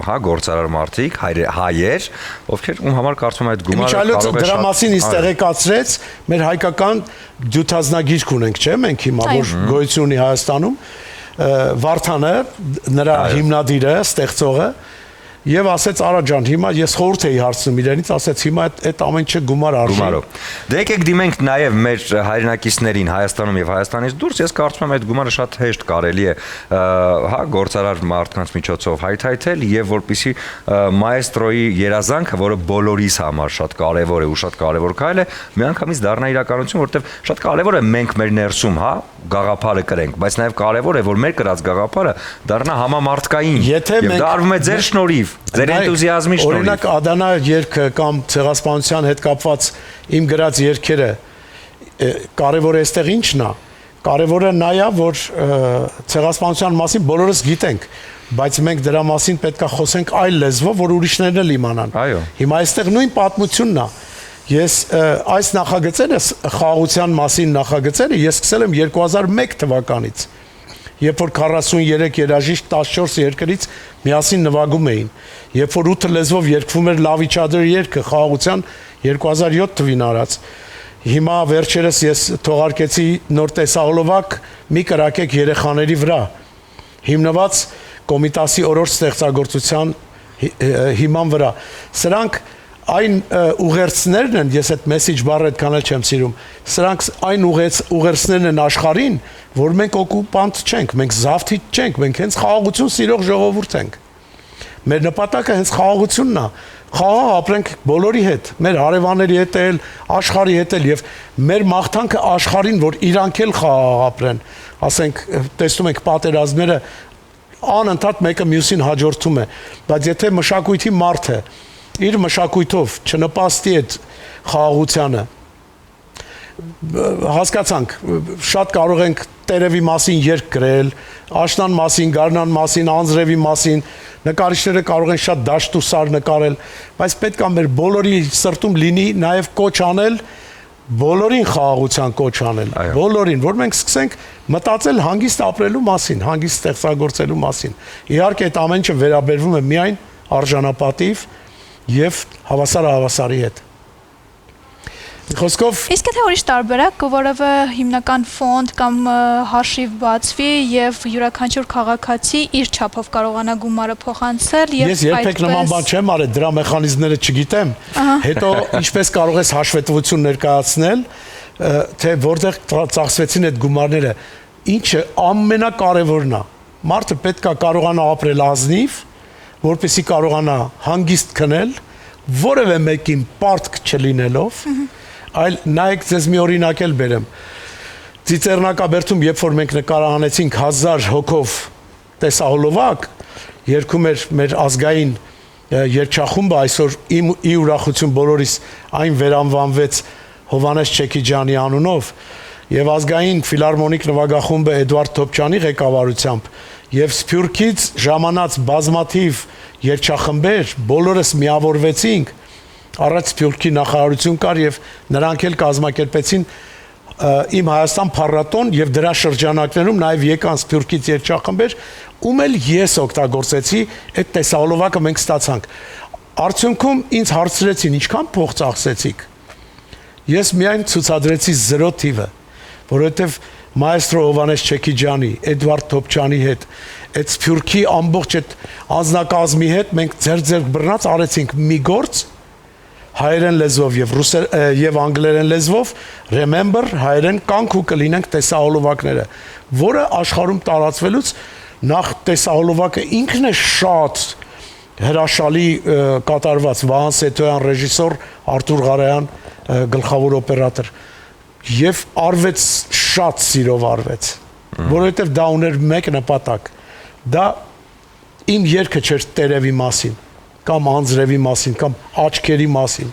A: հա գործարար մարդիկ, հայեր, ովքեր ում համար կարծում եմ այդ գումարը կարող է
J: դրա մասին ինձ տեղեկացրեց մեր հայկական դյութազնագիրք ունենք, չէ՞, մենք հիմա որ գոյություն ունի Հայաստանում, Վարդանը, նրա հիմնադիրը, ստեղծողը Եվ ասեց Արա ջան, հիմա ես խորհուրդ էի հարցնում իրենից, ասեց հիմա այդ ամեն ինչը գումար արժի։
A: Գումարով։ Դե եկեք դիմենք նաև մեր հայրենակիցներին Հայաստանում եւ Հայաստանից դուրս, ես կարծում եմ այդ գումարը շատ հեշտ կարելի է հա գործարար մարդկանց միջոցով հայթայթել եւ որպիսի մայեստրոյի երազանքը, որը բոլորիս համար շատ կարեւոր է ու շատ կարեւոր քայլ է, միանգամից դառնա իրականություն, որովհետեւ շատ կարեւոր է մենք մեր ներսում, հա, գաղափարը կրենք, բայց նաև կարեւոր է որ մեր կրած գաղափարը դառնա համամարտկային եւ դա արվում է ձեր շնորհիվ, ձեր էնտուզիազմի շնորհիվ։
J: Օրինակ Ադանա երգը կամ ցեղասպանության հետ կապված իմ գրած երգերը կարևորը այստեղ ինչն է։ Կարևորը նա է, որ ցեղասպանության մասին բոլորս գիտենք, բայց մենք դրա մասին պետք է խոսենք այլ լեզվով, որ ուրիշներն էլ իմանան։ Հիմա այստեղ նույն պատմությունն է։ Ես այս նախագծերը խաղաղության մասին նախագծերը ես սկսել եմ 2001 թվականից, երբ որ 43 երաժիշտ 14 երկրից միասին նվագում էին, երբ որ 8 լեզվով երգվում էր Love Each Other երգը խաղաղության 2007 թվին արած։ Հիմա վերջերս ես թողարկեցի նոր տեսահոլովակ մի կրակեք երեխաների վրա, հիմնված Կոմիտասի օրորդ ստեղծագործության հիման վրա։ Սրանք այն ուղերձներն են, ես այդ message բառը այդքան էլ չեմ սիրում, սրանք այն ուղերձներն են աշխարհին, որ մենք օկուպանտ չենք, մենք զավթիչ չենք, մենք հենց խաղաղություն սիրող ժողովուրդ ենք։ Մեր նպատակը հենց խաղաղությունն է, խաղաղ ապրենք բոլորի հետ, մեր հարևանների հետ էլ, աշխարհի հետ էլ եւ մեր մաղթանքը աշխարհին, որ իրանք էլ խաղաղ ապրեն, ասենք, տեսնում ենք պատերազմները անընդհատ մեկը մյուսին հաջորդում է, բայց եթե մշակույթի մարդը իր մշակույթով չնպաստի այդ խաղաղությանը, հասկացանք, շատ կարող ենք տերևի մասին երգ գրել, աշնան մասին, գարնան մասին, անձրևի մասին, նկարիչները կարող են շատ դաշտ ու սար նկարել, բայց պետք է մեր բոլորի սրտում լինի նաև կոչ անել, բոլորին խաղաղության կոչ անել, բոլորին, որ մենք սկսենք մտածել հանգիստ ապրելու մասին, հանգիստ ստեղծագործելու մասին։ Իհարկե այդ ամեն ինչը վերաբերվում է միայն արժանապատիվ եւ հավասարի հետ։ Խոսքով
B: Իսկ եթե ուրիշ տարբերակ, որևէ հիմնական ֆոնդ կամ հաշիվ բացվի եւ յուրաքանչյուր քաղաքացի իր չափով կարողանա գումարը փոխանցել եւ
J: Ես երբեք նման բան չեմ արել, դրա մեխանիզմները չգիտեմ։ Հետո ինչպես կարող ես հաշվետվություն ներկայացնել, թե որտեղ ծախսվեցին այդ գումարները, ինչը ամենակարևորն է։ Մարդը պետք է կարողանա ապրել ազնիվ, որպեսզի կարողանա հանգիստ քնել, որևէ մեկին պարտք չլինելով, այլ նայեք ձեզ մի օրինակ էլ բերեմ։ Ծիծեռնակաբերդում, երբ որ մենք նկարահանեցինք 1000 հոգով տեսահոլովակ, երգում էր մեր ազգային երգչախումբը, այսօր ի ուրախություն բոլորիս այն վերանվանվեց Հովհաննես Չեքիջյանի անունով, եւ ազգային ֆիլհարմոնիկ նվագախումբը Էդվարդ Թոփչյանի ղեկավարությամբ եւ Սփյուռքից ժամանած բազմաթիվ երգչախմբեր, բոլորս միավորվեցինք, առաջ Սփյուռքի նախարարություն կար եւ նրանք էլ կազմակերպեցին Իմ Հայաստան փառատոն եւ դրա շրջանակներում նաեւ եկան Սփյուռքից երգչախմբեր, ում էլ ես օգտագործեցի այդ տեսահոլովակը մենք ստացանք։ Արդյունքում ինձ հարցրեցին, ինչքան փող ծախսեցիք։ Ես միայն ցուցադրեցի 0 թիվը, որովհետեւ մայստրո Հովհաննես Չեքիջյանի, Էդվարդ Թոփչյանի հետ, այդ Սփյուռքի ամբողջ այդ անձնակազմի հետ մենք ձեր բռնած արեցինք մի գործ հայերեն լեզվով եւ անգլերեն լեզվով, remember հայերեն կանք ու կլինենք տեսահոլովակները, որը աշխարհում տարածվելուց նախ տեսահոլովակը ինքն է շատ հրաշալի կատարված, Վահան Սեթոյան ռեժիսոր, Արտուր Ղարայան գլխավոր օպերատոր, եւ արվեց շատ սիրով արվեց, որովհետեւ դա ուներ մեկ նպատակ, դա իմ երգը չէր տերևի մասին, կամ անձրևի մասին, կամ աչքերի մասին։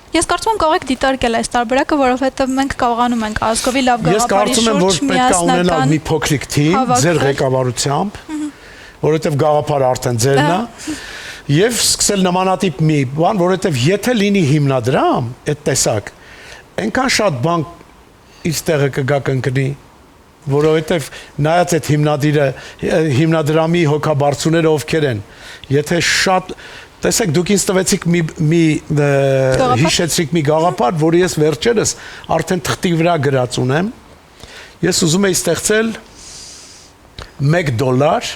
B: Ես կարծում եմ կարող եք դիտարկել այս տարբերակը, որովհետև մենք կարողանում ենք ազգովի լավ գաղափարի շուրջ
J: միասնական մի փոքրիկ թիմ ձեր ղեկավարությամբ, որովհետև գաղափարը արդեն ձերն է, եւ սկսել նմանատիպ մի բան, որովհետև եթե լինի հիմնադրամ, այդ տեսակ, այնքան շատ բան իր տեղը կգա կընկնի, որովհետև նայած այդ հիմնադրամի հոգաբարձուները ովքեր են, եթե շատ տեսեք դուք ինձ տվեցիք մի հիշեցրիք մի գաղափար, որը ես վերջերս արդեն թղթի վրա գրած ունեմ, ես ուզում եի ստեղծել $1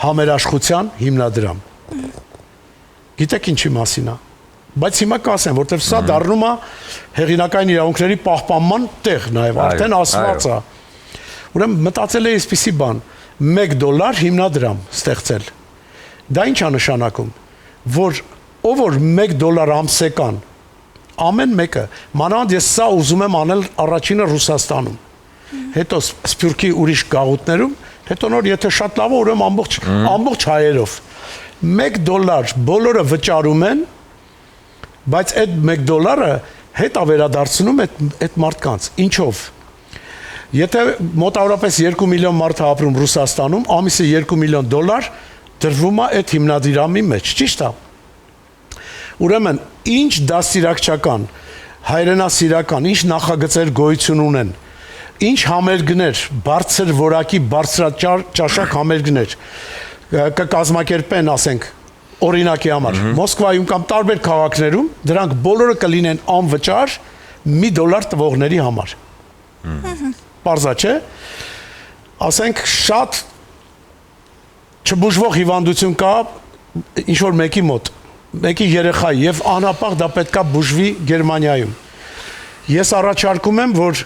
J: համերաշխության հիմնադրամ, գիտեք ինչի մասին է, բայց հիմա կասեմ, որտեղ սա դառնում է հեղինակային իրավունքների պահպանման տեղ նաև, արդեն ասված է, ուրեմն մտածել էի այսպիսի բան, $1 հիմնադրամ ստեղծել, դա ինչ է նշանակում, որ ով որ $1 ամսեկան, ամեն մեկը, մանավանդ ես սա ուզում եմ անել առաջինը Ռուսաստանում, հետո Սփյուռքի ուրիշ գաղութներում, հետո նոր եթե շատ լավ է, ուրեմն ամբողջ հայերով, $1 բոլորը վճարում են, բայց այդ $1 հետ ավերադարձնում այդ մարդկանց, ինչով, եթե մոտավորապես 2 միլիոն մարդ է ապրում Ռուսաստանում, ամիսը $2 միլիոն դրվում է այդ հիմնադրամի մեջ, ճիշտ է։ Ուրեմն, ինչ դաստիարակչական, հայրենասիրական, ինչ նախագծեր գոյություն ունեն, ինչ համերգներ, բարձր որակի, բարձրաճաշակ համերգներ կկազմակերպեն, ասենք, օրինակի համար, Մոսկվայում կամ տարբեր քաղաքներում, դրանք բոլորը կլինեն անվճար $1 տվողների համար։ Պարզա չէ, ասենք շատ չբուժվող հիվանդություն կա ինչ-որ մեկի մոտ, մեկի երեխայի և անապաղ դա պետք է բուժվի Գերմանիայում։ Ես առաջարկում եմ, որ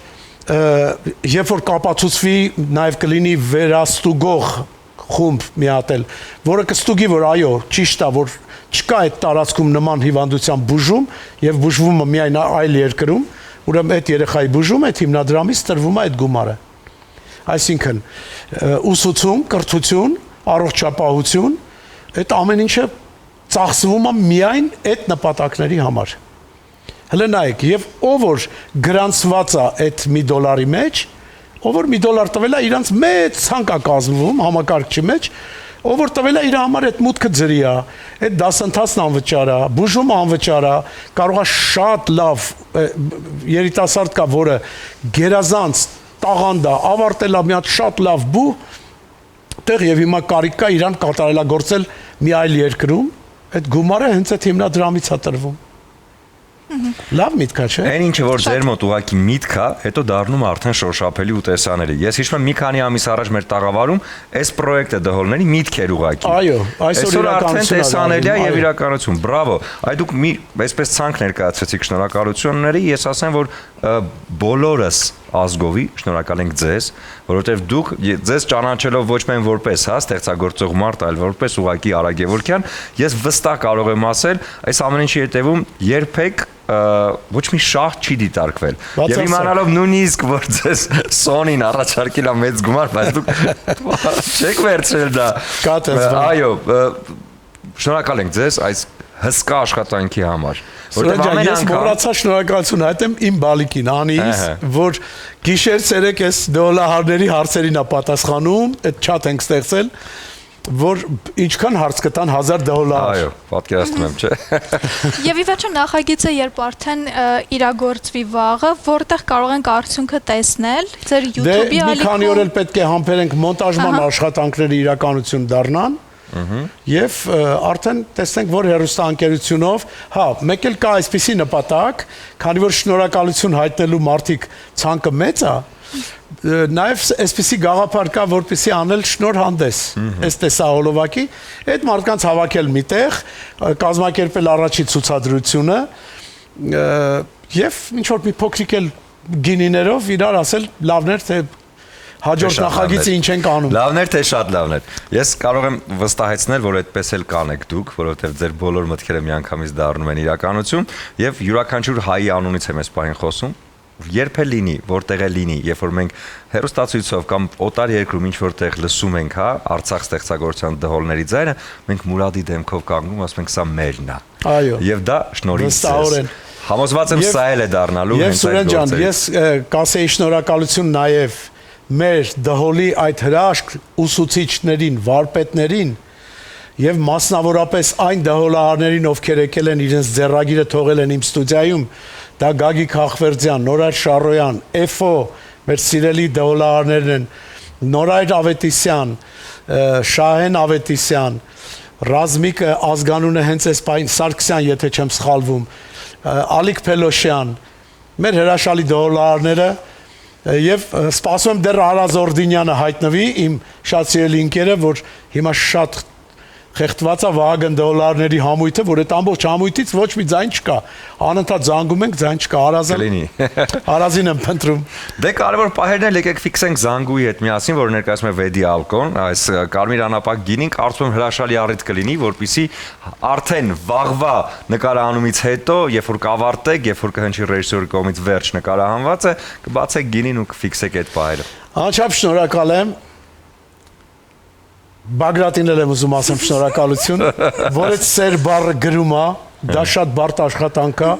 J: երբ որ կապացուցվի, նաև կլինի վերաստուգող խումբ մի հատ էլ, որը կստուգի, որ այո, ճիշտ է, որ չկա այդ տարածքում նման հիվանդության բուժում և բուժվում է միայն այլ երկրում, ուրեմն այդ երեխայի բուժում, այդ հիմնադրամից տրվում է այդ գումարը։ Այսինքն, ուսուցում, կրթություն, առողջապահություն, այդ ամեն ինչը ծախսվում է միայն այդ նպատակների համար։ Հələ նայեք, եւ ով որ գրանցված է այդ $1 մեջ, ով որ $1 տվել է, իրանց մեծ ցանկ է կազմվում համակարգչի մեջ, ով որ տվել է իր համար այդ մուտքը ջրի է, այդ դասընթացն անվճար է, բուժումը անվճար է, կարող է շատ լավ երիտասարդ կա, որը գերազանց տաղանդ է, ավարտել է մի հատ շատ լավ բու, տեղ եւ հիմա կարիք կա իրան կատարելագործել մի այլ երկրում, այդ գումարը հենց այդ հիմնադրամից է տրվում։ Լավ միտք է, չէ՞։
A: Այն ինչը որ ձեր մոտ ուղակի միտք է, հետո դառնում է արդեն շոշափելի ու տեսանելի։ Ես հիշում եմ մի քանի ամիս առաջ մեր տաղավարում այս պրոյեկտը դհոլների միտք էր ուղակի։
J: Այո, այսօր
A: արդեն տեսանելի է եւ իրականություն։ Բրավո։ Այ դուք մի այսպես ցանկ ներկայացրեցիք, շնորհակալությունների, ես ասեմ, որ բոլորս ազգովի շնորհակալ ենք ձեզ, որովհետև դուք ձեզ ճանաչելով ոչ միայն որպես ստեղծագործող մարդ, այլ որպես ուղակի Արա Գևորգյան, ես վստահ կարող եմ ասել, այս ամեն ինչի հետևում երբեք ոչ մի շահ չի դիտարկվել։ Եվ իմանալով նույնիսկ որ ձեզ Սոնին առաջարկել է մեծ գումար, բայց դուք չեք վերցրել դա։ Այո, շնորհակալ ենք ձեզ այս հսկա աշխատանքի համար։
J: Որտեղ ես մոռացա շնորհակալություն հայտեմ իմ բալիկին Անիից, որ գիշեր ցերեկ էս դոլարների հարցերին է պատասխանում, այդ չաթ ենք ստեղծել, որ ինչքան հարց կտան $1000։
A: Այո, պատկերացնում եմ, չէ։
B: Եվ ի վերջո նախագիծը երբ արդեն իրագործվի վաղը, որտեղ կարող ենք արդյունքը տեսնել, ձեր YouTube-ի
J: ալիքում։ Դե մի քանի օր էլ պետք է համբերենք մոնտաժման աշխատանքների իրականություն դառնան։ Եվ արդեն տեսնենք, որ հեռուստաընկերությունով, հա, մեկ էլ կա այսպիսի նպատակ, քանի որ շնորհակալություն հայտնելու մարդիկ ցանկը մեծ է, նաև այսպիսի գաղափար կա, որպեսզի անել շնորհանդես, այս տեսահոլովակի, այդ մարդկանց հավաքել միտեղ, կազմակերպել առաջի ցուցադրությունը եւ ինչ որ մի փոքրիկ էլ գինիներով իրար ասել լավներ թե հաջորդ նախագիծը ինչ ենք անում։
A: Լավներ թե շատ լավներ։ Ես կարող եմ վստահեցնել, որ այդպես էլ կանեք դուք, որովհետև ձեր բոլոր մտքերը միանգամից դառնում են իրականություն, եւ յուրաքանչյուր հայի անունից եմ այս պահին խոսում, երբ է լինի, որտեղ է լինի, երբ որ մենք հեռուստացույցով կամ օտար երկրում ինչ որտեղ լսում ենք, հա, Արցախ ստեղծագործության դհոլների ձայնը, մենք մուրադի դեմքով կանգնում, ասում ենք սա մերն է։
J: Այո։
A: Եվ դա շնորհիվ ձեզ։ Համոզված եմ սա էլ է դառնալու
J: հենց այդ գործը։ Եվ Սուրեն ջան, ես կասեի շնորհակալություն նաև մեր դհոլի այդ հրաշք ուսուցիչներին, վարպետներին եւ մասնավորապես այն դհոլահարներին, ովքեր եկել են իրենց ձեռագիրը թողել են իմ ստուդիայում, դա Գագիկ Հախվերդյան, Նորայր Շարոյան, Էֆո, մեր սիրելի դհոլահարներն են, Նորայր Ավետիսյան, Շահեն Ավետիսյան, Ռազմիկը ազգանունը հենց այս պայն Սարգսյան, եթե չեմ սխալվում, Ալիկ Փելոշյան, մեր հրաշալի դհոլահարները եւ սպասում եմ դեռ Արա Զորդինյանը հայտնվի, իմ շատ սիրելի ընկերը, որ հիմա շատ խեղդված է Վահագն դոլարների համույթը, որ այդ ամբողջ համույթից ոչ մի ձայն չկա։ Անընդհատ զանգում ենք, ձայն չկա, Արազին եմ փնտրում։
A: Դե կարևոր պահերն էլ եկեք ֆիքսենք Զանգուի հետ միասին, որ ներկայացնում է Վեդի Ալկոն, այս կարմիր անապակ գինին, կարծում եմ հրաշալի առիթ կլինի, որպեսզի արդեն վաղվա նկարահանումից հետո, երբ որ կավարտեք, երբ որ կհնչի ռեժիսորի կողմից վերջ նկարահանվածը, կբացեք գինին ու կֆիքսեք այդ պահերը։
J: Անչափ շնորհակալ եմ։ Բագրատին էլ եմ ուզում ասեմ շնորհակալություն, որ այդ սեր բառը գրում է, դա շատ բարդ աշխատանք է,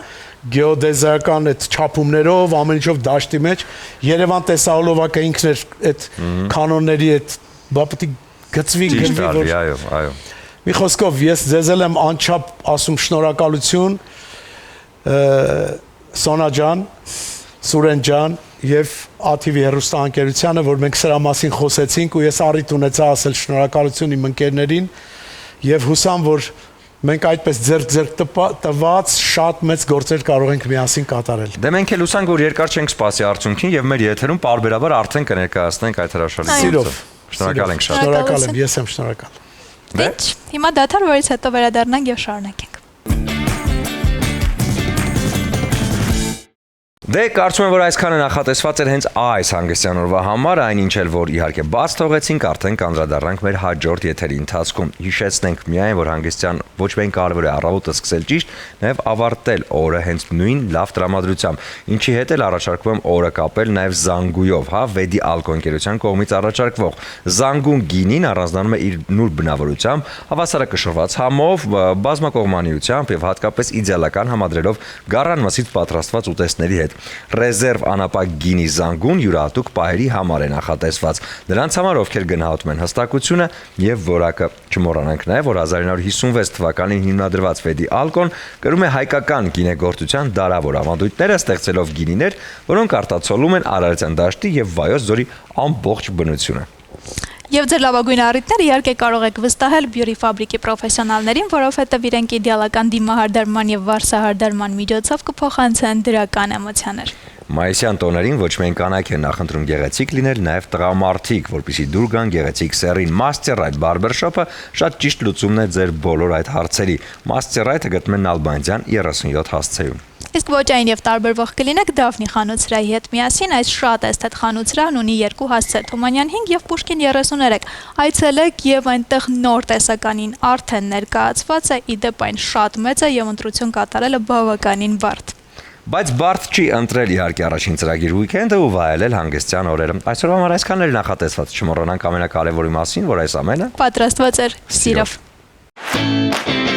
J: գեոդեզիական այդ չափումներով, ամեն ինչով դաշտի մեջ, Երևան տեսահոլովակը ինքն էր այդ կանոնների այդ բապտի գծվի
A: գրվի, այո։
J: Մի խոսքով ես ձեզ եմ անչափ ասում շնորհակալություն Սոնա ջան, Սուրեն ջան եւ ATV հեռուստաընկերությանը, որ մենք սրա մասին խոսեցինք ու ես առիթ ունեցա ասել շնորհակալություն իմ ընկերներին եւ հուսամ, որ մենք այդպես ձեռք տված շատ մեծ գործեր կարող ենք միասին կատարել։
A: Դե մենք էլ հուսանք, որ երկար չենք սպասի արդյունքին եւ մեր եթերում պարբերաբար արդեն կներկայացնենք այդ հրաշալի գործը։ Շնորհակալ ենք շատ։
J: Շնորհակալ եմ, ես եմ շնորհակալ։
B: Ինչ, հիմա դադար, որից հետո վերադառնանք եւ շարունակենք։
A: Դե կարծում եմ, որ այսքանը նախատեսված էր հենց այս հանգստյան օրվա համար, այնինչ էլ որ իհարկե բաց թողեցինք, արդեն կանդրադառնանք մեր հաջորդ եթերի ընթացքում։ Հիշեցնենք միայն, որ հանգստյան ոչ միայն կարևոր է առավոտը սկսել ճիշտ, նաև ավարտել օրը հենց նույն լավ տրամադրությամբ, ինչի հետ էլ առաջարկում եմ օրը կապել նաև Զանգույով, հա, Վեդի Ալկո ընկերության կողմից առաջարկվող։ Զանգուն գինին առանձնանում է իր նուրբ բնավորությամբ, հավասարակշռված համով, բազմակողմանիությամբ եւ հատկապես իդեալական համադրելով գառան մսից պատրաստված ուտեստների հետ։ Ռեզերվ անապակ գինի զանգուն յուրահատուկ պահերի համար է նախատեսված։ Նրանց համար, ովքեր գնահատում են հստակությունը եւ որակը։ Չմոռանանք նաեւ, որ 1956 թվականին հիմնադրված Վեդի Ալկոն կրում է հայկական գինեգործության դարավոր ավանդույթները, ստեղծելով գինիներ, որոնք արտացոլում են Արարատյան դաշտի եւ Վայոց ձորի ամբողջ բնությունը։
B: Եվ ձեր լավագույն առիթները իհարկե կարող եք վստահել բյուրի ֆաբրիկի պրոֆեսիոնալներին, որովհետև իրենք իդեալական դիմահարդարման եւ վարսահարդարման միջոցով կփոխանցեն դրական էմոցիաներ։
A: Մայիսյան տոներին ոչ միայն կանայք են նախընտրում գեղեցիկ լինել, նաև տղամարդիկ, որպեսզի դուր գան գեղեցիկ սեռին։ Master-Right Barbershop-ը շատ ճիշտ լուծումն է ձեր բոլոր այդ հարցերի։ Master-Right-ը գտնվում է Նալբանդյան 37 հասցեում։
B: Իսկ ոչ այն եւ տարբերվող կլինեք Դավնի խանութսրահի հետ միասին, այս շատ էսթետ խանութսրահն ունի 2 հասցե՝ Թումանյան 5 եւ Պուշկին 33։ Այցելեք եւ այնտեղ նոր տեսականին արդեն ներկայացված է, իդեպ այն շատ մեծ է եւ ընտրություն կատարելը բավականին բարդ։
A: Բայց բարդ չի ընտրել իհարկե առաջին ծրագիր weekend-ը ու վայելել հանգստյան օրերը։ Այսօրվա համար այսքանն էր նախատեսված։ Չմոռանանք ամենակարևորի մասին, որ այս ամենը
B: պատրաստված էր սիրով։